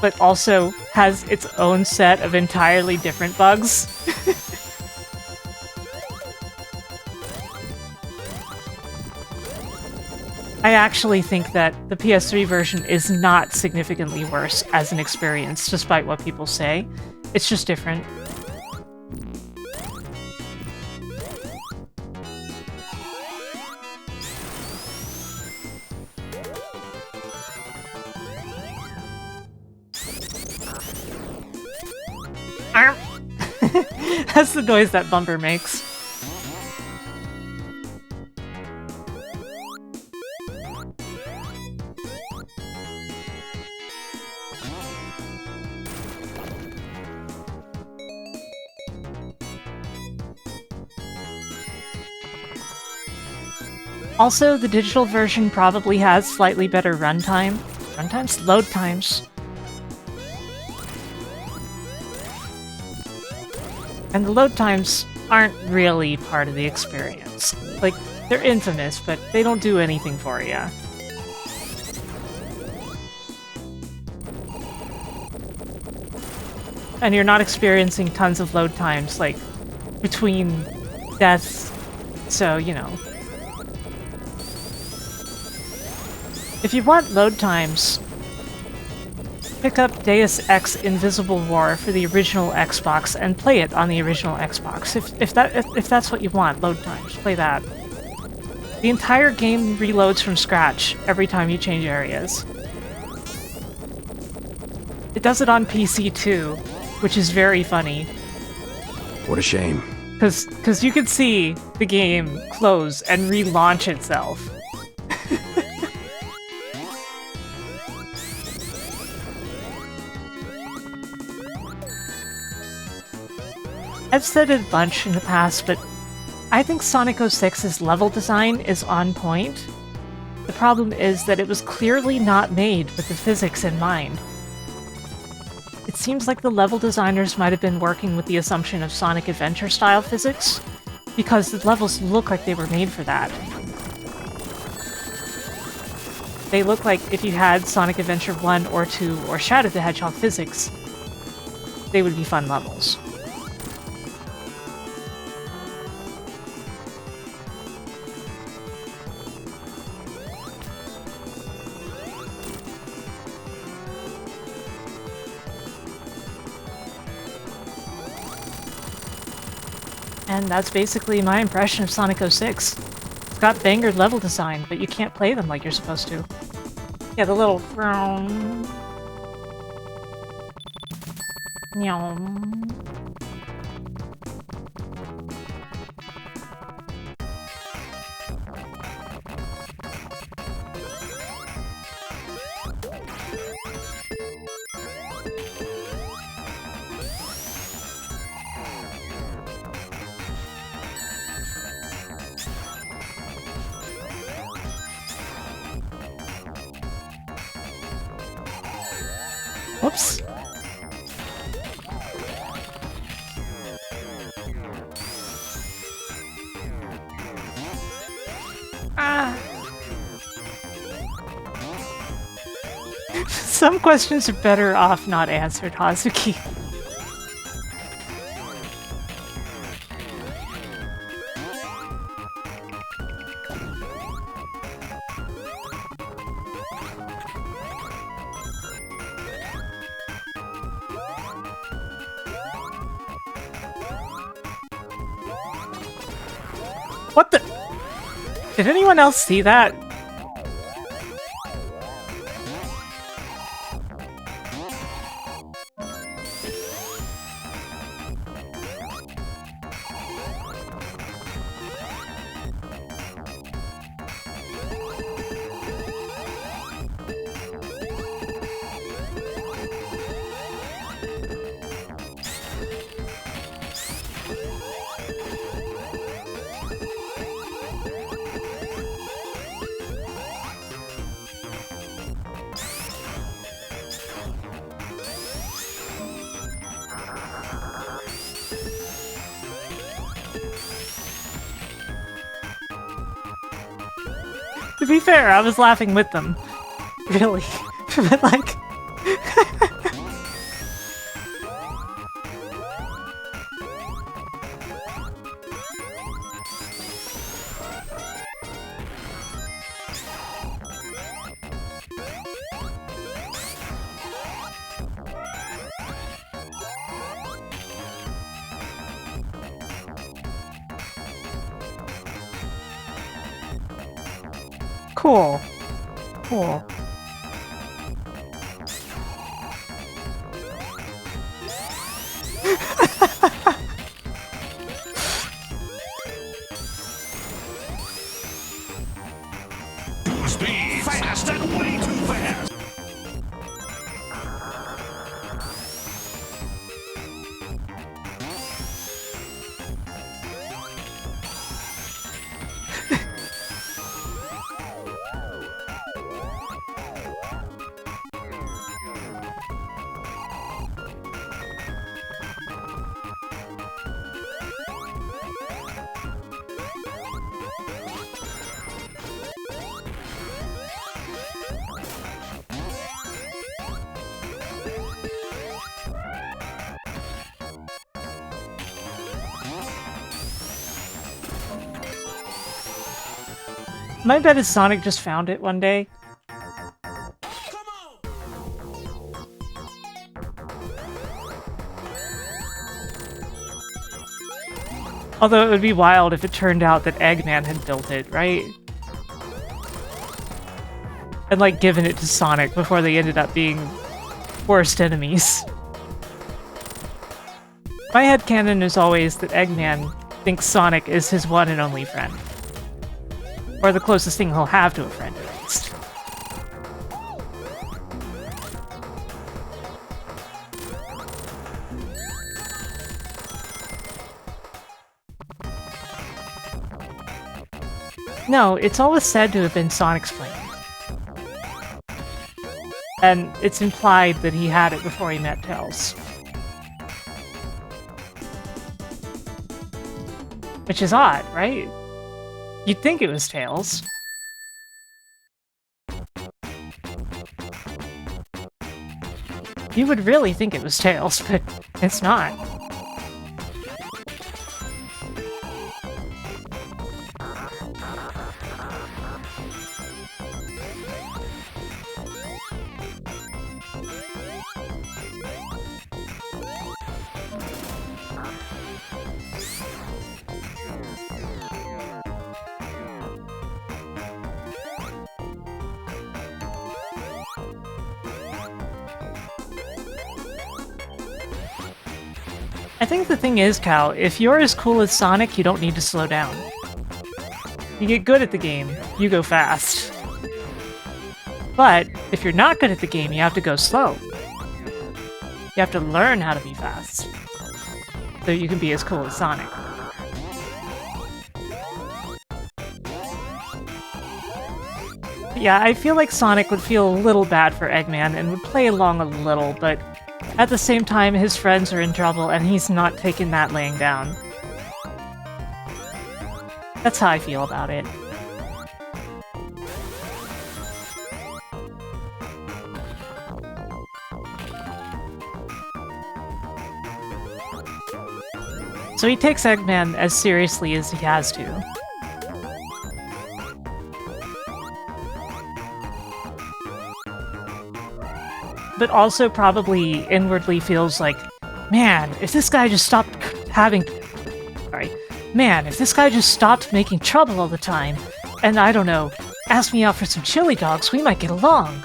but also has its own set of entirely different bugs. I actually think that the PS3 version is not significantly worse as an experience, despite what people say. It's just different. That's the noise that bumper makes. Also, the digital version probably has slightly better runtime. Runtimes? Load times. And the load times aren't really part of the experience. Like, they're infamous, but they don't do anything for you. And you're not experiencing tons of load times, like, between deaths, so, you know. If you want load times, pick up Deus Ex Invisible War for the original Xbox and play it on the original Xbox. If that's what you want, load times, play that. The entire game reloads from scratch every time you change areas. It does it on PC too, which is very funny. What a shame. Because you can see the game close and relaunch itself. I've said it a bunch in the past, but I think Sonic 06's level design is on point. The problem is that it was clearly not made with the physics in mind. It seems like the level designers might have been working with the assumption of Sonic Adventure-style physics, because the levels look like they were made for that. They look like if you had Sonic Adventure 1 or 2 or Shadow the Hedgehog physics, they would be fun levels. And that's basically my impression of Sonic 06. It's got banger level design, but you can't play them like you're supposed to. Yeah, the little... Whoops. Some questions are better off not answered, Hazuki. What the? Did anyone else see that? To be fair, I was laughing with them. Really. But like... Cool. Cool. Speed fast and way too fast. My bet is Sonic just found it one day. Although it would be wild if it turned out that Eggman had built it, right? And like given it to Sonic before they ended up being worst enemies. My headcanon is always that Eggman thinks Sonic is his one and only friend. Or the closest thing he'll have to a friend, at least. No, it's always said to have been Sonic's flame. And it's implied that he had it before he met Tails. Which is odd, right? You'd think it was Tails. You would really think it was Tails, but it's not. I think the thing is, Cal, if you're as cool as Sonic, you don't need to slow down. You get good at the game, you go fast. But if you're not good at the game, you have to go slow. You have to learn how to be fast, so you can be as cool as Sonic. But yeah, I feel like Sonic would feel a little bad for Eggman and would play along a little, but at the same time, his friends are in trouble, and he's not taking that laying down. That's how I feel about it. So he takes Eggman as seriously as he has to. But also probably inwardly feels like, man, if this guy just stopped man, if this guy just stopped making trouble all the time, and I don't know, asked me out for some chili dogs, we might get along.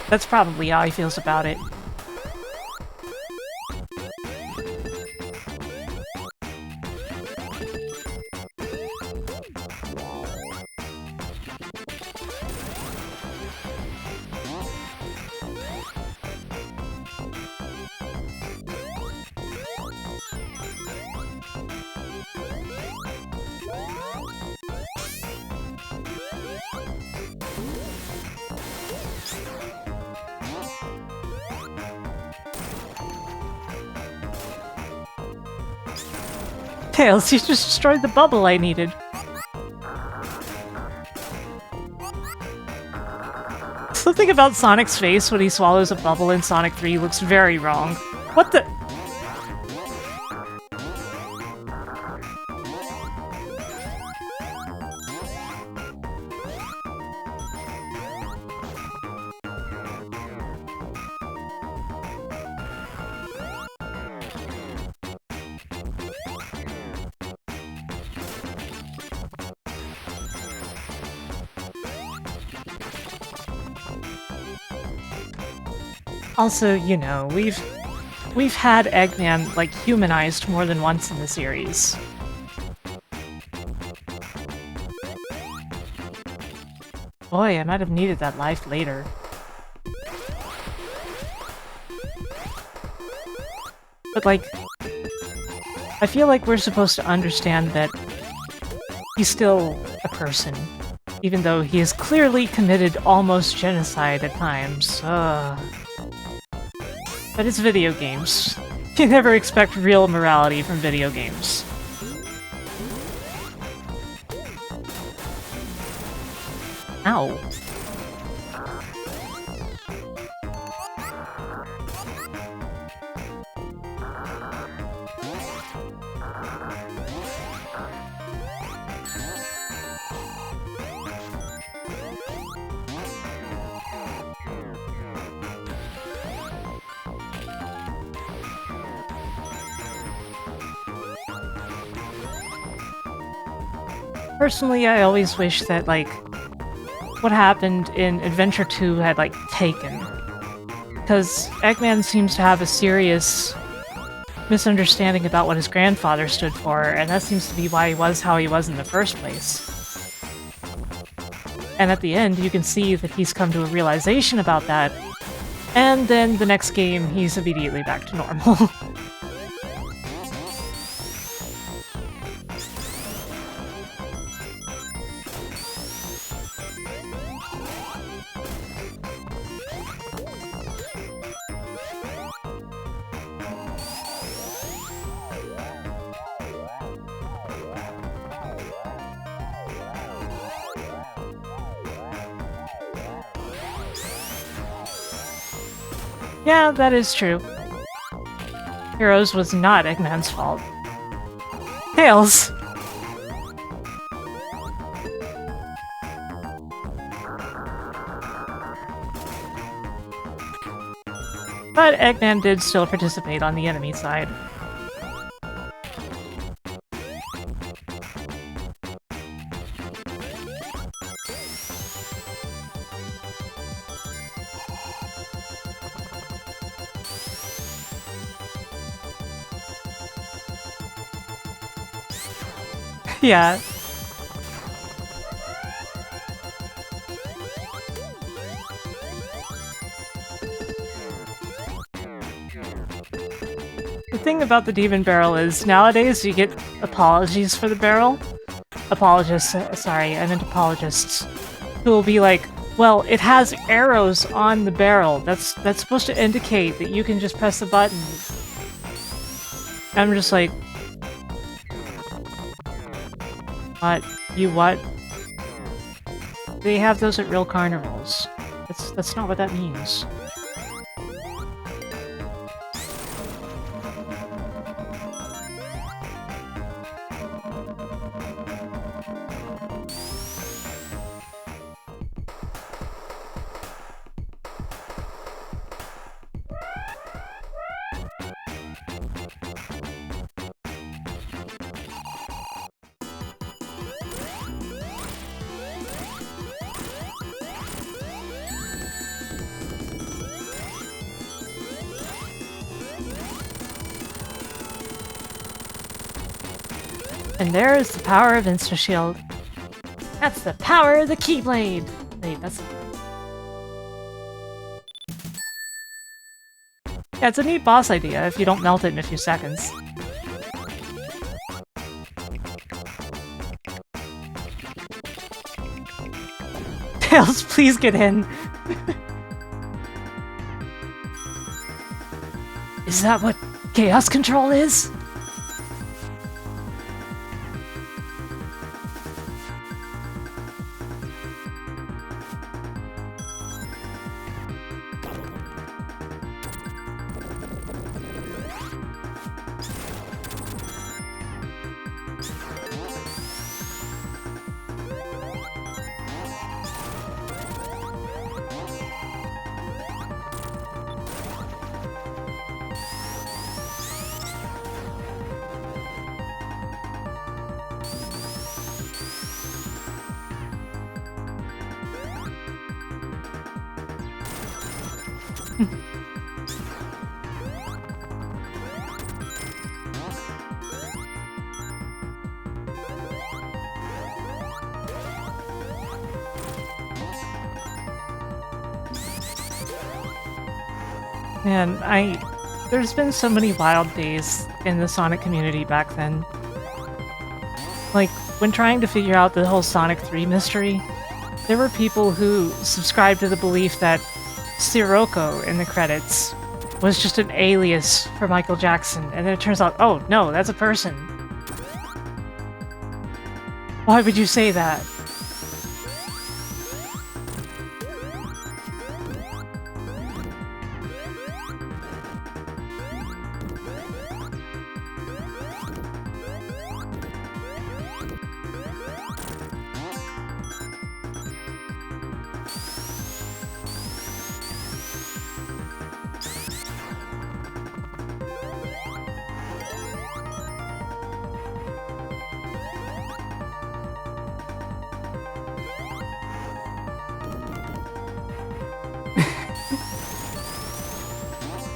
That's probably how he feels about it. Tails, you just destroyed the bubble I needed. Something about Sonic's face when he swallows a bubble in Sonic 3 looks very wrong. What the— Also, you know, we've had Eggman, like, humanized more than once in the series. Boy, I might have needed that life later. But, like, I feel like we're supposed to understand that he's still a person, even though he has clearly committed almost genocide at times. But it's video games. You never expect real morality from video games. Ow. Personally, I always wish that, like, what happened in Adventure 2 had, like, taken. Because Eggman seems to have a serious misunderstanding about what his grandfather stood for, and that seems to be why he was how he was in the first place. And at the end, you can see that he's come to a realization about that, and then the next game, he's immediately back to normal. Yeah, that is true. Heroes was not Eggman's fault. Tails! But Eggman did still participate on the enemy side. Yeah. The thing about the Demon Barrel is, nowadays you get apologies for the barrel. Apologists, sorry, I meant apologists. Who will be like, well, it has arrows on the barrel. That's supposed to indicate that you can just press the button. I'm just like, what? You what? They have those at real carnivals. That's not what that means. And there is the power of Insta-Shield. That's the power of the Keyblade! Wait, that's... Yeah, it's a neat boss idea if you don't melt it in a few seconds. Tails, please get in! Is that what Chaos Control is? Man, there's been so many wild days in the Sonic community back then. Like, when trying to figure out the whole Sonic 3 mystery, there were people who subscribed to the belief that Sirocco in the credits was just an alias for Michael Jackson, and then it turns out, oh no, that's a person. Why would you say that?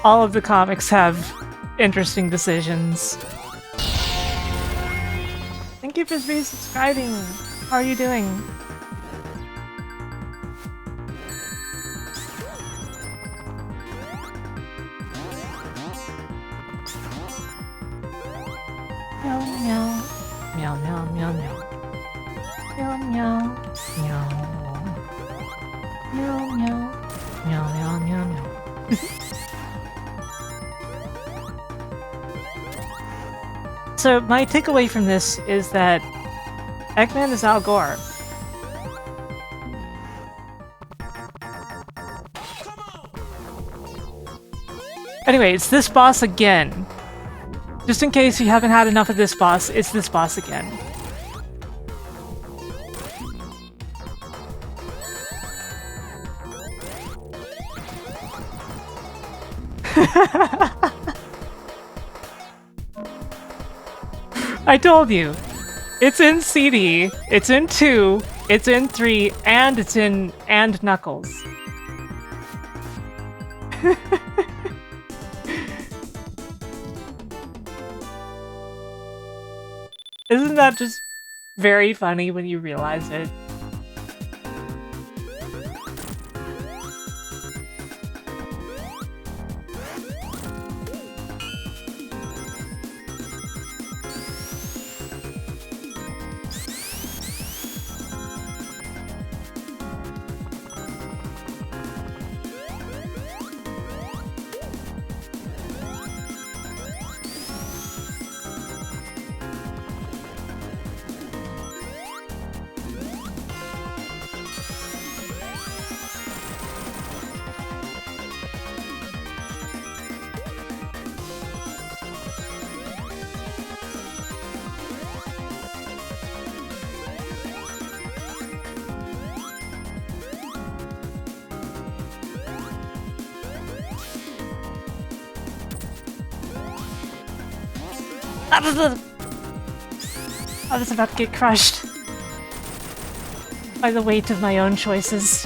All of the comics have interesting decisions. Thank you for resubscribing. How are you doing? Meow meow. Meow meow meow meow. Meow meow. Meow. Meow meow. Meow meow meow meow. So my takeaway from this is that Eggman is Al Gore. Anyway, it's this boss again. Just in case you haven't had enough of this boss, it's this boss again. I told you! It's in CD, it's in 2, it's in 3, and it's in and Knuckles. Isn't that just very funny when you realize it? I was about to get crushed by the weight of my own choices.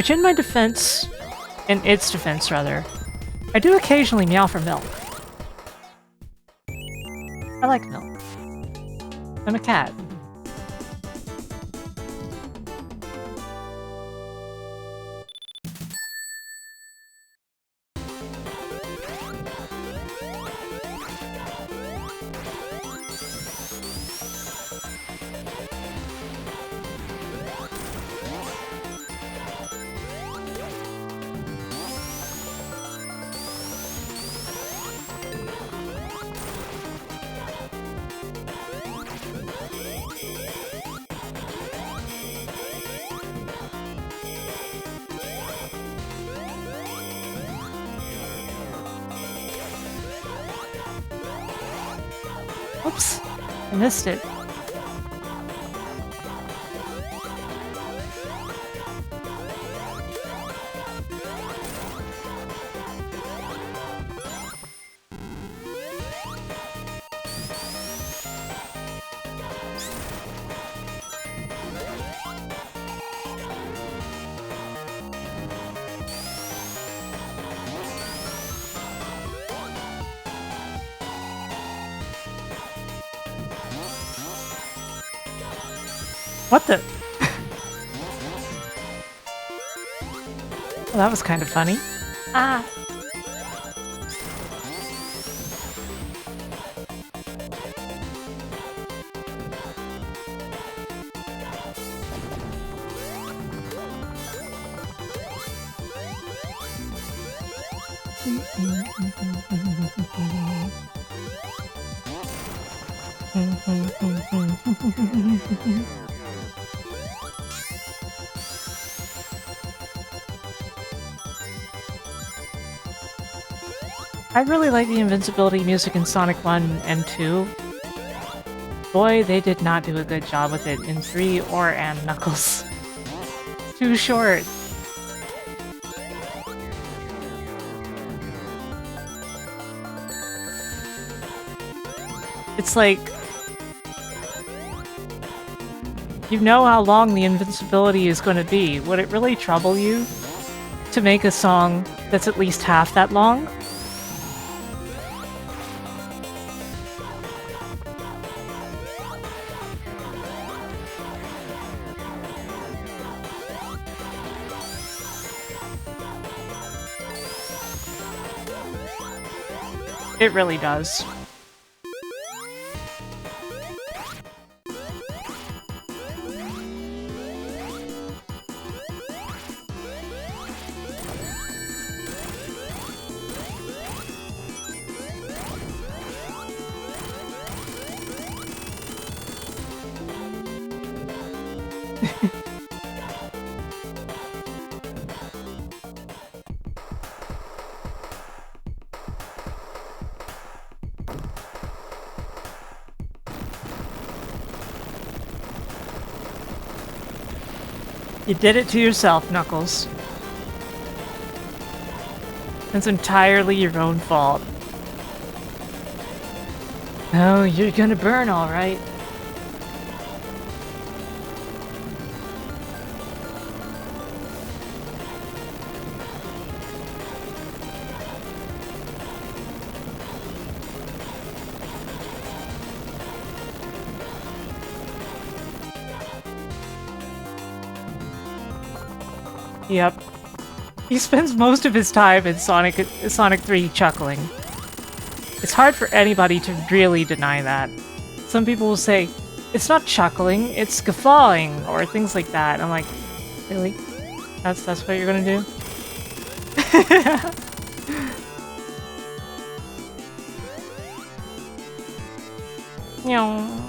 Which in my defense, in its defense rather, I do occasionally meow for milk. I like milk. I'm a cat. Oops, I missed it. What the? Well, that was kind of funny. Ah. I really like the invincibility music in Sonic 1 and 2. Boy, they did not do a good job with it in 3 or and Knuckles. Too short. It's like, you know how long the invincibility is going to be. Would it really trouble you to make a song that's at least half that long? It really does. You did it to yourself, Knuckles. It's entirely your own fault. Oh, you're gonna burn, all right. Yep. He spends most of his time in Sonic 3 chuckling. It's hard for anybody to really deny that. Some people will say, it's not chuckling, it's guffawing, or things like that. I'm like, really? That's what you're gonna do? Meow.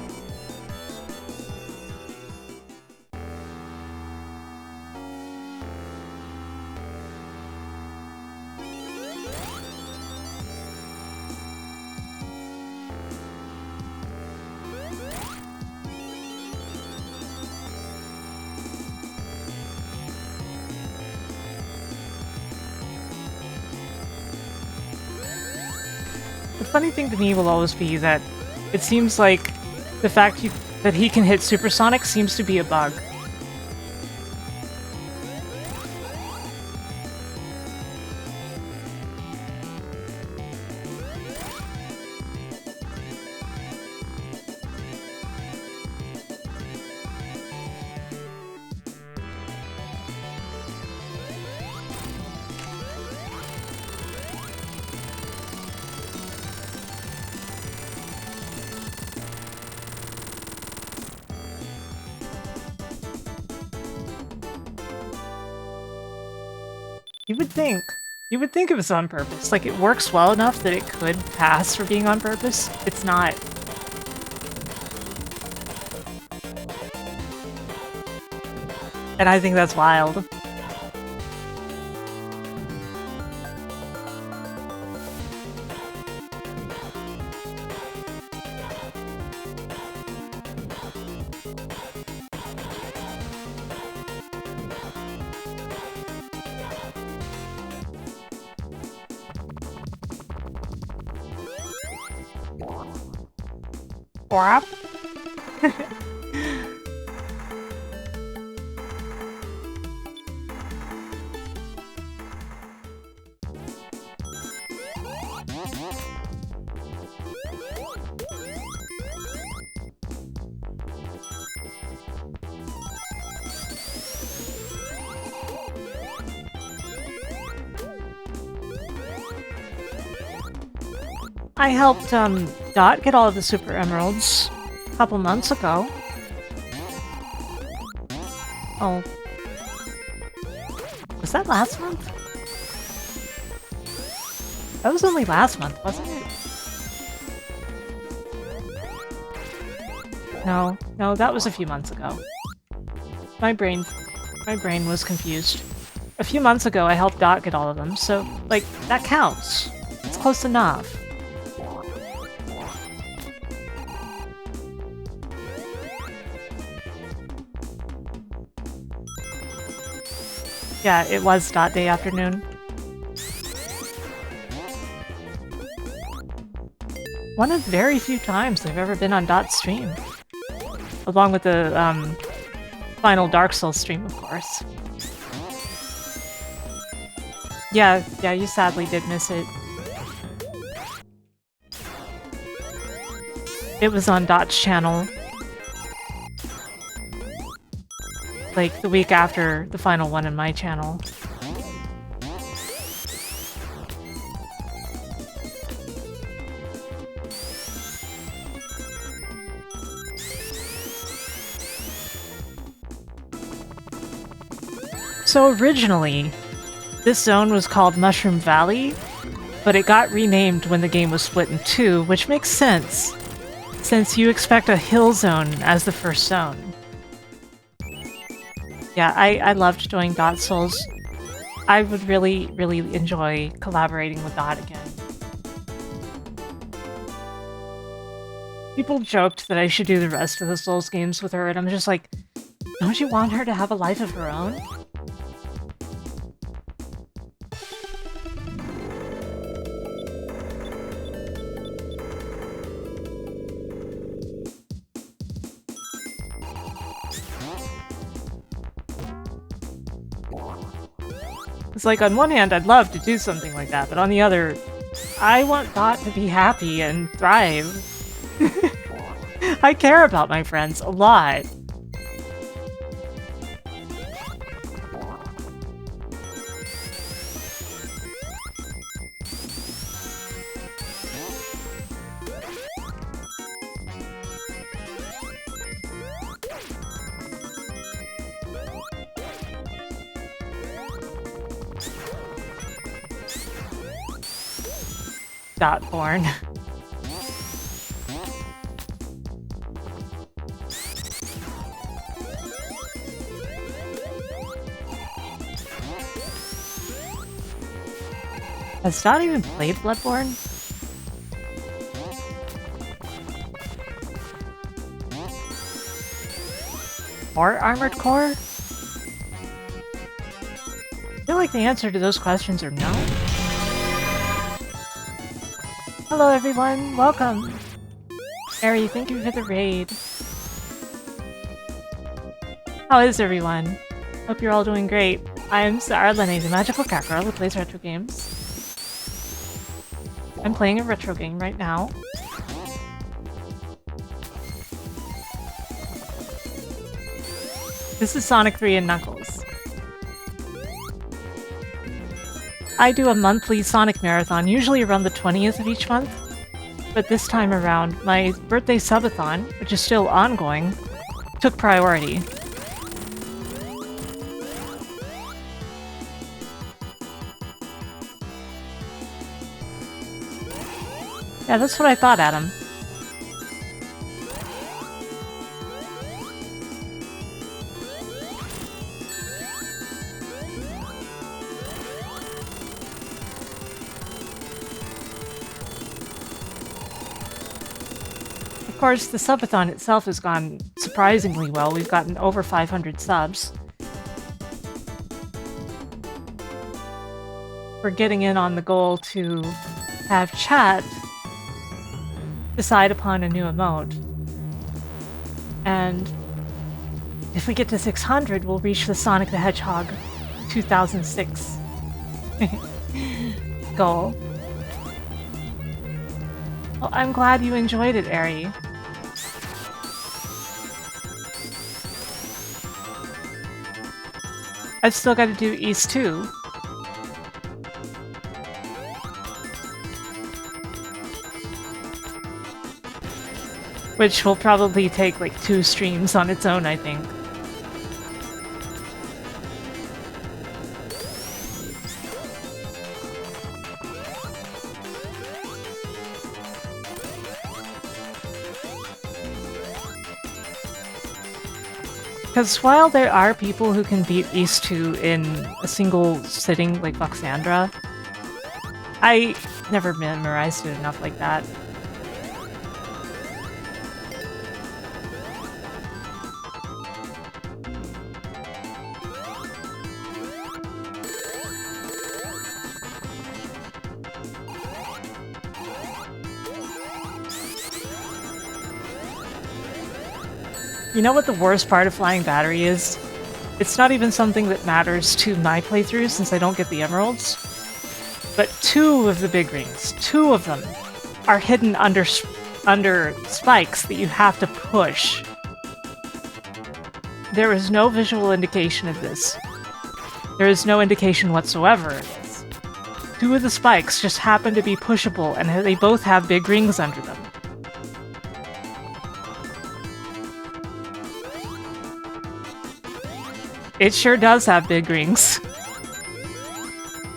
The funny thing to me will always be that it seems like the fact that he can hit Supersonic seems to be a bug. You would think. You would think it was on purpose. Like, it works well enough that it could pass for being on purpose. It's not. And I think that's wild. Whap. I helped Dot get all of the Super Emeralds a couple months ago. Oh. Was that last month? That was only last month, wasn't it? No, that was a few months ago. My brain was confused. A few months ago I helped Dot get all of them, so, like, that counts. It's close enough. Yeah, it was Dot Day afternoon. One of very few times I've ever been on Dot's stream. Along with the, final Dark Souls stream, of course. Yeah, you sadly did miss it. It was on Dot's channel. Like, the week after the final one in my channel. So originally, this zone was called Mushroom Valley, but it got renamed when the game was split in two, which makes sense, since you expect a hill zone as the first zone. Yeah, I loved doing Dot Souls. I would really, really enjoy collaborating with Dot again. People joked that I should do the rest of the Souls games with her, and I'm just like, don't you want her to have a life of her own? It's like, on one hand, I'd love to do something like that, but on the other, I want Dot to be happy and thrive. I care about my friends a lot. Dotborn. Has Dot even played Bloodborne? Or Armored Core? I feel like the answer to those questions are no. Hello everyone, welcome! Ari, thank you for the raid. How is everyone? Hope you're all doing great. I'm Sarlene, the magical cat girl who plays retro games. I'm playing a retro game right now. This is Sonic 3 and Knuckles. I do a monthly Sonic Marathon, usually around the 20th of each month. But this time around, my birthday Subathon, which is still ongoing, took priority. Yeah, that's what I thought, Adam. Of course, the subathon itself has gone surprisingly well. We've gotten over 500 subs. We're getting in on the goal to have chat decide upon a new emote. And if we get to 600, we'll reach the Sonic the Hedgehog 2006 goal. Well, I'm glad you enjoyed it, Ari. I've still got to do East 2. Which will probably take like 2 streams on its own, I think. Because while there are people who can beat East 2 in a single sitting like Voxandra, I never memorized it enough like that. You know what the worst part of Flying Battery is? It's not even something that matters to my playthrough since I don't get the emeralds. But 2 of the big rings, 2 of them, are hidden under spikes that you have to push. There is no visual indication of this. There is no indication whatsoever of this. 2 of the spikes just happen to be pushable and they both have big rings under them. It sure does have big rings.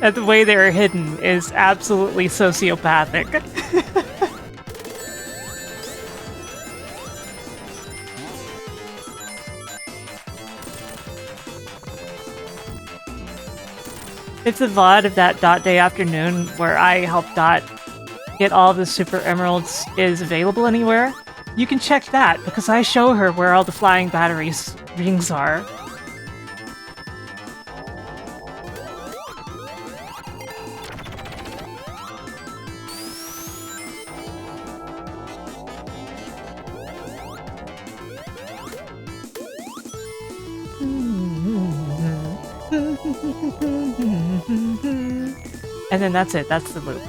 And the way they are hidden is absolutely sociopathic. If the VOD of that Dot Day afternoon where I helped Dot get all the Super Emeralds is available anywhere, you can check that because I show her where all the Flying Battery's rings are. And then that's it, that's the loop.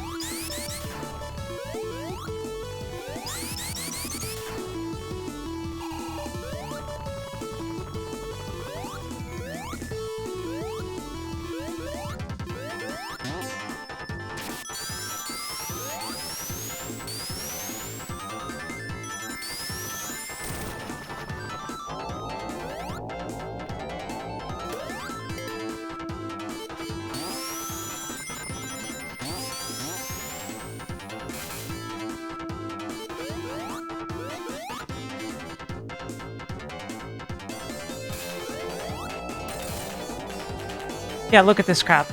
Yeah, look at this crap.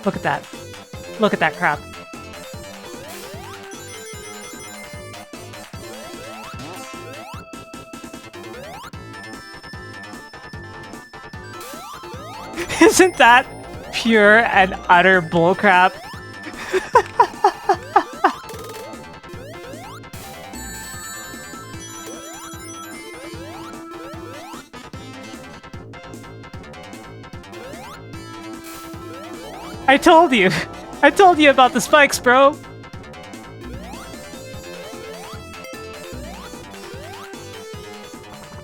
Look at that. Look at that crap. Isn't that pure and utter bullcrap? I told you! I told you about the spikes, bro!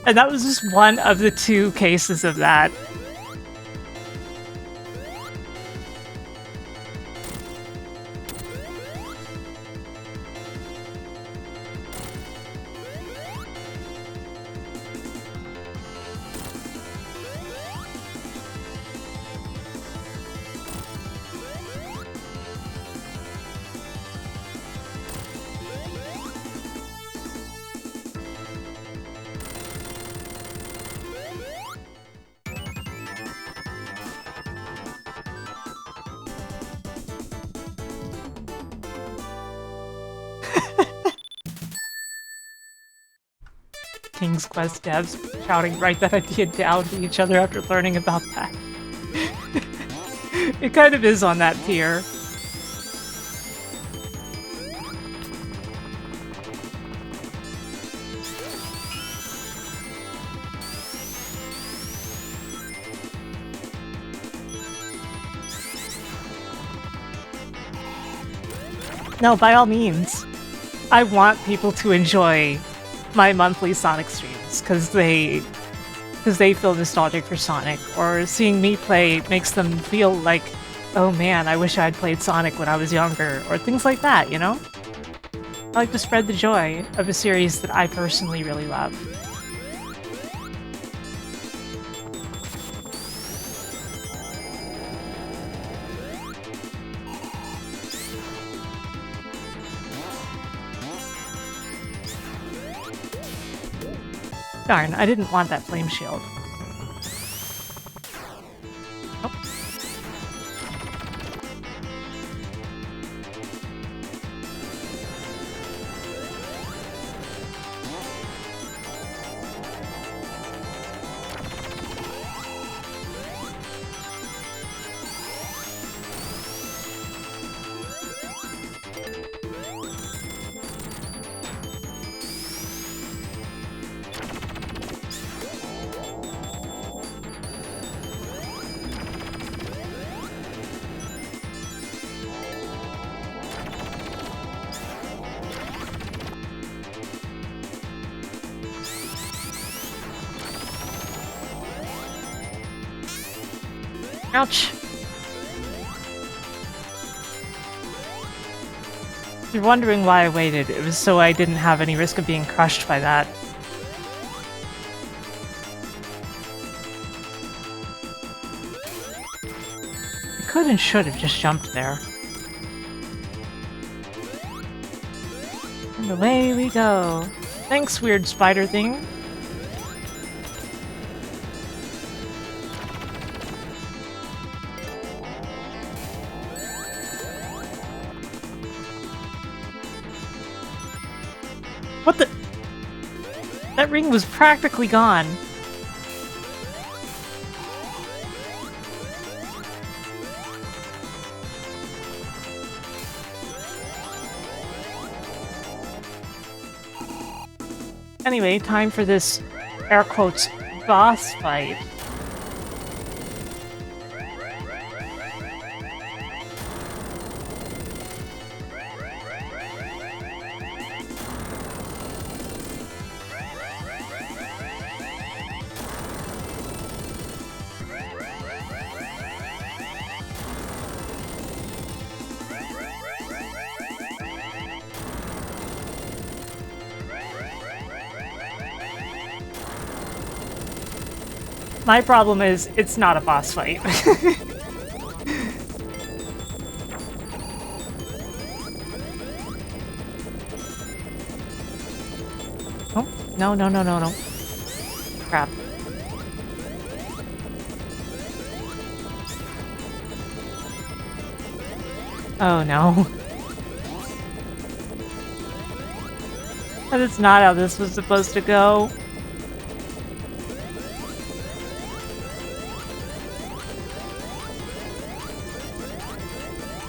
And that was just one of the 2 cases of that. King's Quest devs shouting write that idea down to each other after learning about that. It kind of is on that tier. No, by all means. I want people to enjoy my monthly Sonic streams because they feel nostalgic for Sonic, or seeing me play makes them feel like, oh man, I wish I'd played Sonic when I was younger, or things like that, you know? I like to spread the joy of a series that I personally really love. Darn, I didn't want that flame shield. Oh. Ouch. If you're wondering why I waited, it was so I didn't have any risk of being crushed by that. I could and should have just jumped there. And away we go. Thanks, weird spider thing. What the? That ring was practically gone. Anyway, time for this, air quotes, boss fight. My problem is, it's not a boss fight. Oh, no, no, no, no, no. Crap. Oh no. That is not how this was supposed to go.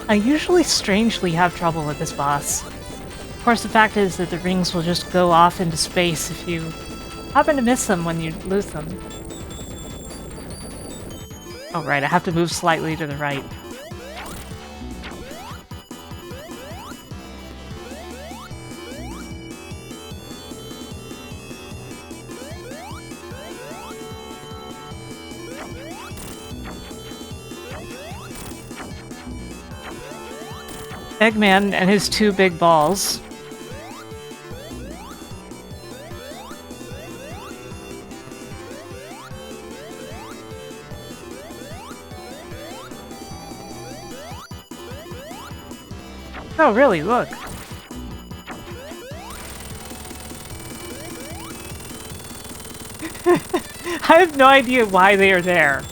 I usually strangely have trouble with this boss. Of course, the fact is that the rings will just go off into space if you happen to miss them when you lose them. Oh right, I have to move slightly to the right. Eggman and his two big balls. Oh, really? Look. I have no idea why they are there.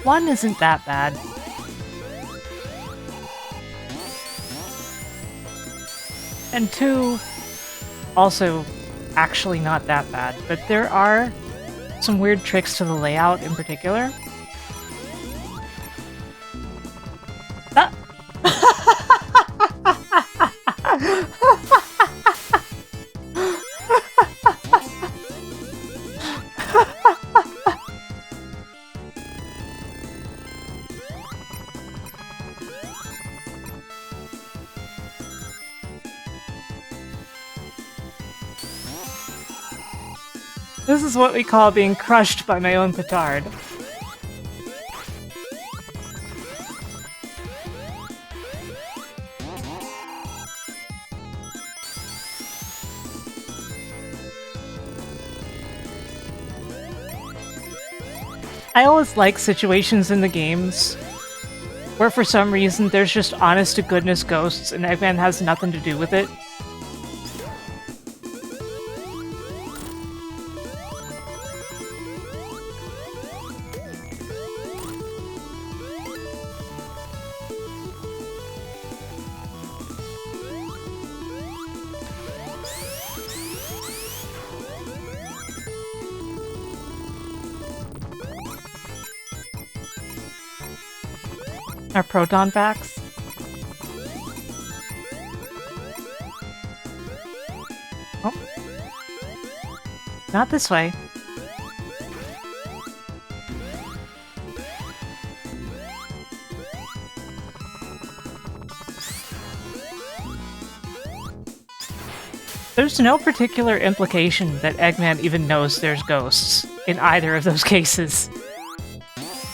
One isn't that bad. And two, also actually not that bad, but there are some weird tricks to the layout in particular. Ah! This is what we call being crushed by my own petard. I always like situations in the games where for some reason there's just honest-to-goodness ghosts and Eggman has nothing to do with it. Our proton packs. Oh. Not this way. There's no particular implication that Eggman even knows there's ghosts in either of those cases.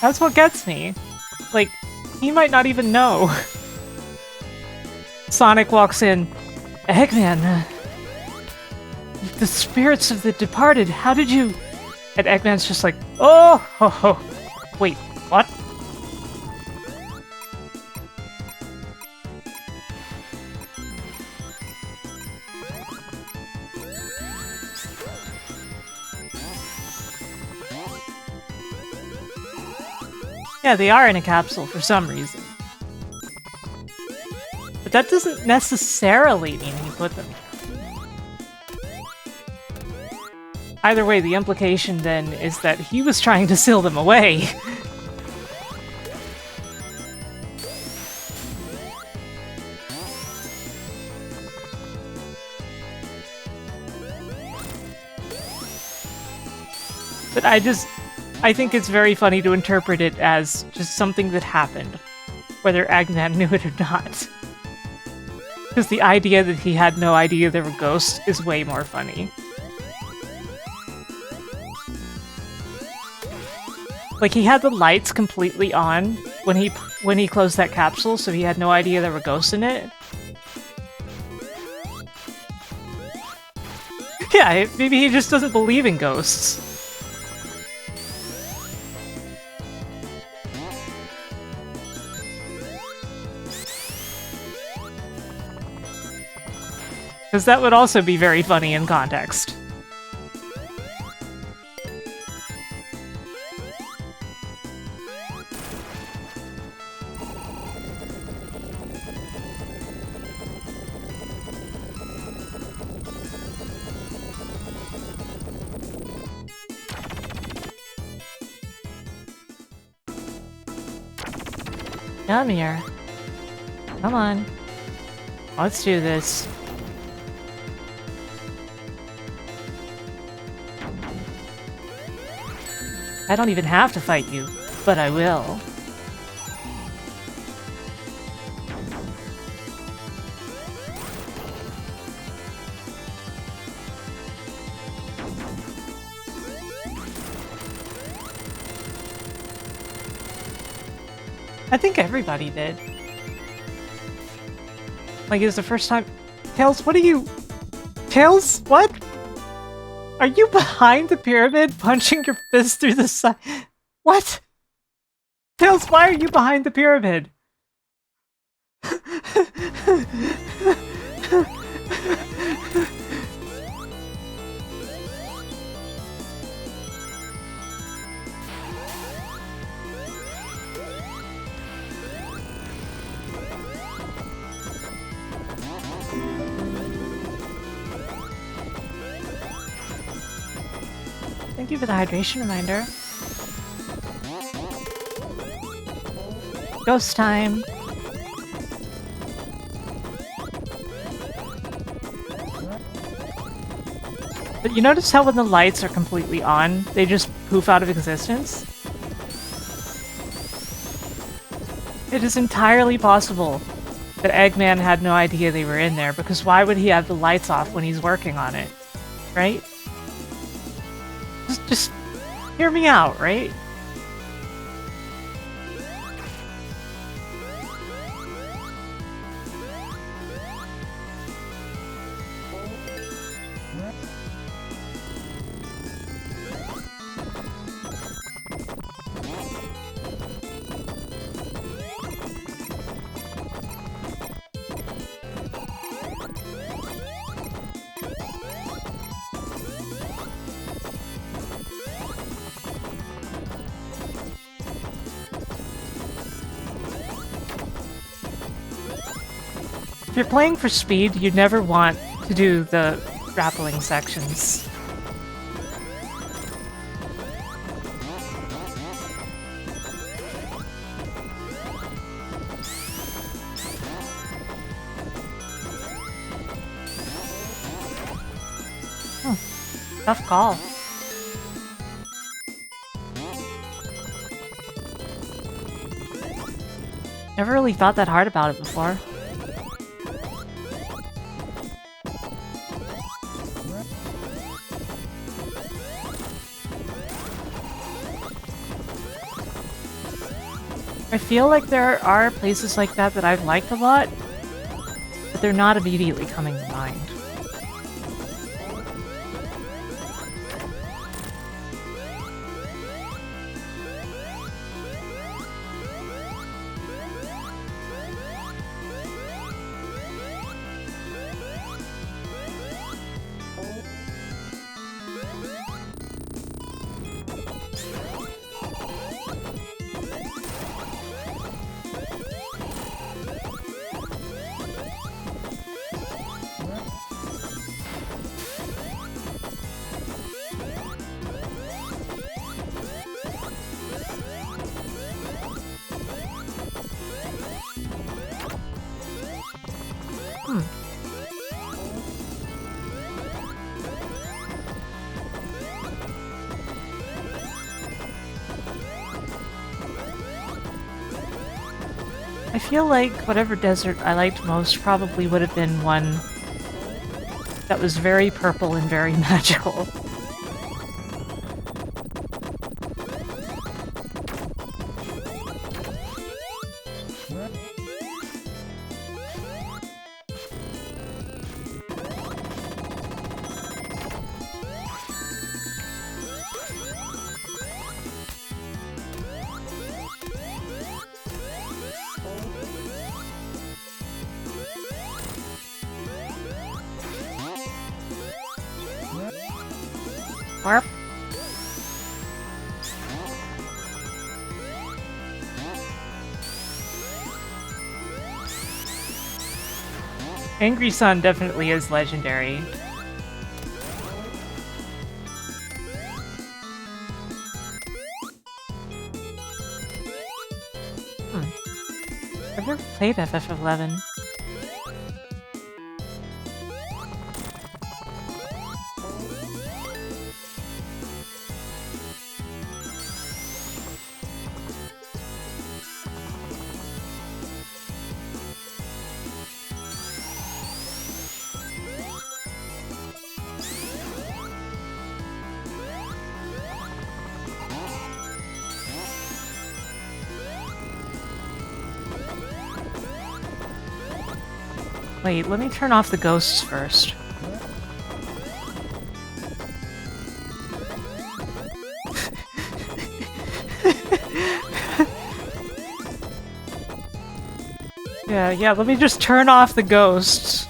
That's what gets me. Like, he might not even know. Sonic walks in. Eggman, the spirits of the departed, how did you... And Eggman's just like, oh, ho, ho. Wait, what? Yeah, they are in a capsule for some reason. But that doesn't necessarily mean he put them here. Either way, the implication then is that he was trying to seal them away. But I think it's very funny to interpret it as just something that happened, whether Eggman knew it or not. Because the idea that he had no idea there were ghosts is way more funny. Like, he had the lights completely on when he closed that capsule, so he had no idea there were ghosts in it. Yeah, maybe he just doesn't believe in ghosts. Because that would also be very funny in context. Come here. Come on. Let's do this. I don't even have to fight you, but I will. I think everybody did. Like, it was the first time... Tails, what are you... Tails, what? Are you behind the pyramid, punching your fist through the side? What? Tails, why are you behind the pyramid? Thank you for the hydration reminder. Ghost time. But you notice how when the lights are completely on, they just poof out of existence? It is entirely possible that Eggman had no idea they were in there, because why would he have the lights off when he's working on it? Right? Just hear me out, right? If you're playing for speed, you'd never want to do the grappling sections. Tough call. Never really thought that hard about it before. I feel like there are places like that that I've liked a lot, but they're not immediately coming to mind. I feel like whatever desert I liked most probably would have been one that was very purple and very magical. Warp. Angry Sun definitely is legendary. I've never played FF11. Wait, let me turn off the ghosts first. Yeah, let me just turn off the ghosts.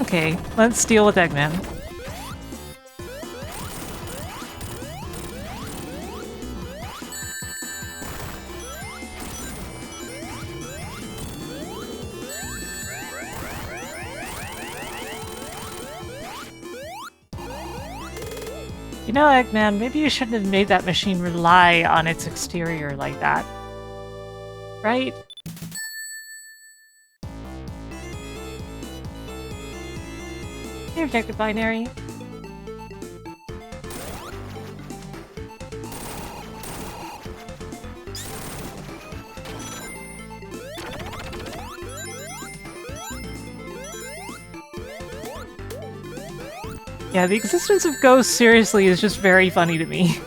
Okay, let's deal with Eggman. You know, Eggman, maybe you shouldn't have made that machine rely on its exterior like that. Right? Hey, Objective Binary. Yeah, the existence of ghosts, seriously, is just very funny to me.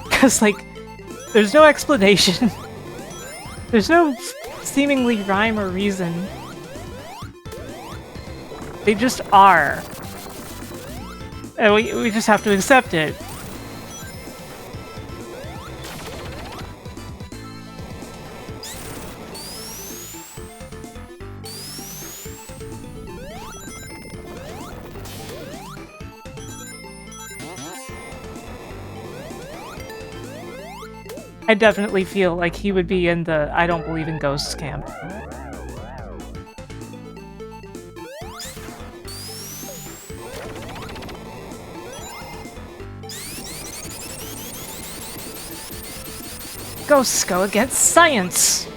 Because, like, there's no explanation. There's no seemingly rhyme or reason. They just are. And we just have to accept it. I definitely feel like he would be in the I don't believe in ghosts camp. Ghosts go against science!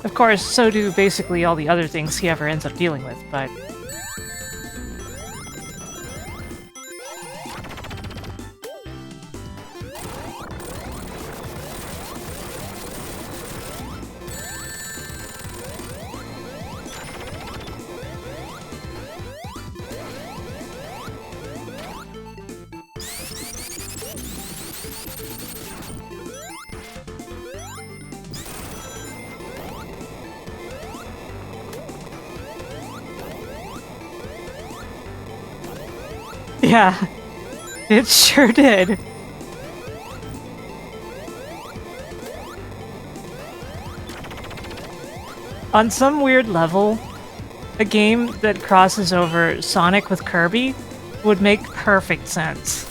Of course, so do basically all the other things he ever ends up dealing with, but... Yeah, it sure did. On some weird level, a game that crosses over Sonic with Kirby would make perfect sense.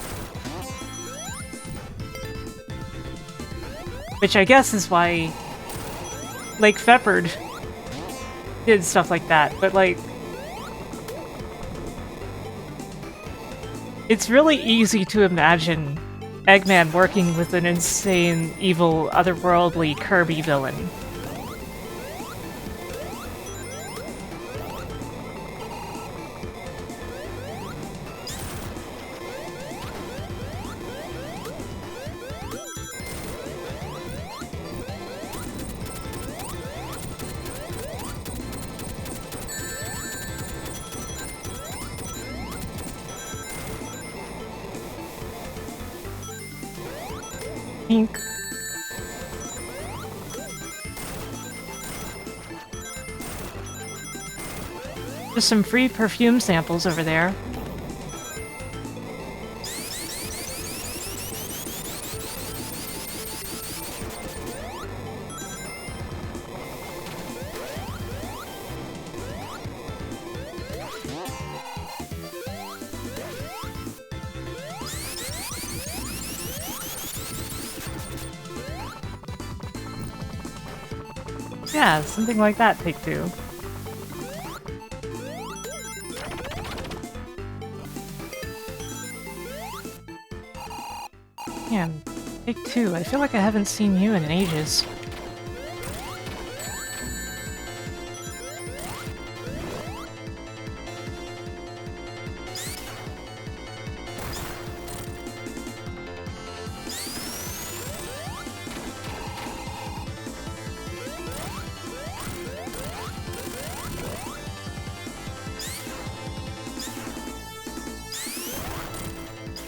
Which I guess is why Lake Feppard did stuff like that, but like... It's really easy to imagine Eggman working with an insane, evil, otherworldly Kirby villain. Pink. Just some free perfume samples over there. Yeah, something like that, Take Two. Yeah, Take Two. I feel like I haven't seen you in ages.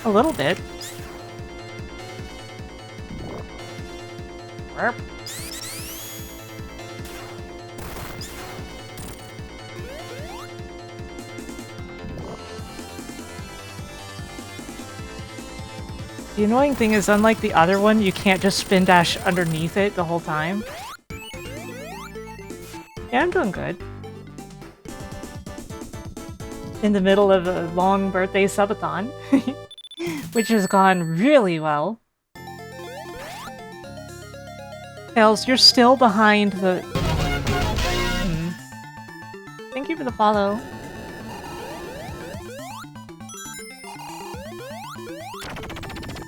A little bit. Burp. The annoying thing is, unlike the other one, you can't just spin dash underneath it the whole time. Yeah, I'm doing good. In the middle of a long birthday subathon, which has gone really well. Tails, you're still behind the... Thank you for the follow.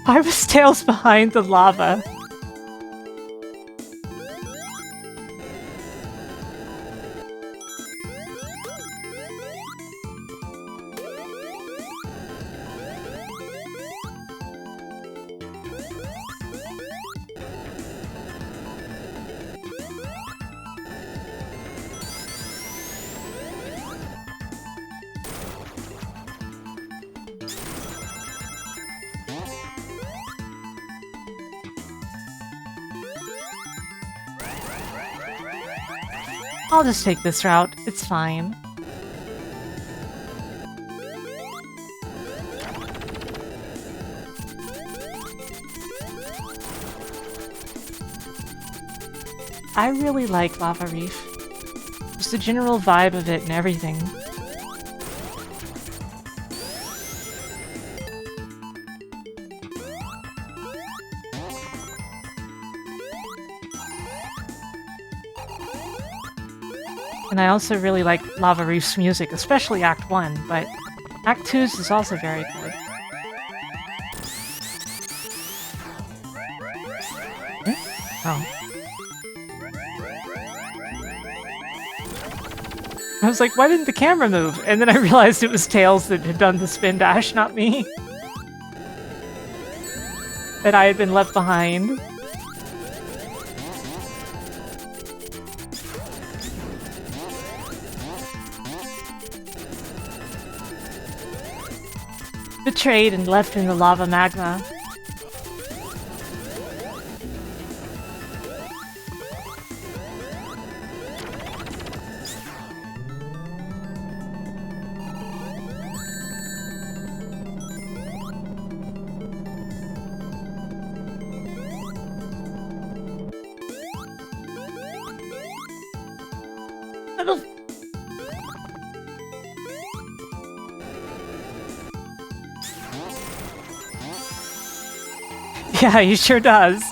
Why was Tails behind the lava? I'll just take this route. It's fine. I really like Lava Reef. Just the general vibe of it and everything. And I also really like Lava Reef's music, especially Act 1, but Act 2's is also very good. Oh. I was like, why didn't the camera move? And then I realized it was Tails that had done the spin dash, not me. That I had been left behind. Betrayed and left in the lava magma. Yeah, he sure does.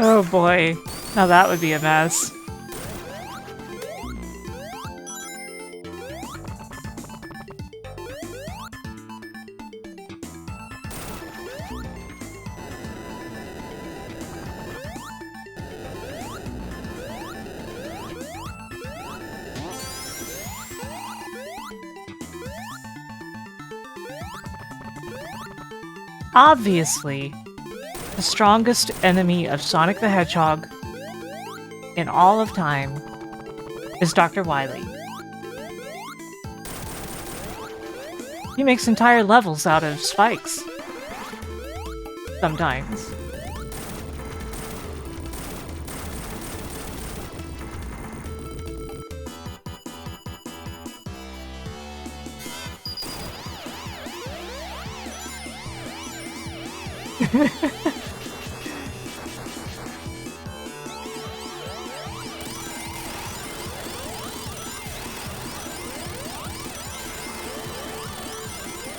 Oh boy, now that would be a mess. Obviously, the strongest enemy of Sonic the Hedgehog in all of time is Dr. Wily. He makes entire levels out of spikes. Sometimes.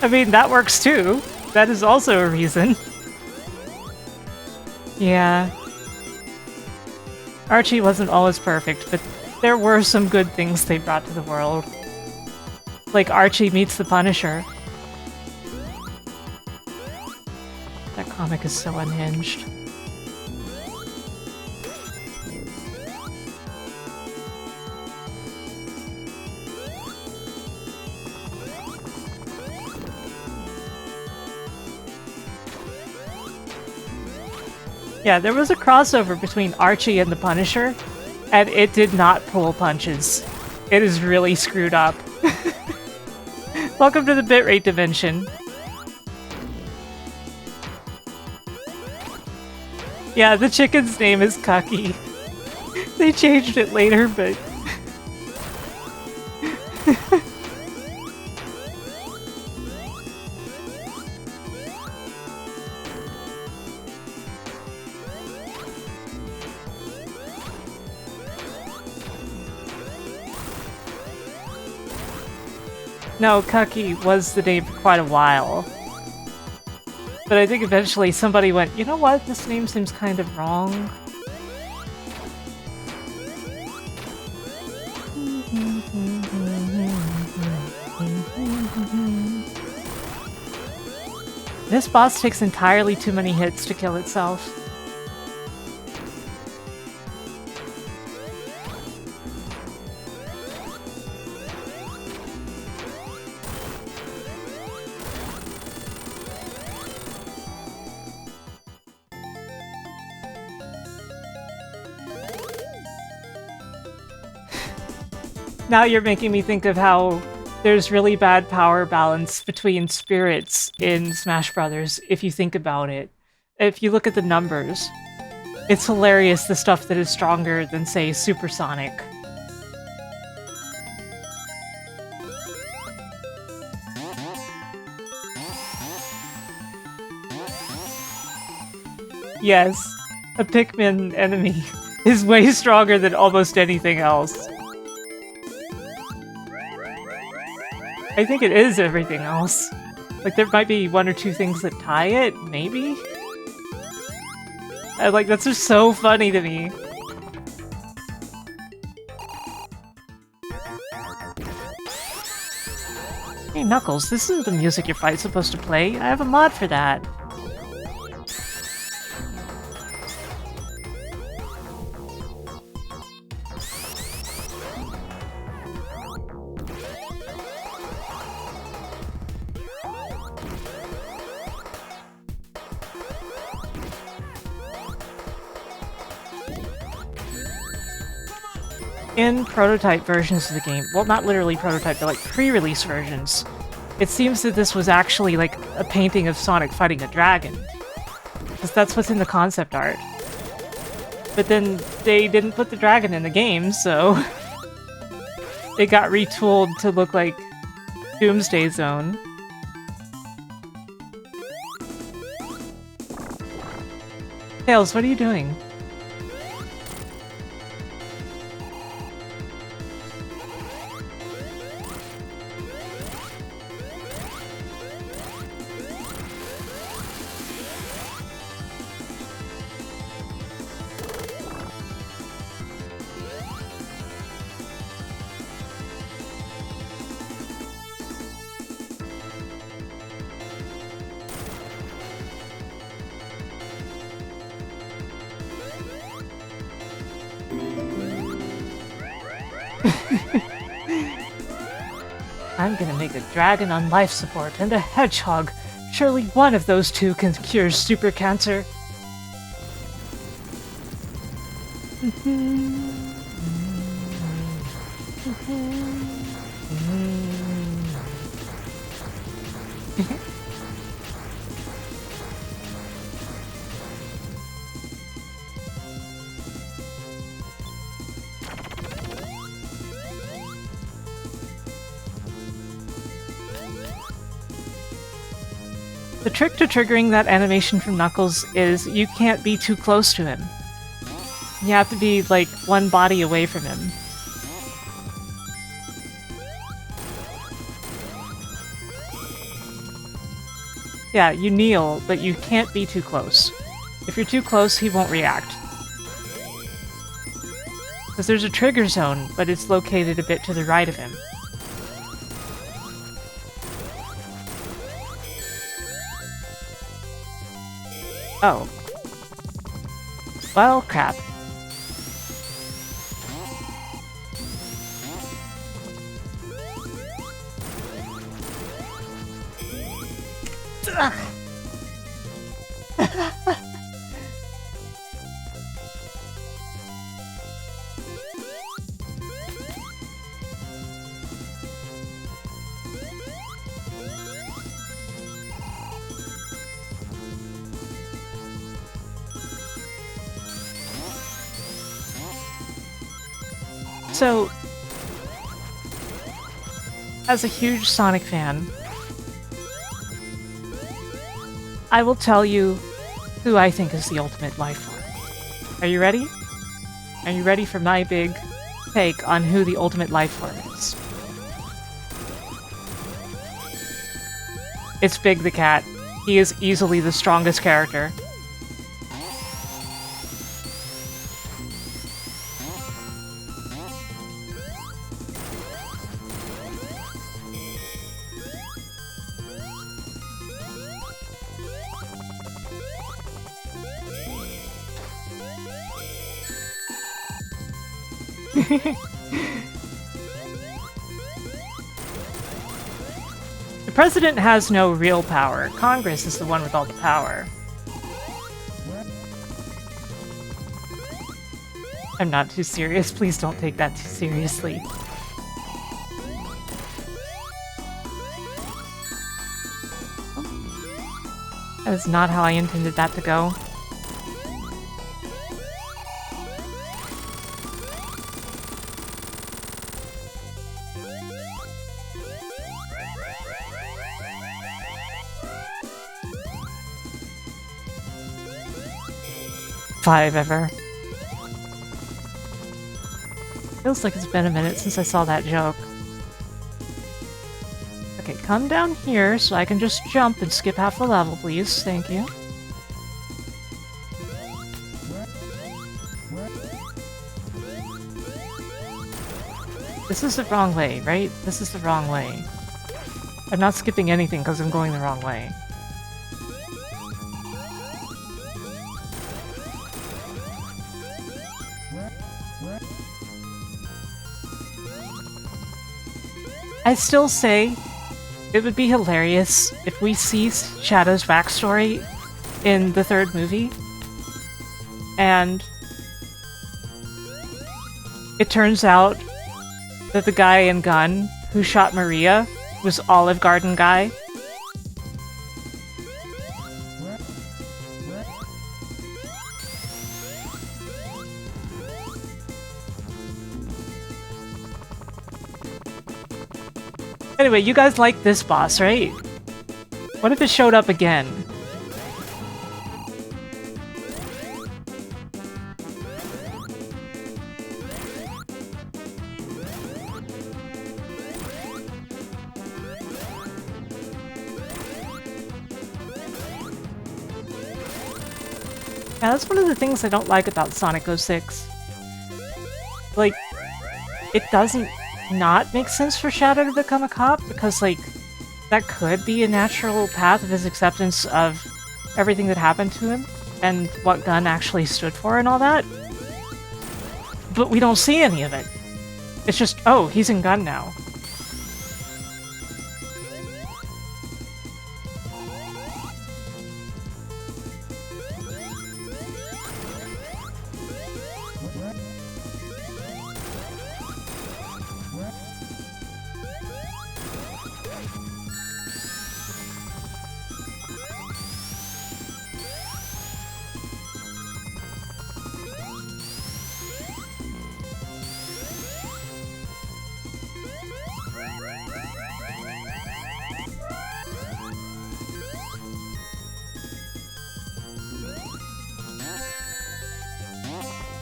I mean, that works too. That is also a reason. Yeah. Archie wasn't always perfect, but there were some good things they brought to the world. Like Archie meets the Punisher. comic is so unhinged. Yeah, there was a crossover between Archie and the Punisher, and it did not pull punches. It is really screwed up. Welcome to the bitrate dimension. Yeah, the chicken's name is Cucky. They changed it later, but... No, Cucky was the name for quite a while. But I think eventually somebody went, you know what, this name seems kind of wrong. This boss takes entirely too many hits to kill itself. Now you're making me think of how there's really bad power balance between spirits in Smash Brothers, if you think about it. If you look at the numbers, it's hilarious the stuff that is stronger than, say, Supersonic. Yes, a Pikmin enemy is way stronger than almost anything else. I think it is everything else. Like, there might be one or two things that tie it, maybe? Like, that's just so funny to me. Hey, Knuckles, this isn't the music your fight's supposed to play. I have a mod for that. In prototype versions of the game, well, not literally prototype, but like pre-release versions, it seems that this was actually like a painting of Sonic fighting a dragon. Because that's what's in the concept art. But then they didn't put the dragon in the game, so it got retooled to look like Doomsday Zone. Tails, what are you doing? I'm gonna make a dragon on life support and a hedgehog. Surely one of those two can cure super cancer. The trick to triggering that animation from Knuckles is you can't be too close to him. You have to be, like, one body away from him. Yeah, you kneel, but you can't be too close. If you're too close, he won't react. Because there's a trigger zone, but it's located a bit to the right of him. Oh. Well, crap. Ugh. So, as a huge Sonic fan, I will tell you who I think is the ultimate life form. Are you ready? Are you ready for my big take on who the ultimate life form is? It's Big the Cat. He is easily the strongest character. The president has no real power. Congress is the one with all the power. I'm not too serious. Please don't take that too seriously. That is not how I intended that to go. Five ever. Feels like it's been a minute since I saw that joke. Okay, come down here so I can just jump and skip half the level, please. Thank you. This is the wrong way, right? This is the wrong way. I'm not skipping anything because I'm going the wrong way. I still say it would be hilarious if we see Shadow's backstory in the third movie, and it turns out that the guy in Gun who shot Maria was Olive Garden guy. Anyway, you guys like this boss, right? What if it showed up again? Yeah, that's one of the things I don't like about Sonic 06. Like, it doesn't not make sense for Shadow to become a cop, because, like, that could be a natural path of his acceptance of everything that happened to him, and what Gun actually stood for and all that. But we don't see any of it. It's just, oh, he's in Gun now.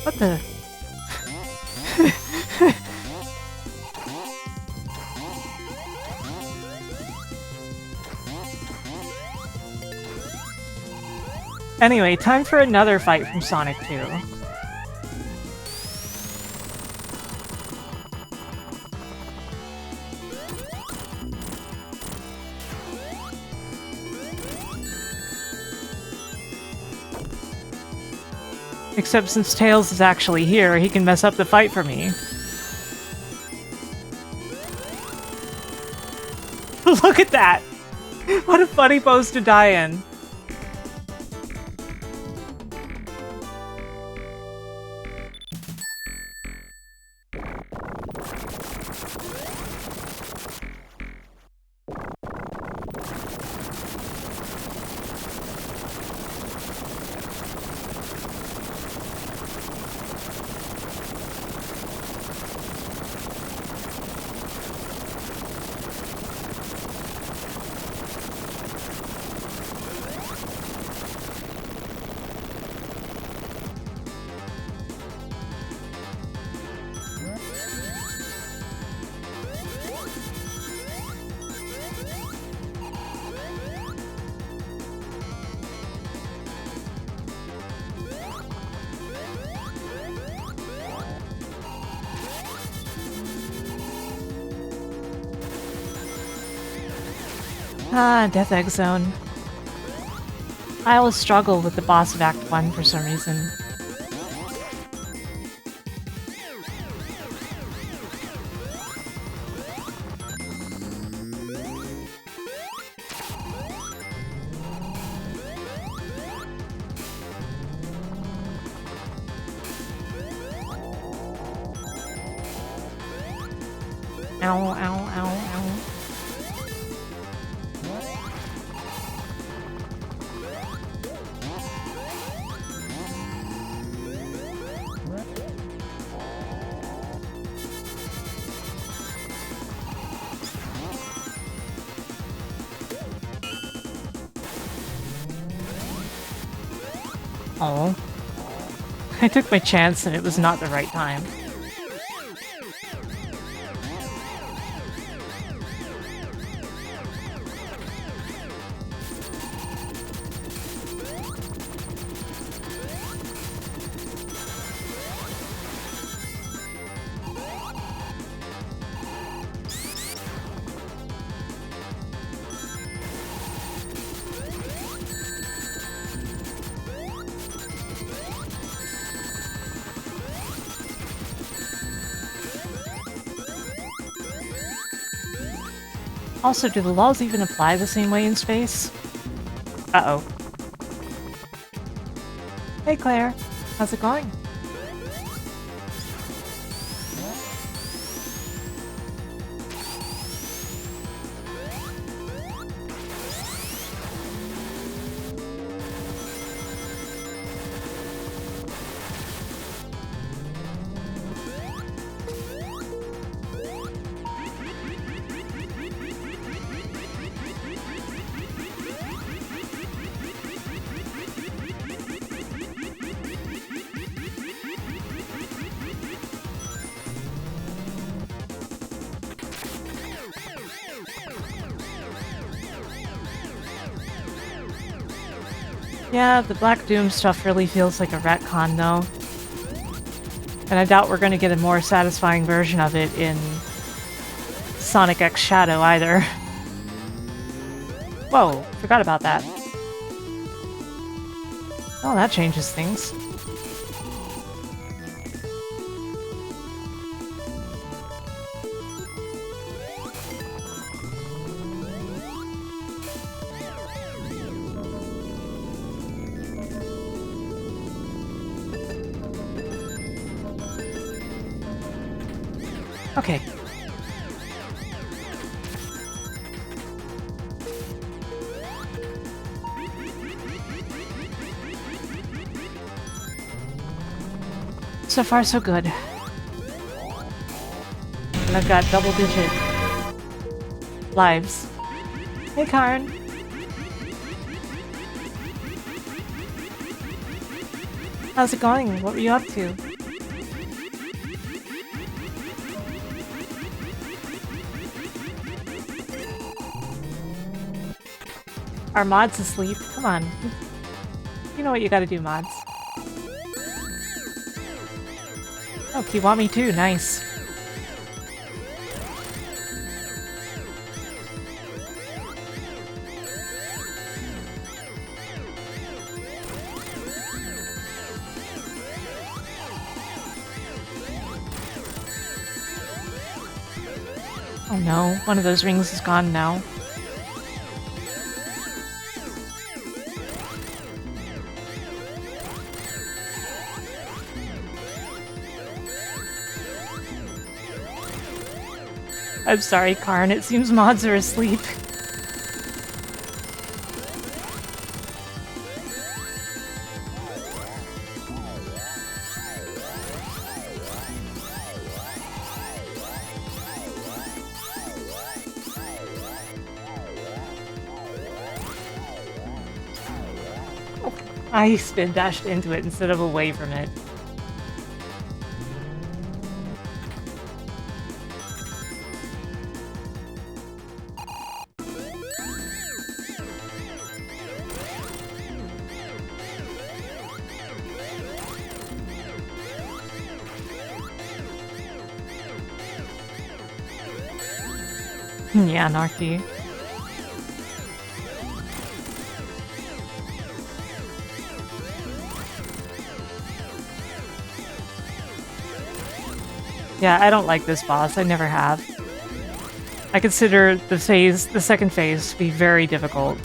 What the? Anyway, time for another fight from Sonic 2. Except since Tails is actually here, he can mess up the fight for me. Look at that! What a funny pose to die in. Ah, Death Egg Zone. I always struggle with the boss of Act 1 for some reason. Ow, ow, ow, ow. Oh. I took my chance and it was not the right time. Also, do the laws even apply the same way in space? Uh-oh. Hey Claire, how's it going? Yeah, the Black Doom stuff really feels like a retcon, though. And I doubt we're going to get a more satisfying version of it in Sonic X Shadow either. Whoa, forgot about that. Oh, that changes things. Okay. So far, so good. And I've got double-digit lives. Hey, Karn. How's it going? What were you up to? Are mods asleep? Come on. You know what you gotta do, mods. Oh, Kiwami too, nice. Oh no, one of those rings is gone now. I'm sorry, Karn. It seems mods are asleep. I spin dashed into it instead of away from it. Yeah, Anarchy. Yeah, I don't like this boss. I never have. I consider the second phase, to be very difficult.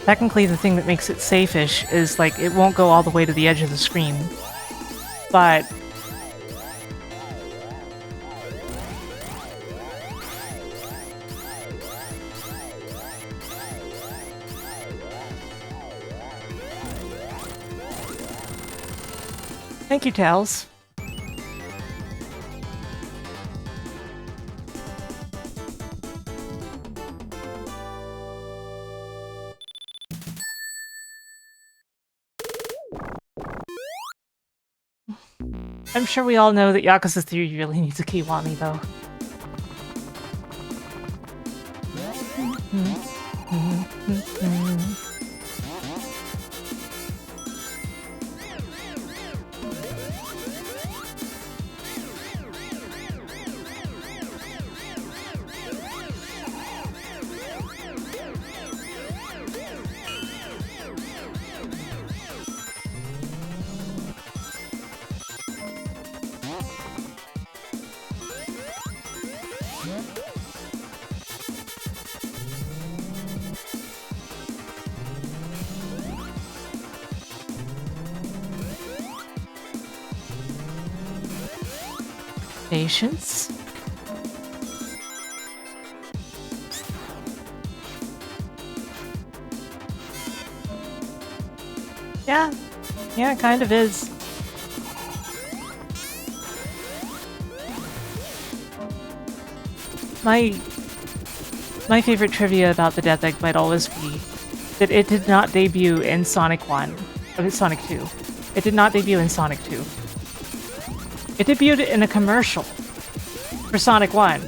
Technically, the thing that makes it safe-ish is, like, it won't go all the way to the edge of the screen. But... Thank you, Tails. I'm sure we all know that Yakuza 3 really needs a Kiwami, though. Patience. Yeah, it kind of is. My favorite trivia about the Death Egg might always be that it did not debut in Sonic 1, Sonic 2. It did not debut in Sonic 2. It debuted in a commercial for Sonic 1,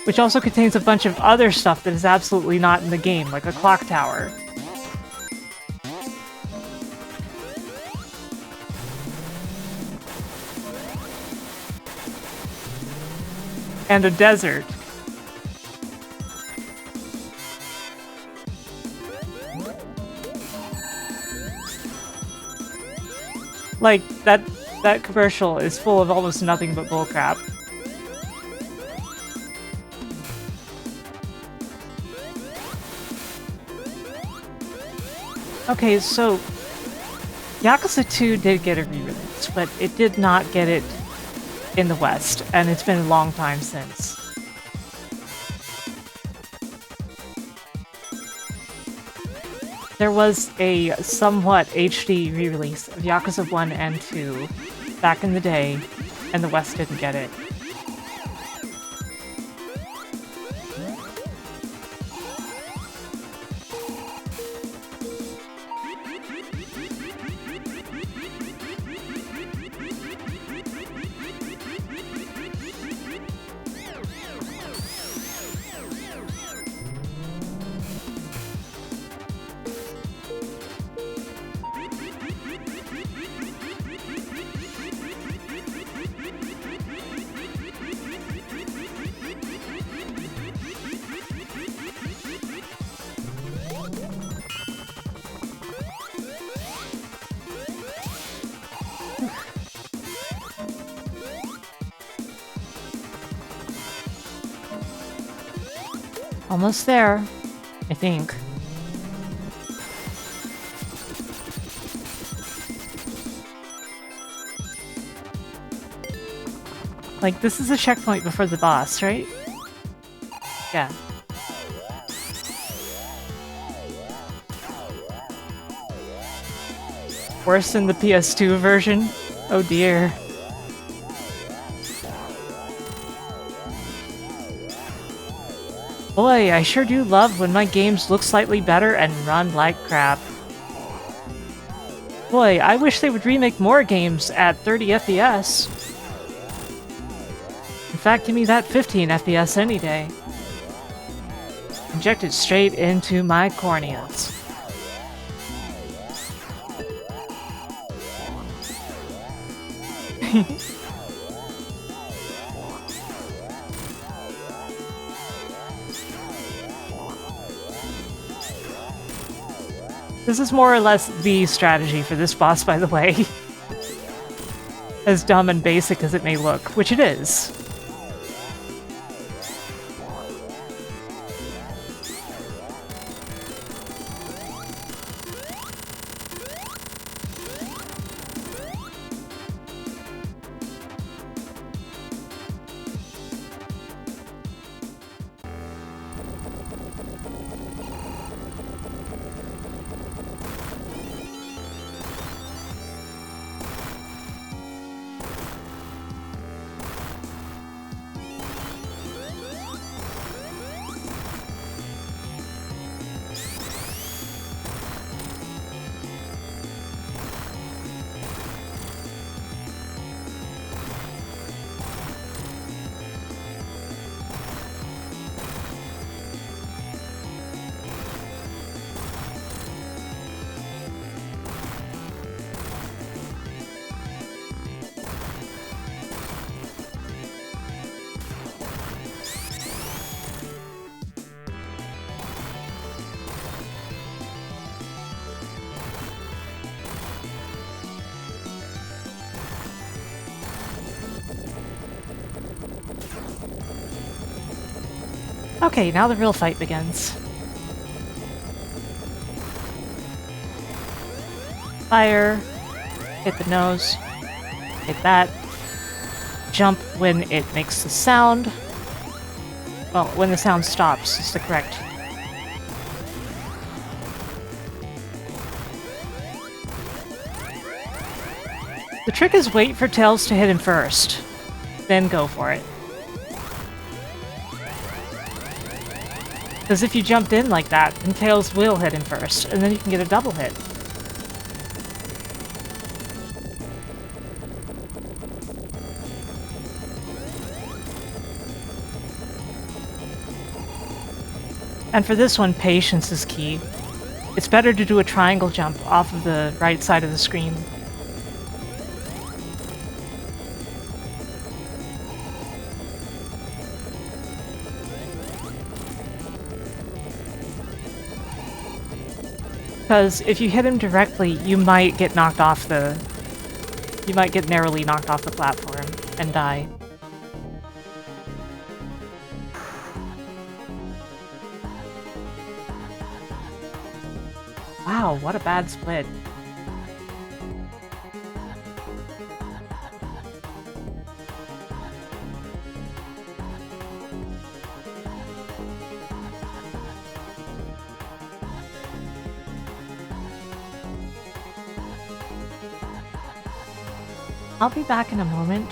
which also contains a bunch of other stuff that is absolutely not in the game, like a clock tower. And a desert. Like, that commercial is full of almost nothing but bullcrap. Okay, so Yakuza 2 did get a re-release, but it did not get it in the West, and it's been a long time since. There was a somewhat HD re-release of Yakuza 1 and 2 back in the day, and the West didn't get it. Almost there, I think. Like, this is a checkpoint before the boss, right? Yeah. Worse than the PS2 version? Oh dear. Boy, I sure do love when my games look slightly better and run like crap. Boy, I wish they would remake more games at 30 FPS. In fact, give me that 15 FPS any day. Inject it straight into my corneas. This is more or less the strategy for this boss, by the way. As dumb and basic as it may look, which it is. Okay, now the real fight begins. Fire, hit the nose, hit that, jump when it makes the sound. Well, when the sound stops is the correct. The trick is wait for Tails to hit him first, then go for it. Because if you jumped in like that, then Tails will hit him first, and then you can get a double hit. And for this one, patience is key. It's better to do a triangle jump off of the right side of the screen. Because if you hit him directly, you might get knocked off the... You might get narrowly knocked off the platform and die. Wow, what a bad split. I'll be back in a moment.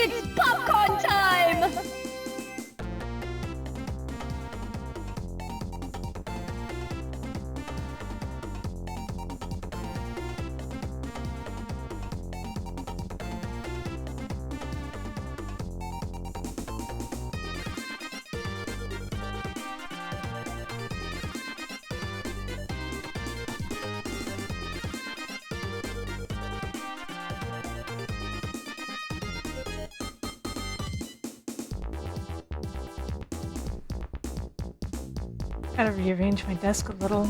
It's popcorn time! Gotta rearrange my desk a little.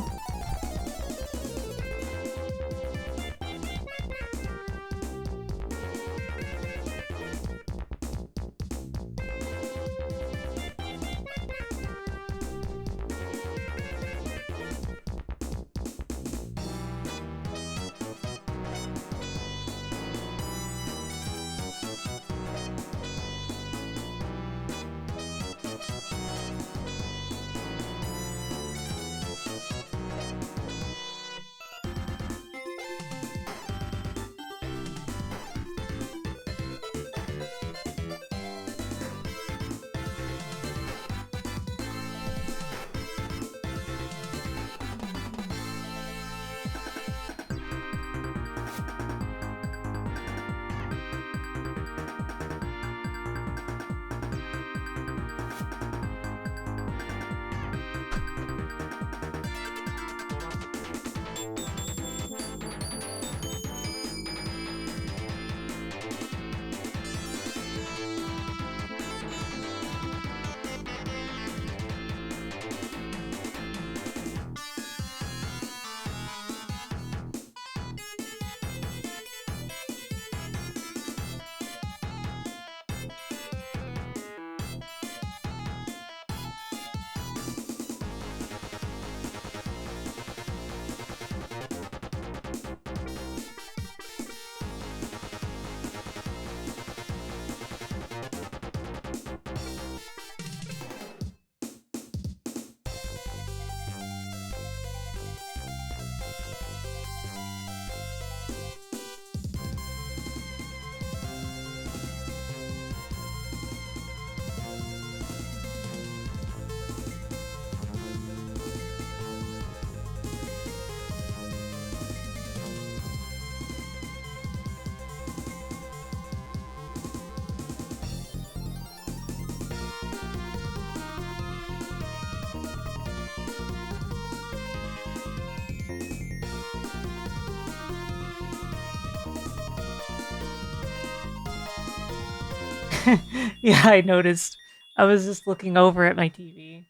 Yeah, I noticed. I was just looking over at my TV.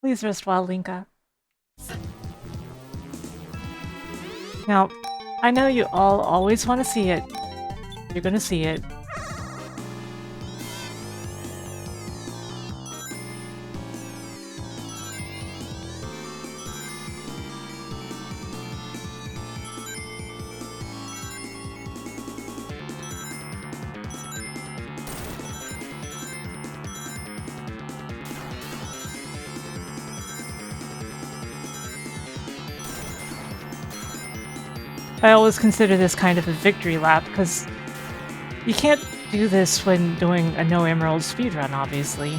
Please rest well, Linka. Now, I know you all always want to see it. You're gonna see it. I always consider this kind of a victory lap, because you can't do this when doing a no emerald speedrun, obviously.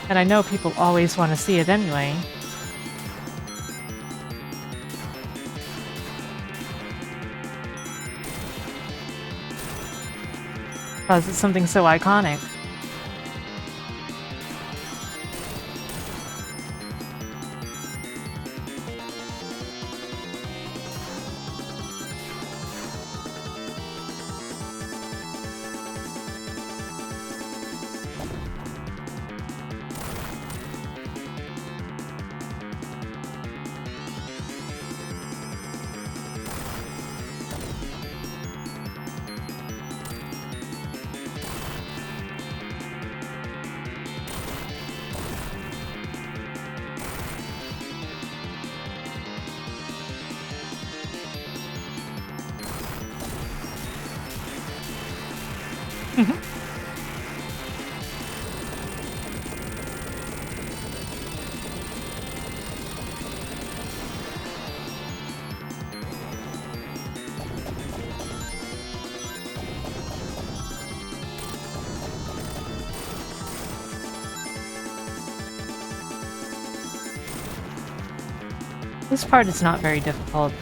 And I know people always want to see it anyway. Because it's something so iconic. This part is not very difficult,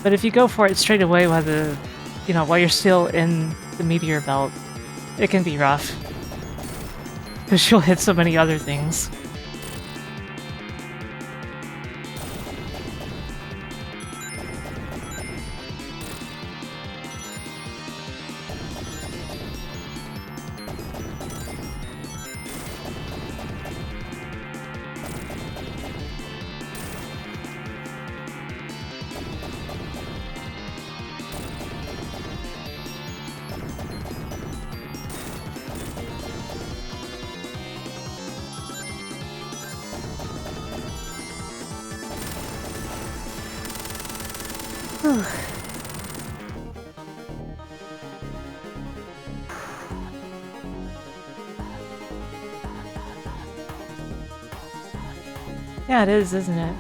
but if you go for it straight away while while you're still in the meteor belt, it can be rough. Because you'll hit so many other things. Whew. Yeah, it is, isn't it?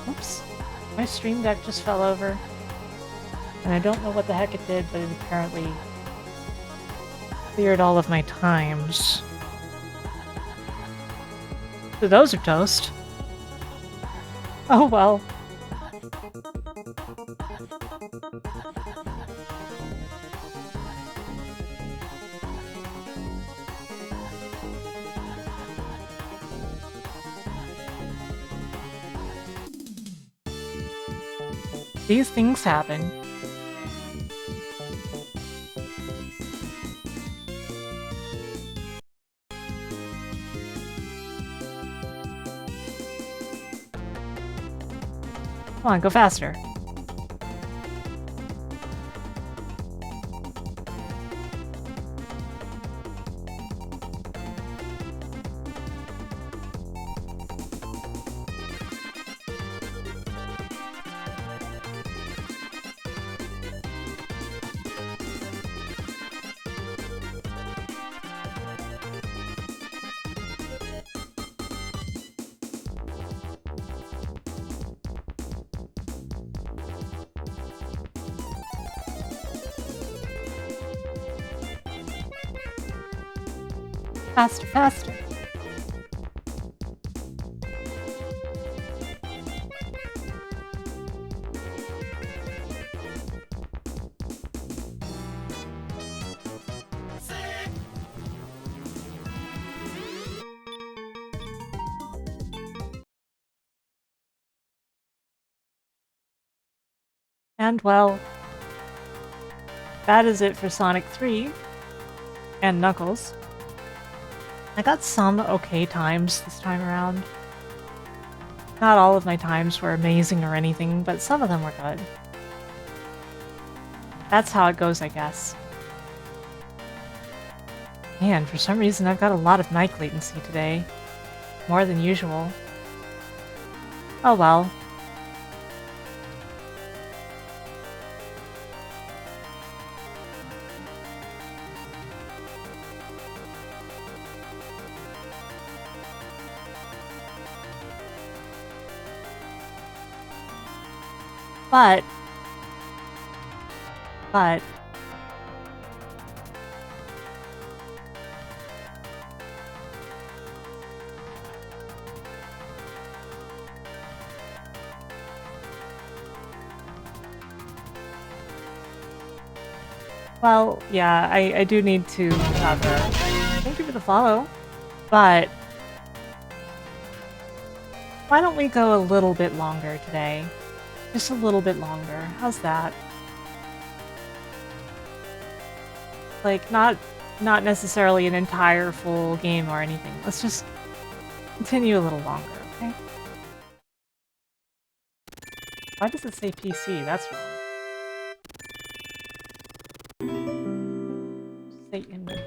Oops. My stream deck just fell over. And I don't know what the heck it did, but it apparently cleared all of my times. So those are toast. Oh well. These things happen. Come on, go faster. Faster, faster. And well, that is it for Sonic 3 and Knuckles. I got some okay times this time around. Not all of my times were amazing or anything, but some of them were good. That's how it goes, I guess. Man, for some reason I've got a lot of mic latency today. More than usual. Oh well. But, well, yeah, I do need to have a... Thank you for the follow. But, why don't we go a little bit longer today? Just a little bit longer. How's that? Like, not necessarily an entire full game or anything. Let's just continue a little longer, okay? Why does it say PC? That's wrong. Say enemy.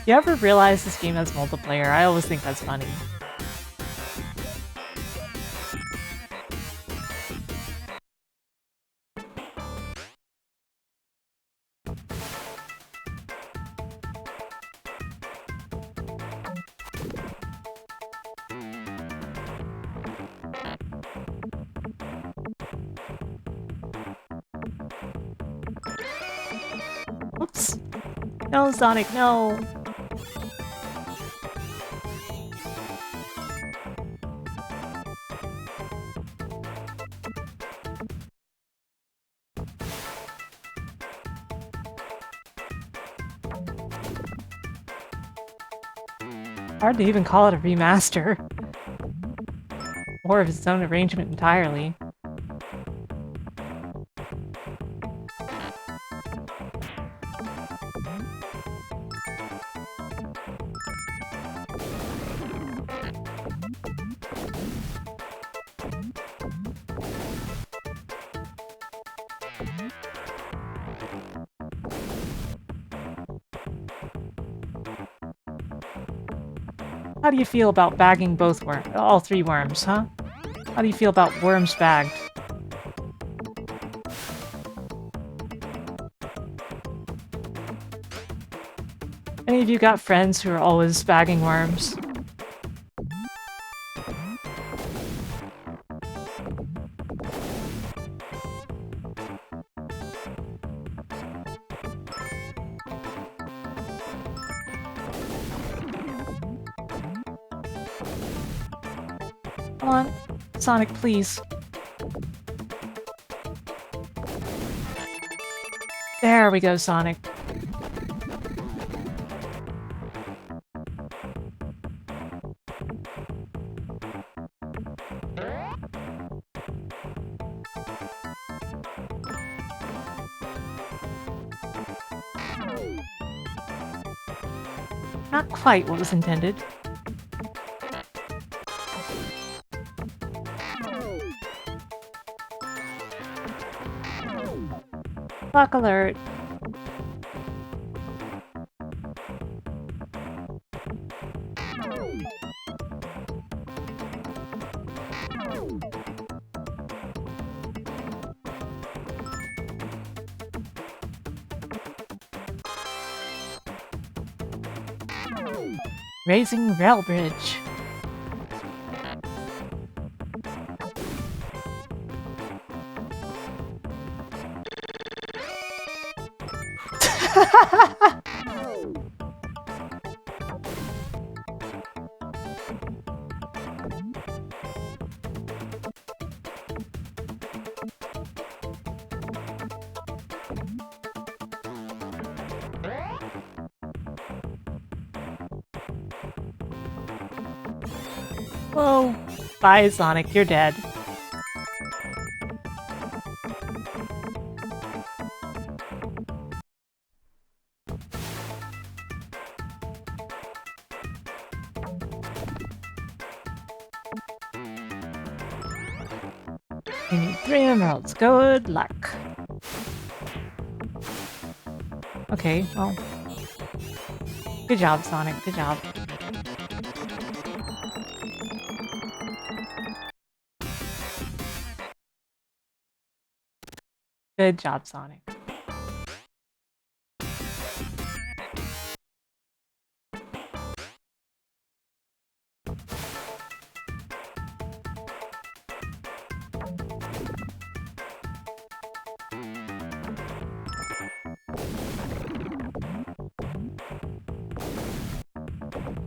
You ever realize this game has multiplayer? I always think that's funny. Oops. No, Sonic, no! Hard to even call it a remaster. Or of its own arrangement entirely. How do you feel about bagging all 3 worms, huh? How do you feel about worms bagged? Any of you got friends who are always bagging worms? Come on, Sonic, please. There we go, Sonic. Not quite what was intended. Clock alert. Raising Rail Bridge. Whoa. Bye, Sonic. You're dead. You need 3 emeralds. Good luck. Okay, well. Good job, Sonic. Good job. Good job, Sonic.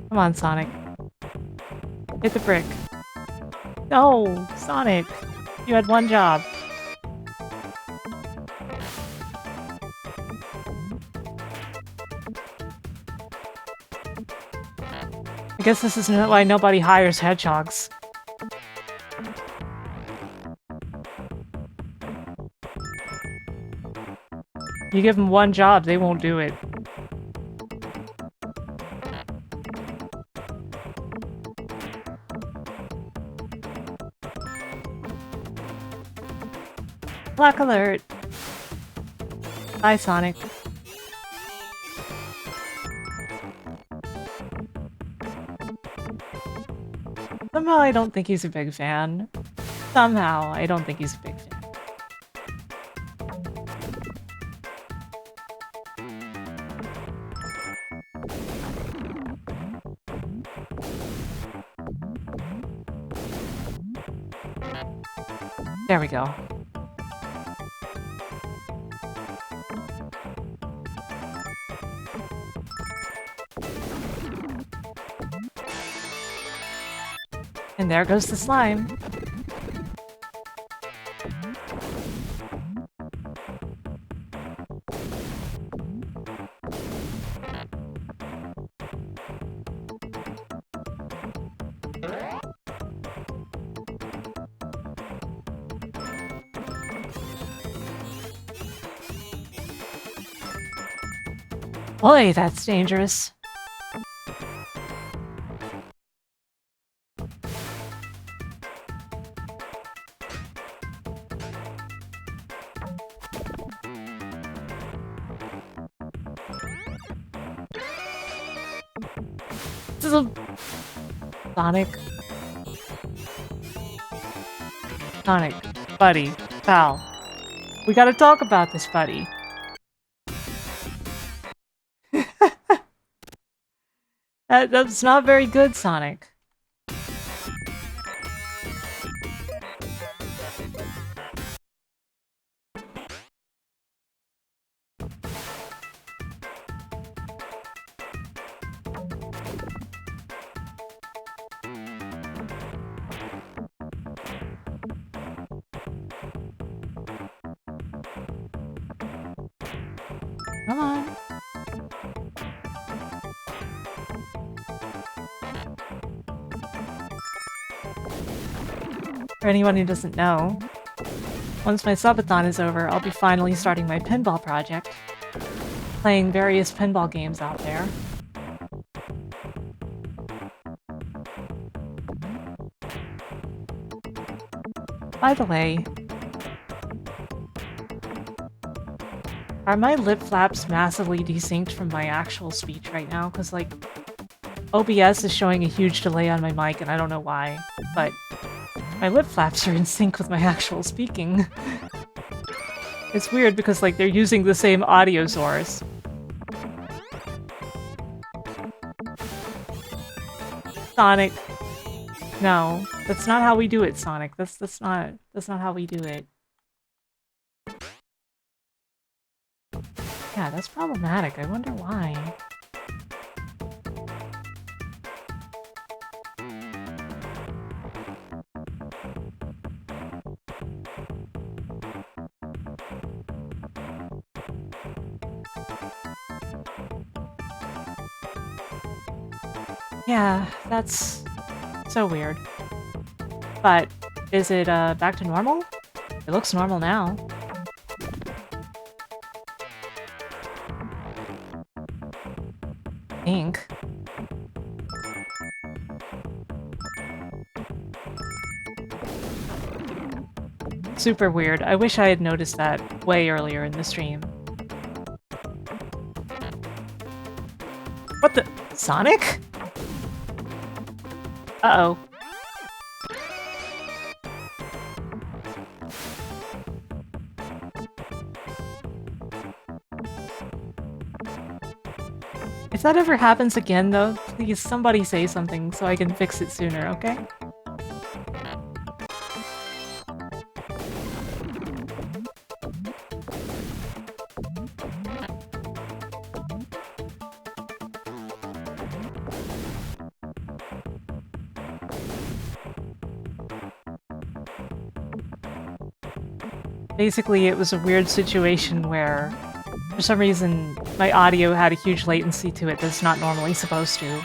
Come on, Sonic. Hit the brick. No, Sonic. You had 1 job. I guess this is why nobody hires hedgehogs. You give them 1 job, they won't do it. Clock alert. Bye, Sonic. Somehow I don't think he's a big fan. Somehow I don't think he's a big fan. There we go. And there goes the slime. Boy, that's dangerous. This is a... Sonic. Sonic. Buddy. Pal. We gotta talk about this, buddy. That's not very good, Sonic. Come on. For anyone who doesn't know, once my Subathon is over, I'll be finally starting my pinball project, playing various pinball games out there. By the way, are my lip flaps massively desynced from my actual speech right now? Because, like, OBS is showing a huge delay on my mic, and I don't know why, but my lip flaps are in sync with my actual speaking. It's weird because, like, they're using the same audio source. Sonic. No, that's not how we do it, Sonic. That's not how we do it. Yeah, that's problematic. I wonder why. Yeah, that's so weird. But is it back to normal? It looks normal now. Think. Super weird. I wish I had noticed that way earlier in the stream. What the? Sonic? Uh-oh. If that ever happens again, though, please somebody say something so I can fix it sooner, okay? Basically, it was a weird situation where, for some reason, my audio had a huge latency to it that's not normally supposed to.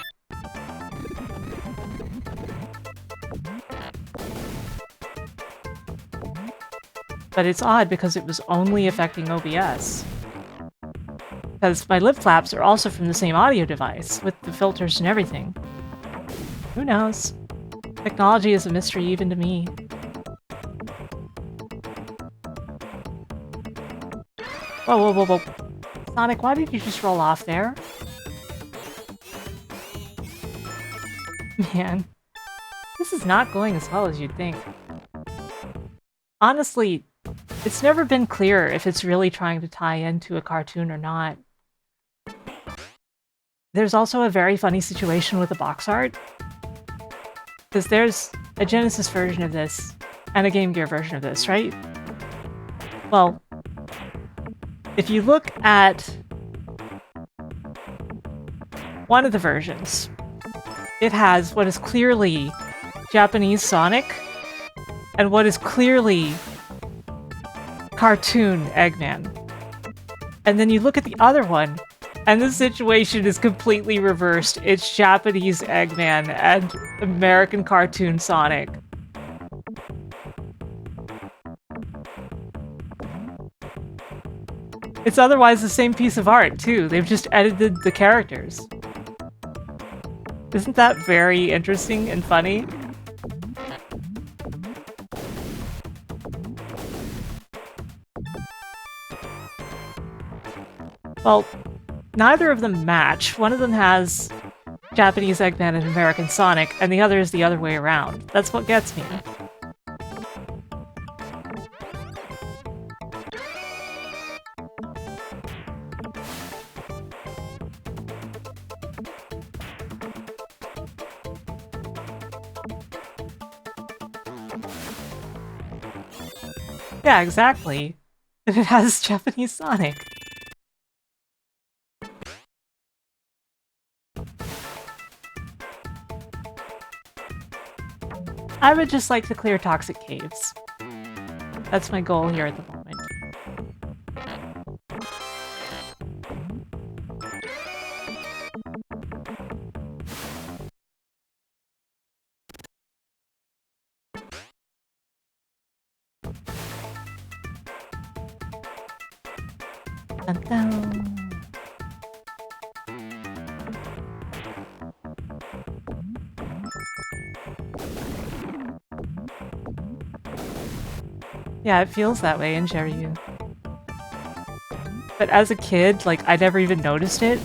But it's odd because it was only affecting OBS. Because my lip flaps are also from the same audio device, with the filters and everything. Who knows? Technology is a mystery even to me. Whoa, whoa, whoa, whoa. Sonic, why did you just roll off there? Man, this is not going as well as you'd think. Honestly, it's never been clear if it's really trying to tie into a cartoon or not. There's also a very funny situation with the box art. Because there's a Genesis version of this, and a Game Gear version of this, right? Well, if you look at one of the versions, it has what is clearly Japanese Sonic, and what is clearly cartoon Eggman. And then you look at the other one, and the situation is completely reversed. It's Japanese Eggman and American cartoon Sonic. It's otherwise the same piece of art, too. They've just edited the characters. Isn't that very interesting and funny? Well, neither of them match. One of them has Japanese Eggman and American Sonic, and the other is the other way around. That's what gets me. Yeah, exactly. And it has Japanese Sonic. I would just like to clear toxic caves. That's my goal here at the moment. Dun -dun. Yeah, it feels that way in Jeryu. But as a kid, like, I never even noticed it.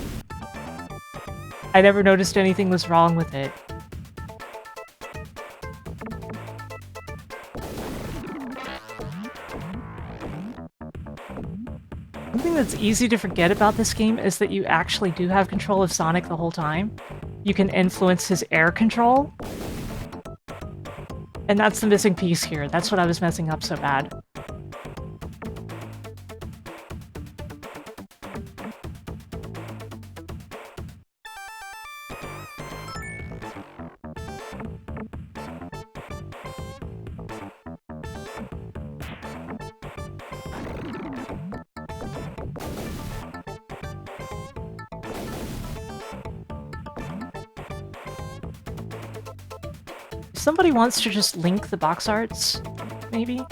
I never noticed anything was wrong with it. Something that's easy to forget about this game is that you actually do have control of Sonic the whole time. You can influence his air control. And that's the missing piece here. That's what I was messing up so bad. Somebody wants to just link the box arts, maybe?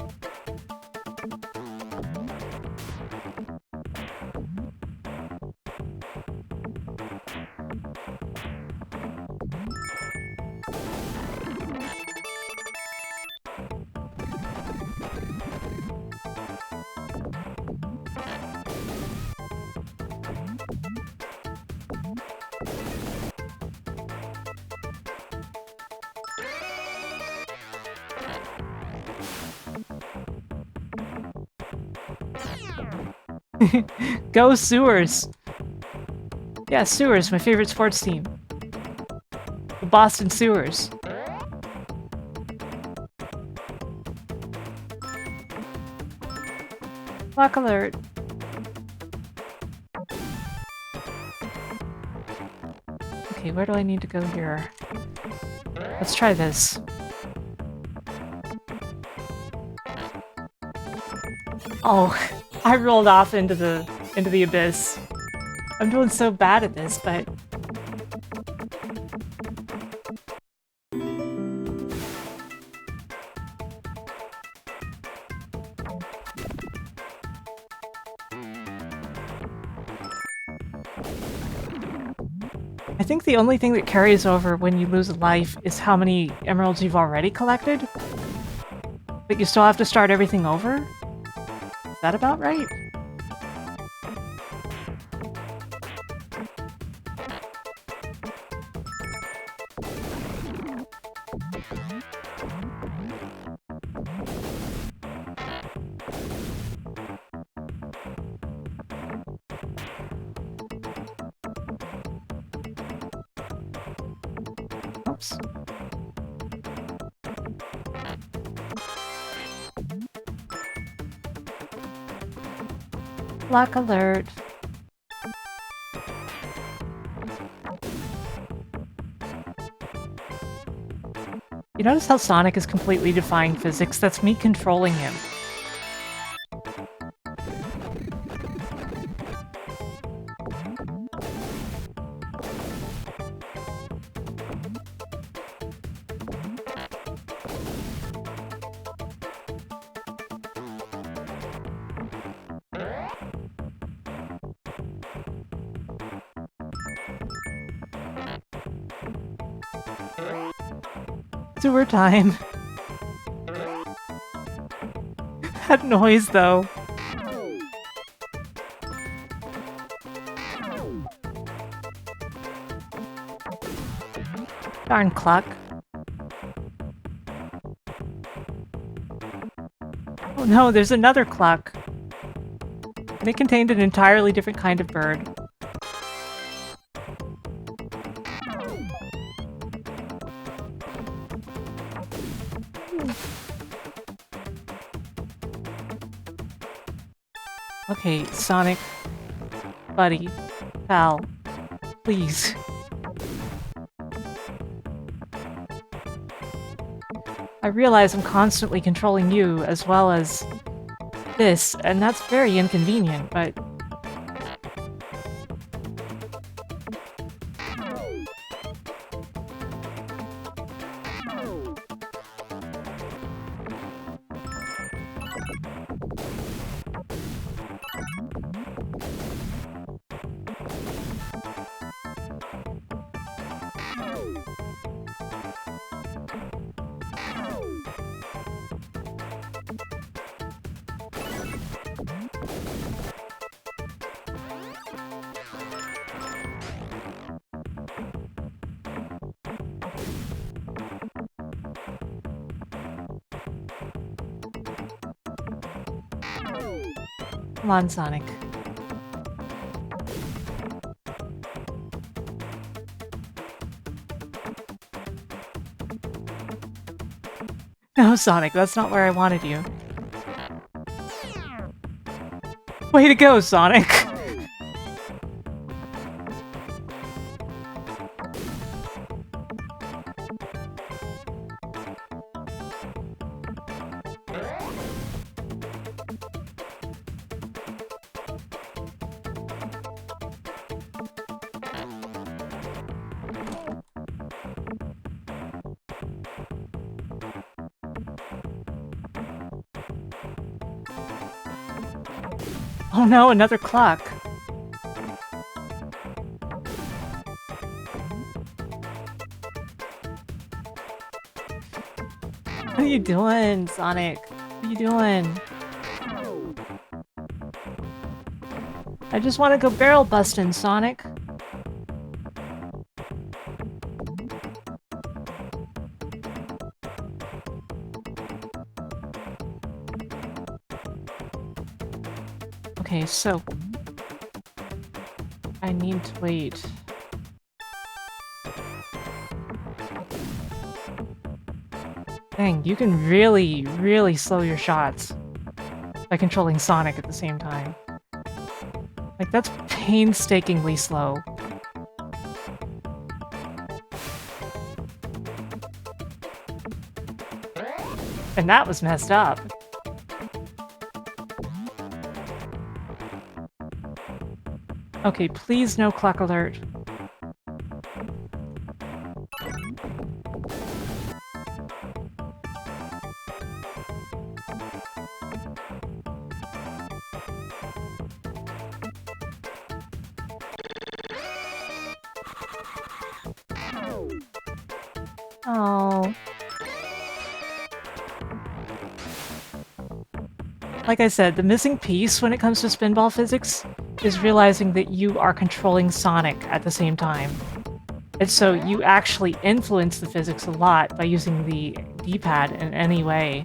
Go Sewers! Yeah, Sewers, my favorite sports team. The Boston Sewers. Lock alert. Okay, where do I need to go here? Let's try this. Oh, I rolled off into the abyss. I'm doing so bad at this, but I think the only thing that carries over when you lose a life is how many emeralds you've already collected. But you still have to start everything over? Is that about right? Oops. Lock alert. You notice how Sonic is completely defying physics? That's me controlling him. Sewer time. That noise, though. Darn clock. Oh no, there's another clock. And it contained an entirely different kind of bird. Okay, Sonic, buddy, pal, please. I realize I'm constantly controlling you as well as this, and that's very inconvenient, but... Come on, Sonic. No, Sonic, that's not where I wanted you. Way to go, Sonic! Oh no, another clock. What are you doing, Sonic? What are you doing? I just want to go barrel busting, Sonic. Okay, so... I need to wait. Dang, you can really, really slow your shots by controlling Sonic at the same time. Like, that's painstakingly slow. And that was messed up. Okay, please no clock alert. Oh. Like I said, the missing piece when it comes to spinball physics is realizing that you are controlling Sonic at the same time. And so you actually influence the physics a lot by using the D-pad in any way.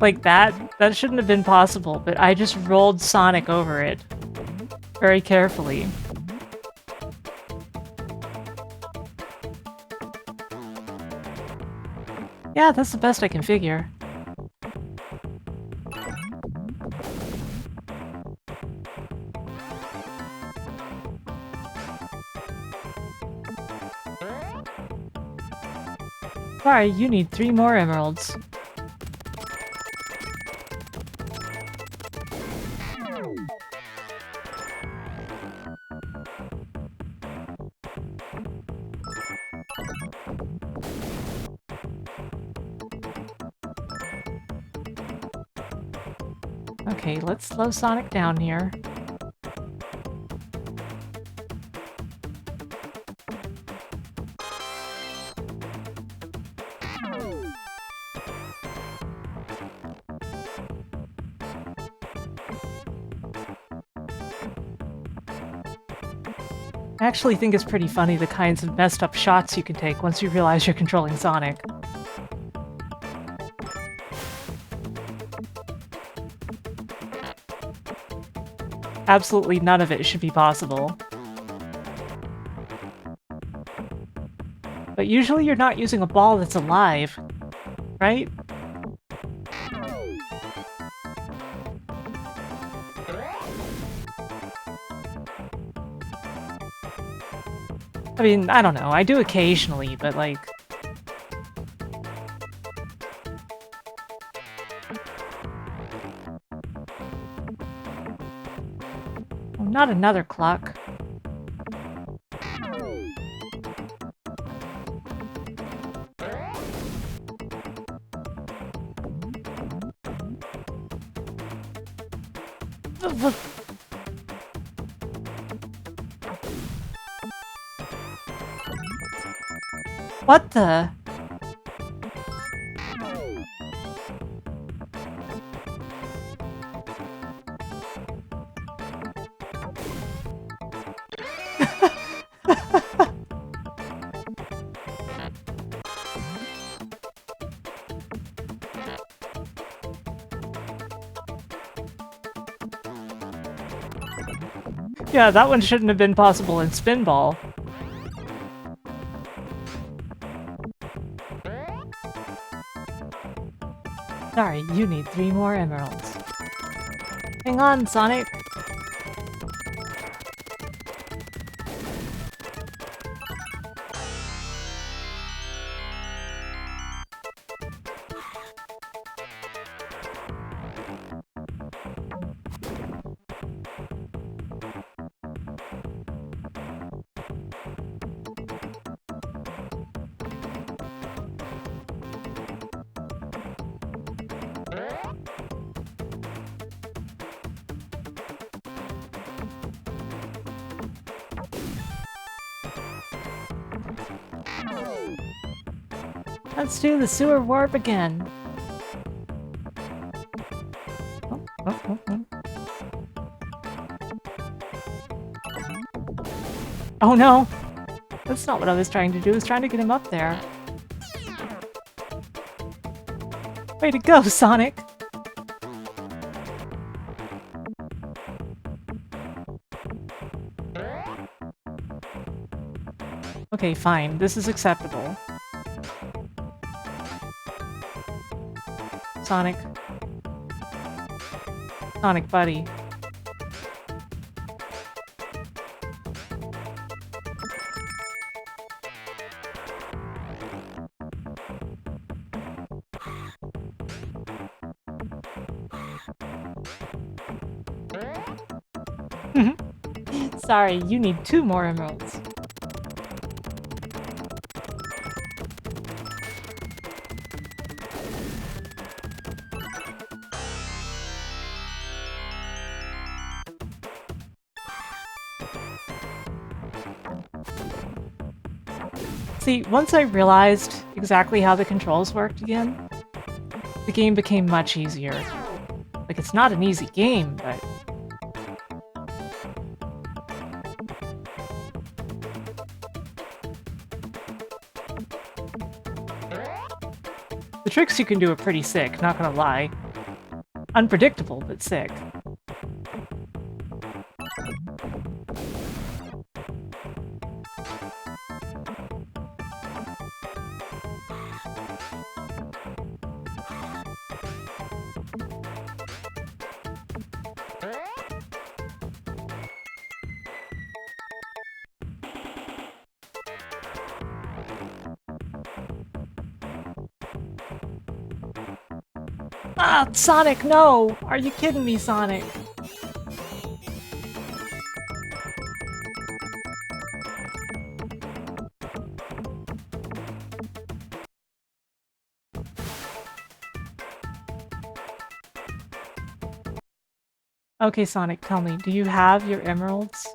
Like that shouldn't have been possible, but I just rolled Sonic over it. Very carefully. Yeah, that's the best I can figure. Sorry, you need 3 more emeralds. Okay, let's slow Sonic down here. I actually think it's pretty funny the kinds of messed up shots you can take once you realize you're controlling Sonic. Absolutely none of it should be possible. But usually you're not using a ball that's alive, right? I mean, I don't know, I do occasionally, but like... Oh, not another clock. What the? Yeah, that one shouldn't have been possible in Spinball. Sorry, you need 3 more emeralds. Hang on, Sonic! Let's do the sewer warp again. Oh no! That's not what I was trying to do, I was trying to get him up there. Way to go, Sonic! Okay, fine. This is acceptable. Sonic. Sonic, buddy. Sorry, you need 2 more emeralds. See, once I realized exactly how the controls worked again, the game became much easier. Like, it's not an easy game, but... the tricks you can do are pretty sick, not gonna lie. Unpredictable, but sick. Ah, Sonic, no! Are you kidding me, Sonic? Okay, Sonic, tell me, do you have your emeralds?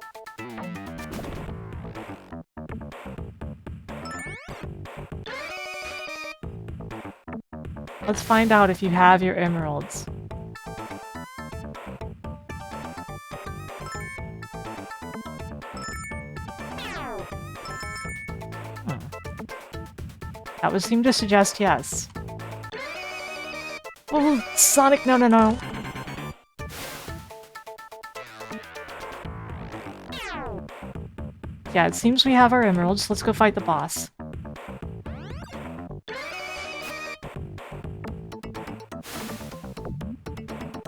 Let's find out if you have your emeralds. That would seem to suggest yes. Oh, Sonic, no, no, no. Yeah, it seems we have our emeralds. Let's go fight the boss.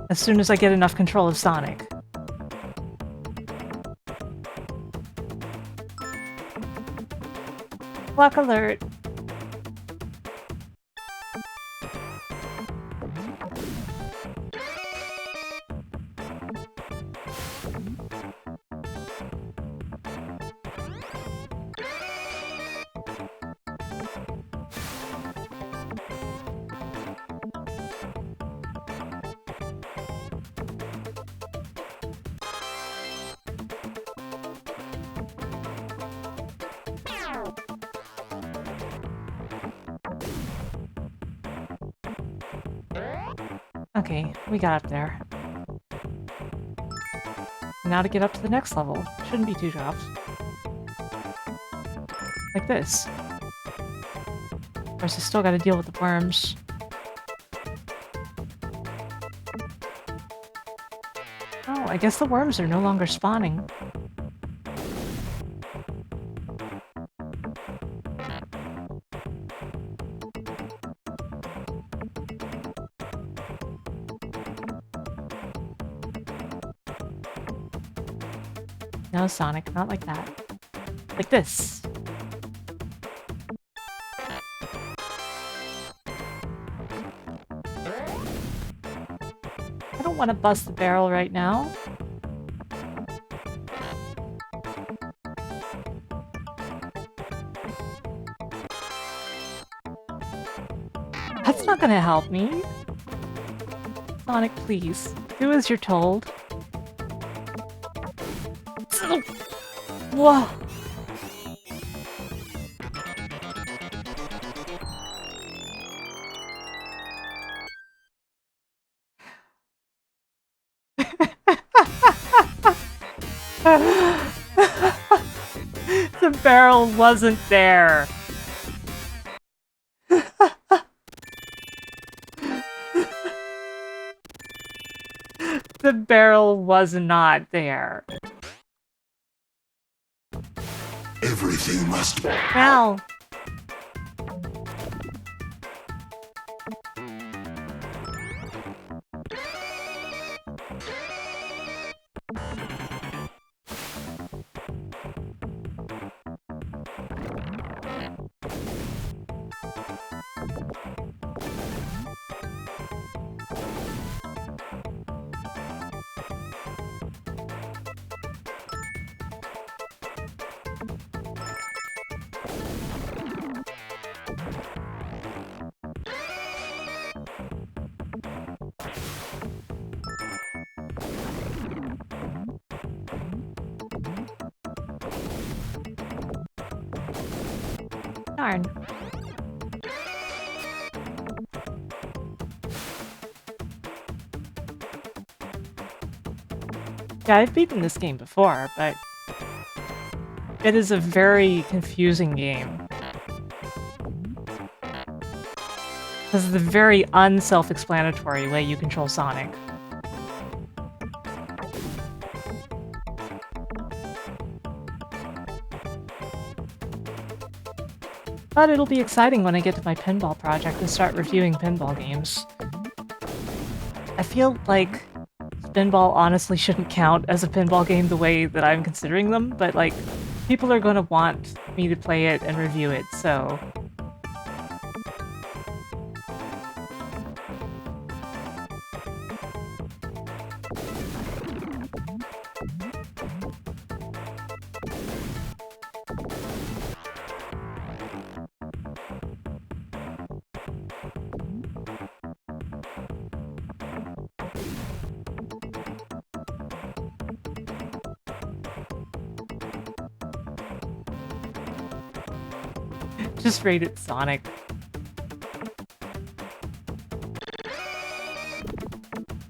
As soon as I get enough control of Sonic. Block alert. Okay, we got up there. Now to get up to the next level. Shouldn't be too tough. Like this. Of course, I still gotta deal with the worms. Oh, I guess the worms are no longer spawning. No, Sonic, not like that. Like this. I don't want to bust the barrel right now. That's not gonna help me. Sonic, please. Do as you're told. Whoa! The barrel wasn't there. The barrel was not there. Everything must... Ow! Darn. Yeah, I've beaten this game before, but it is a very confusing game. This is the very unself-explanatory way you control Sonic. But it'll be exciting when I get to my pinball project and start reviewing pinball games. I feel like Spinball honestly shouldn't count as a pinball game the way that I'm considering them, but like, people are gonna want me to play it and review it, so... Just rated Sonic.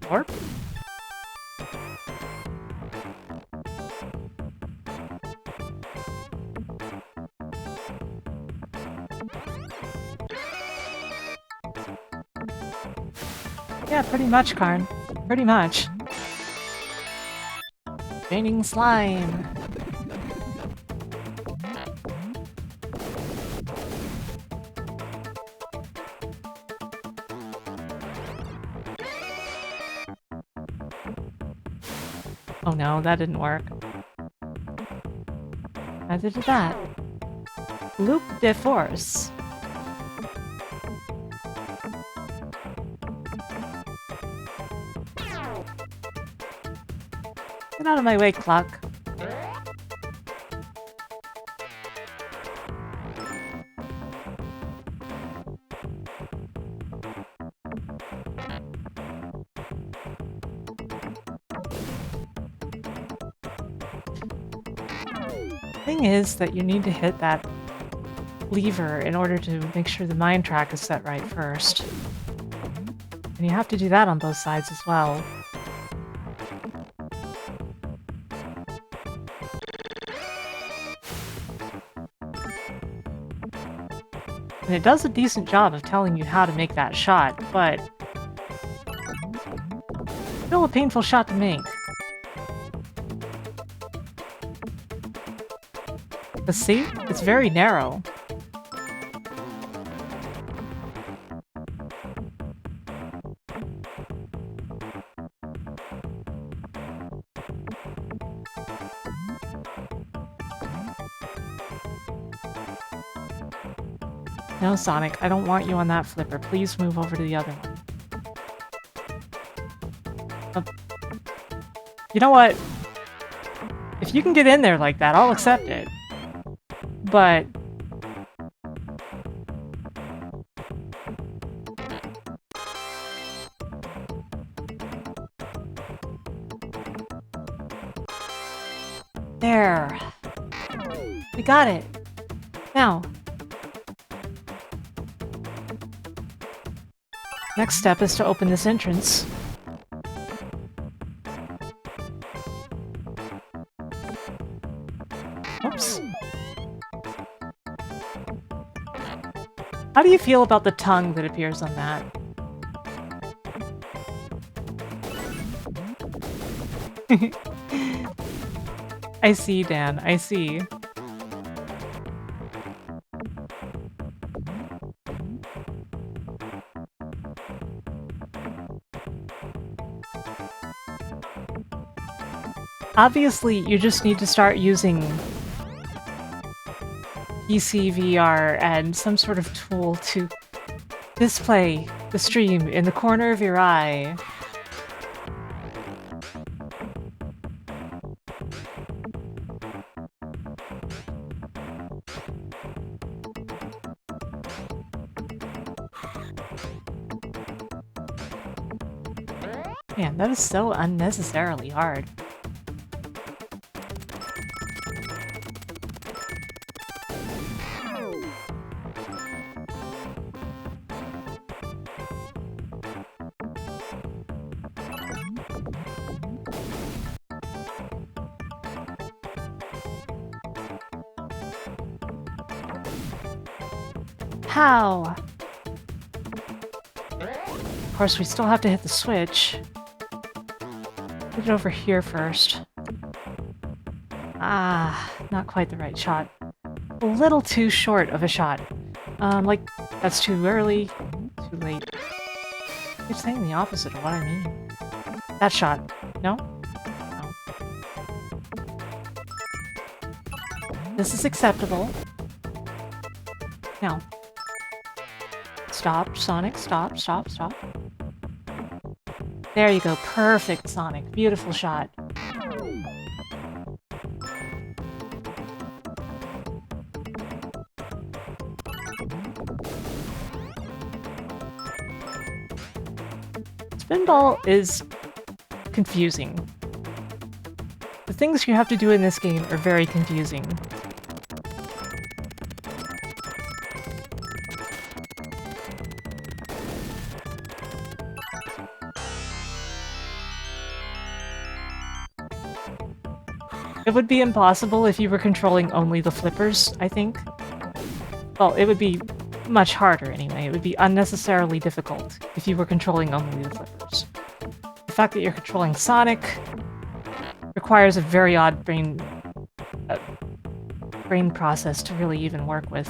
Warp? Yeah, pretty much, Karn. Pretty much. Raining slime. Oh no, that didn't work. Neither did that. Loop de force. Get out of my way, clock. Thing is that you need to hit that lever in order to make sure the mine track is set right first. And you have to do that on both sides as well. And it does a decent job of telling you how to make that shot, but still a painful shot to make. But see, it's very narrow. No, Sonic, I don't want you on that flipper. Please move over to the other one. You know what? If you can get in there like that, I'll accept it. But... there. We got it. Now. Next step is to open this entrance. Oops. How do you feel about the tongue that appears on that? I see, Dan. I see. Obviously, you just need to start using PC VR and some sort of tool to display the stream in the corner of your eye. Man, that is so unnecessarily hard. How? Of course, we still have to hit the switch. Get it over here first. Ah, not quite the right shot. A little too short of a shot. Like, that's too early, too late. You're saying the opposite of what I mean. That shot. No? No. This is acceptable. Now. Stop, Sonic, stop, stop, stop. There you go, perfect, Sonic. Beautiful shot. Spinball is confusing. The things you have to do in this game are very confusing. It would be impossible if you were controlling only the flippers, I think. Well, it would be much harder anyway. It would be unnecessarily difficult if you were controlling only the flippers. The fact that you're controlling Sonic requires a very odd brain process to really even work with.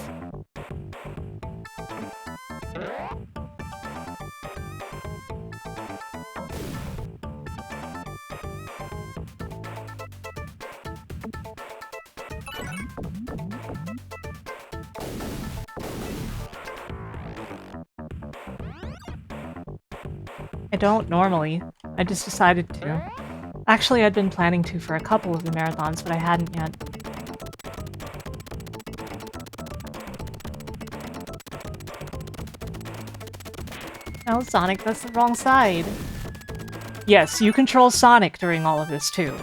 I don't normally. I just decided to. Actually, I'd been planning to for a couple of the marathons, but I hadn't yet. Oh, Sonic, that's the wrong side. Yes, you control Sonic during all of this, too.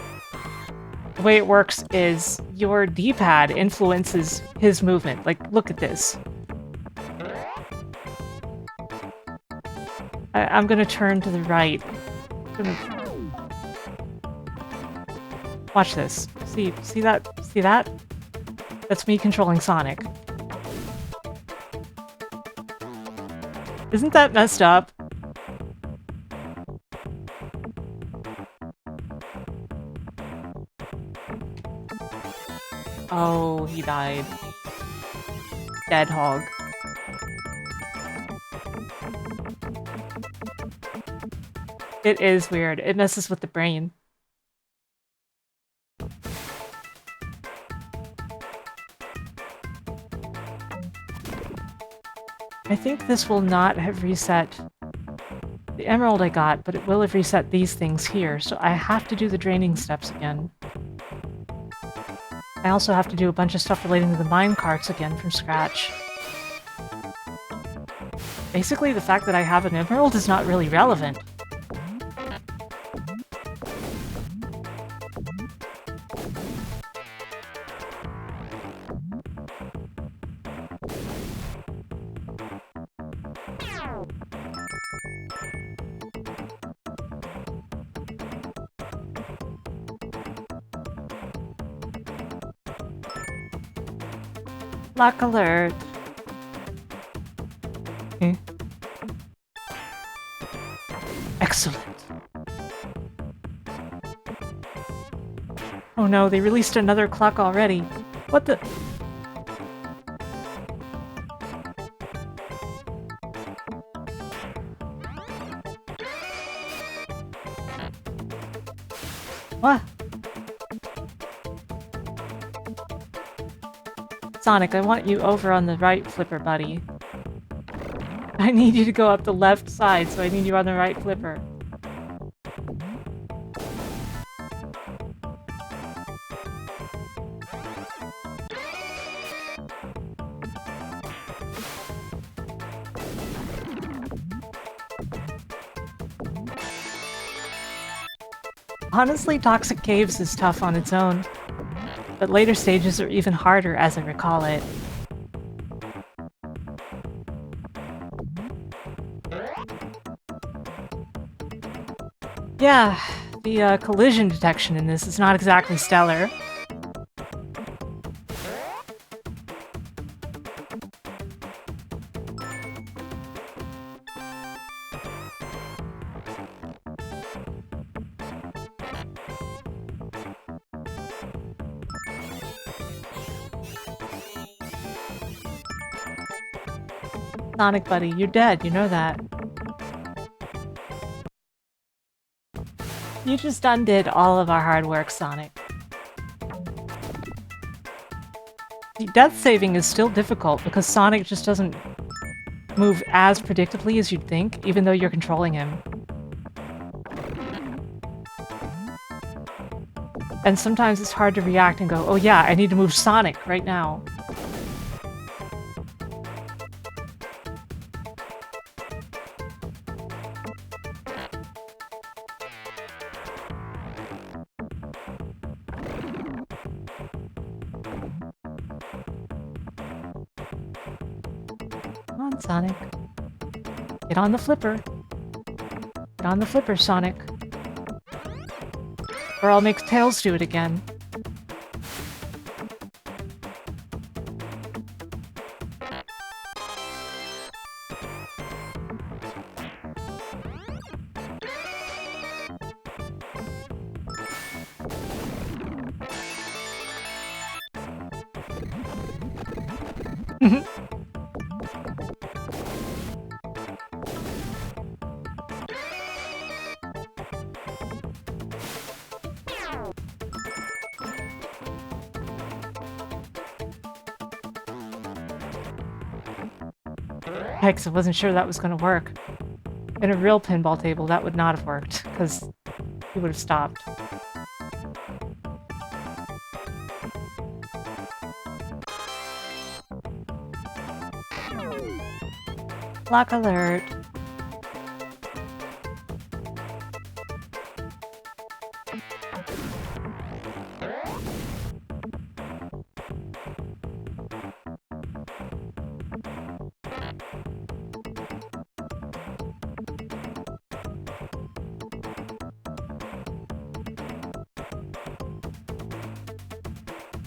The way it works is your D-pad influences his movement. Like, look at this. I'm gonna turn to the right. Watch this. See that? See that? That's me controlling Sonic. Isn't that messed up? Oh, he died. Hedgehog. It is weird. It messes with the brain. I think this will not have reset the emerald I got, but it will have reset these things here, so I have to do the draining steps again. I also have to do a bunch of stuff relating to the mine carts again from scratch. Basically, the fact that I have an emerald is not really relevant. Lock alert. Okay. Excellent. Oh no, they released another clock already. What the? What? Sonic, I want you over on the right flipper, buddy. I need you to go up the left side, so I need you on the right flipper. Honestly, Toxic Caves is tough on its own, but later stages are even harder as I recall it. Yeah, the collision detection in this is not exactly stellar. Sonic buddy, you're dead, you know that. You just undid all of our hard work, Sonic. The death saving is still difficult because Sonic just doesn't move as predictably as you'd think, even though you're controlling him. And sometimes it's hard to react and go, oh yeah, I need to move Sonic right now. Come on, Sonic. Get on the flipper. Get on the flipper, Sonic. Or I'll make Tails do it again. Hex, I wasn't sure that was going to work. In a real pinball table, that would not have worked, because he would have stopped. Lock alert.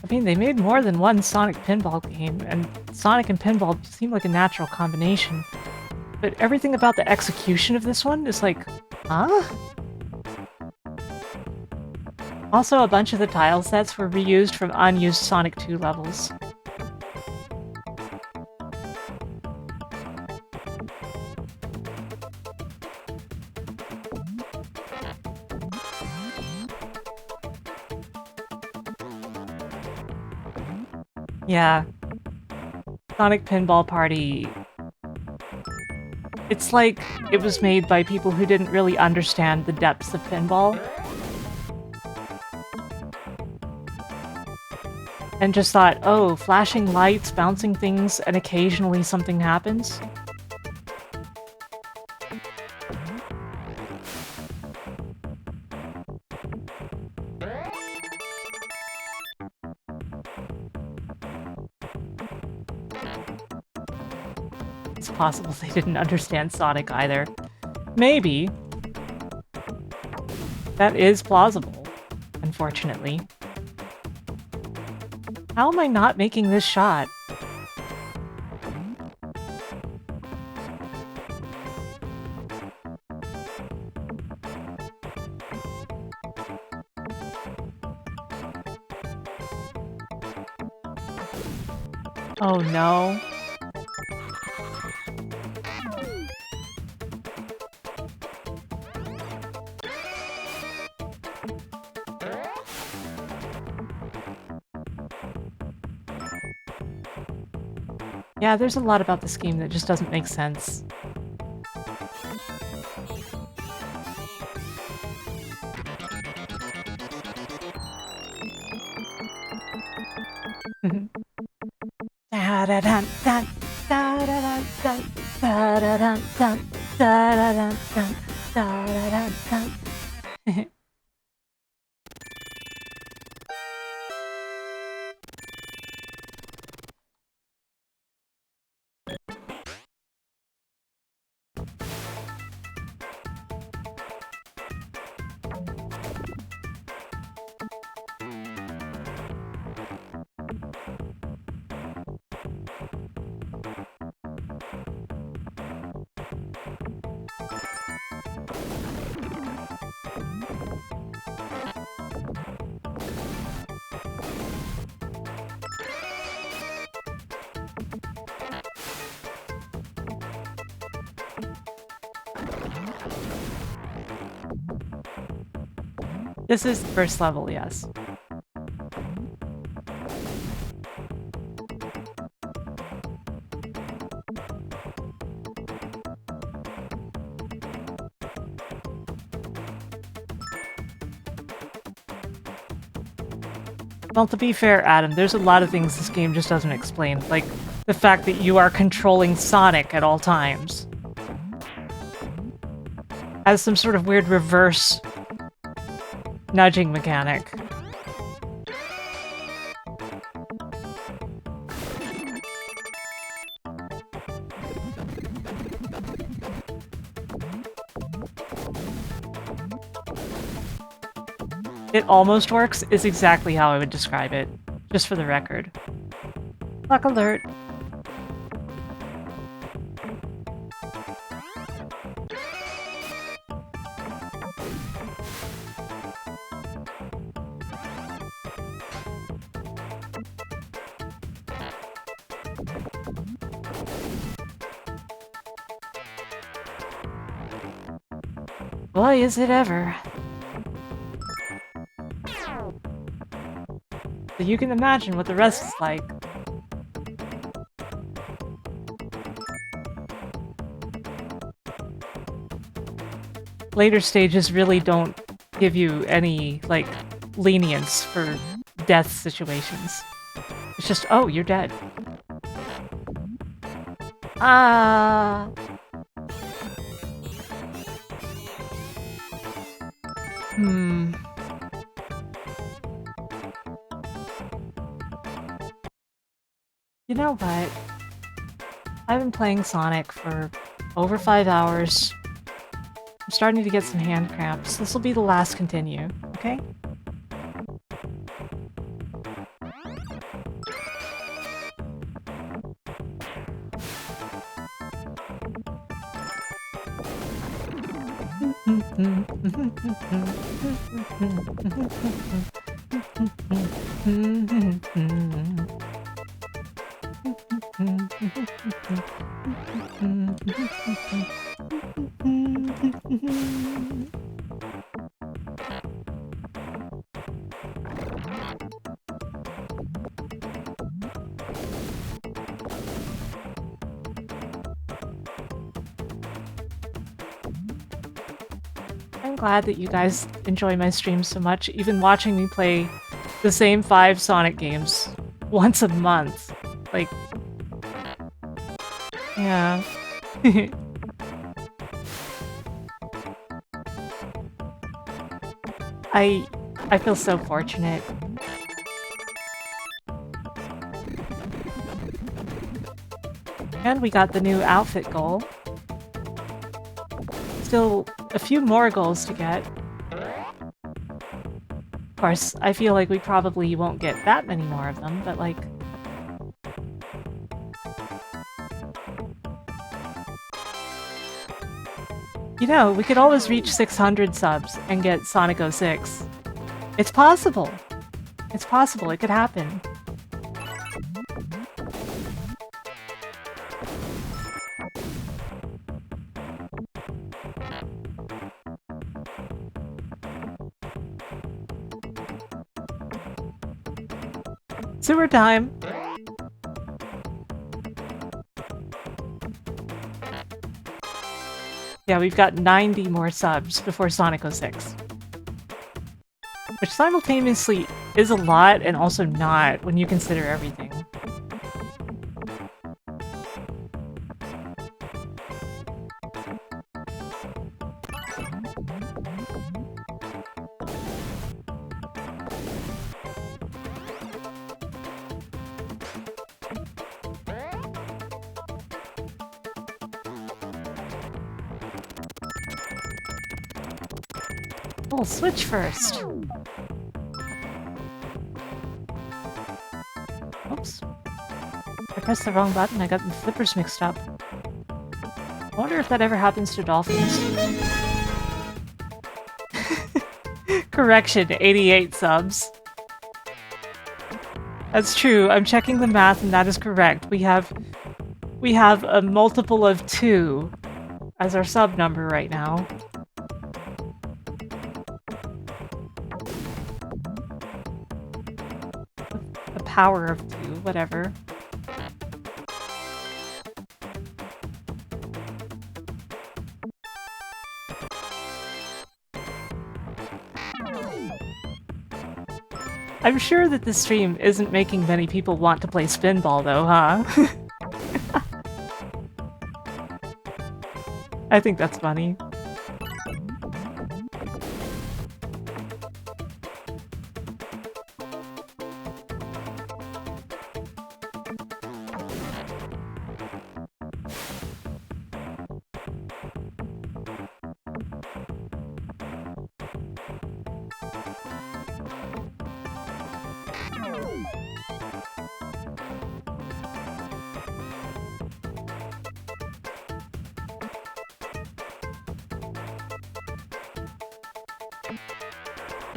I mean, they made more than one Sonic pinball game, and Sonic and pinball seem like a natural combination. But everything about the execution of this one is like, huh? Also, a bunch of the tile sets were reused from unused Sonic 2 levels. Yeah. Sonic Pinball Party. It's like it was made by people who didn't really understand the depths of pinball. And just thought, oh, flashing lights, bouncing things, and occasionally something happens. It's possible they didn't understand Sonic either. Maybe. That is plausible, unfortunately. How am I not making this shot? Oh no. Yeah, there's a lot about this game that just doesn't make sense. This is the first level, yes. Well, to be fair, Adam, there's a lot of things this game just doesn't explain, like the fact that you are controlling Sonic at all times. As some sort of weird reverse nudging mechanic. It almost works is exactly how I would describe it, just for the record. Luck alert. Boy, is it ever. So you can imagine what the rest is like. Later stages really don't give you any, like, lenience for death situations. It's just, oh, you're dead. Ah. You know what? I've been playing Sonic for over 5 hours. I'm starting to get some hand cramps. This will be the last continue, okay? I'm glad that you guys enjoy my streams so much, even watching me play the same 5 Sonic games once a month. Like, yeah. I feel so fortunate. And we got the new outfit goal. Still a few more goals to get. Of course, I feel like we probably won't get that many more of them, but like... You know, we could always reach 600 subs and get Sonic 06. It's possible! It's possible, it could happen. Sewer time! Yeah, we've got 90 more subs before Sonic 06. Which simultaneously is a lot and also not when you consider everything. Oh, switch first. Oops. I pressed the wrong button, I got the flippers mixed up. I wonder if that ever happens to dolphins. Correction, 88 subs. That's true, I'm checking the math and that is correct. We have a multiple of 2 as our sub number right now. The power of 2, whatever. I'm sure that this stream isn't making many people want to play Spinball though, huh? I think that's funny.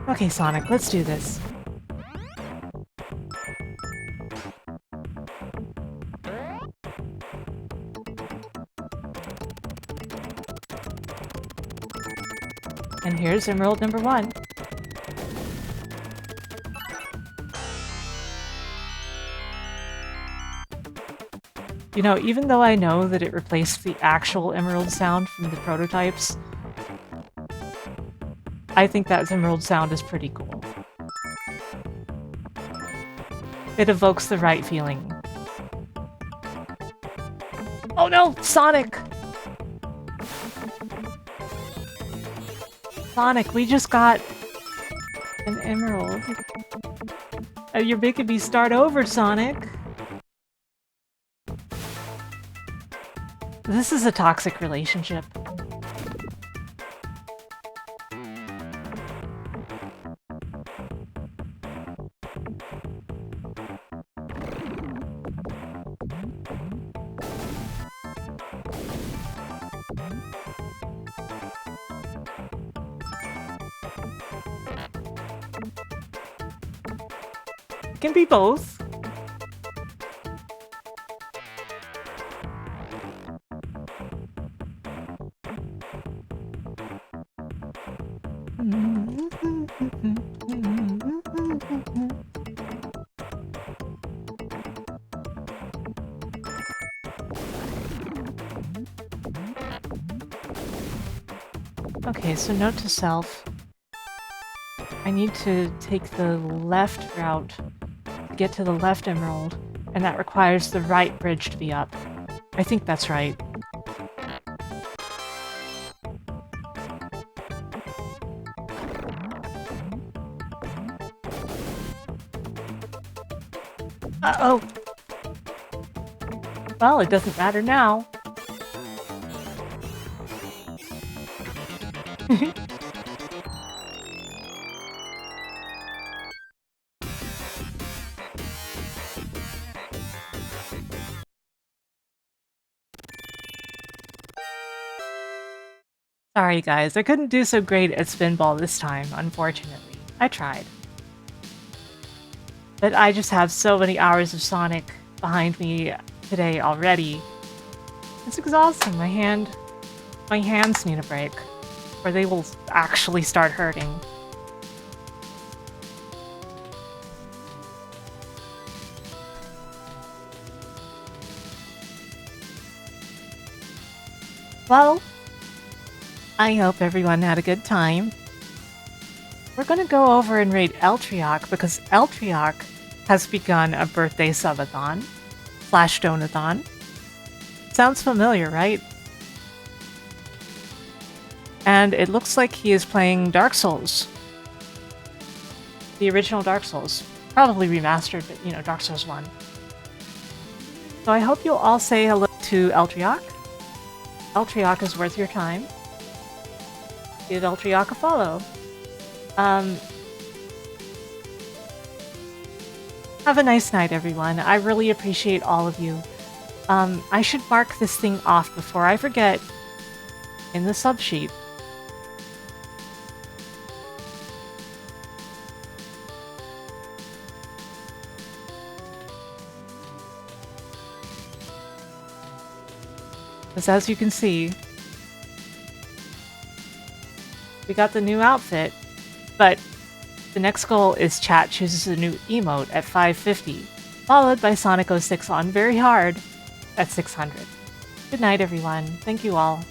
Okay, Sonic, let's do this. And here's Emerald number 1. You know, even though I know that it replaced the actual Emerald sound from the prototypes, I think that Emerald sound is pretty cool. It evokes the right feeling. Oh no! Sonic! Sonic, we just got an emerald. You're making me start over, Sonic. This is a toxic relationship. It can be both. Okay, so note to self. I need to take the left route to get to the left emerald, and that requires the right bridge to be up. I think that's right. Uh-oh! Well, it doesn't matter now. Sorry guys, I couldn't do so great at Spinball this time, unfortunately. I tried. But I just have so many hours of Sonic behind me today already. It's exhausting. My hands need a break, or they will actually start hurting. Well, I hope everyone had a good time. We're gonna go over and raid Eltriok because Eltriok has begun a birthday subathon / donathon. Sounds familiar, right? And it looks like he is playing Dark Souls. The original Dark Souls. Probably remastered, but you know, Dark Souls 1. So I hope you'll all say hello to Eltriok. Eltriok is worth your time. Give Eltriok a follow. Have a nice night, everyone. I really appreciate all of you. I should mark this thing off before I forget in the sub sheet. Because as you can see, we got the new outfit, but the next goal is chat chooses a new emote at 550, followed by Sonic 06 on very hard at 600. Good night, everyone. Thank you all.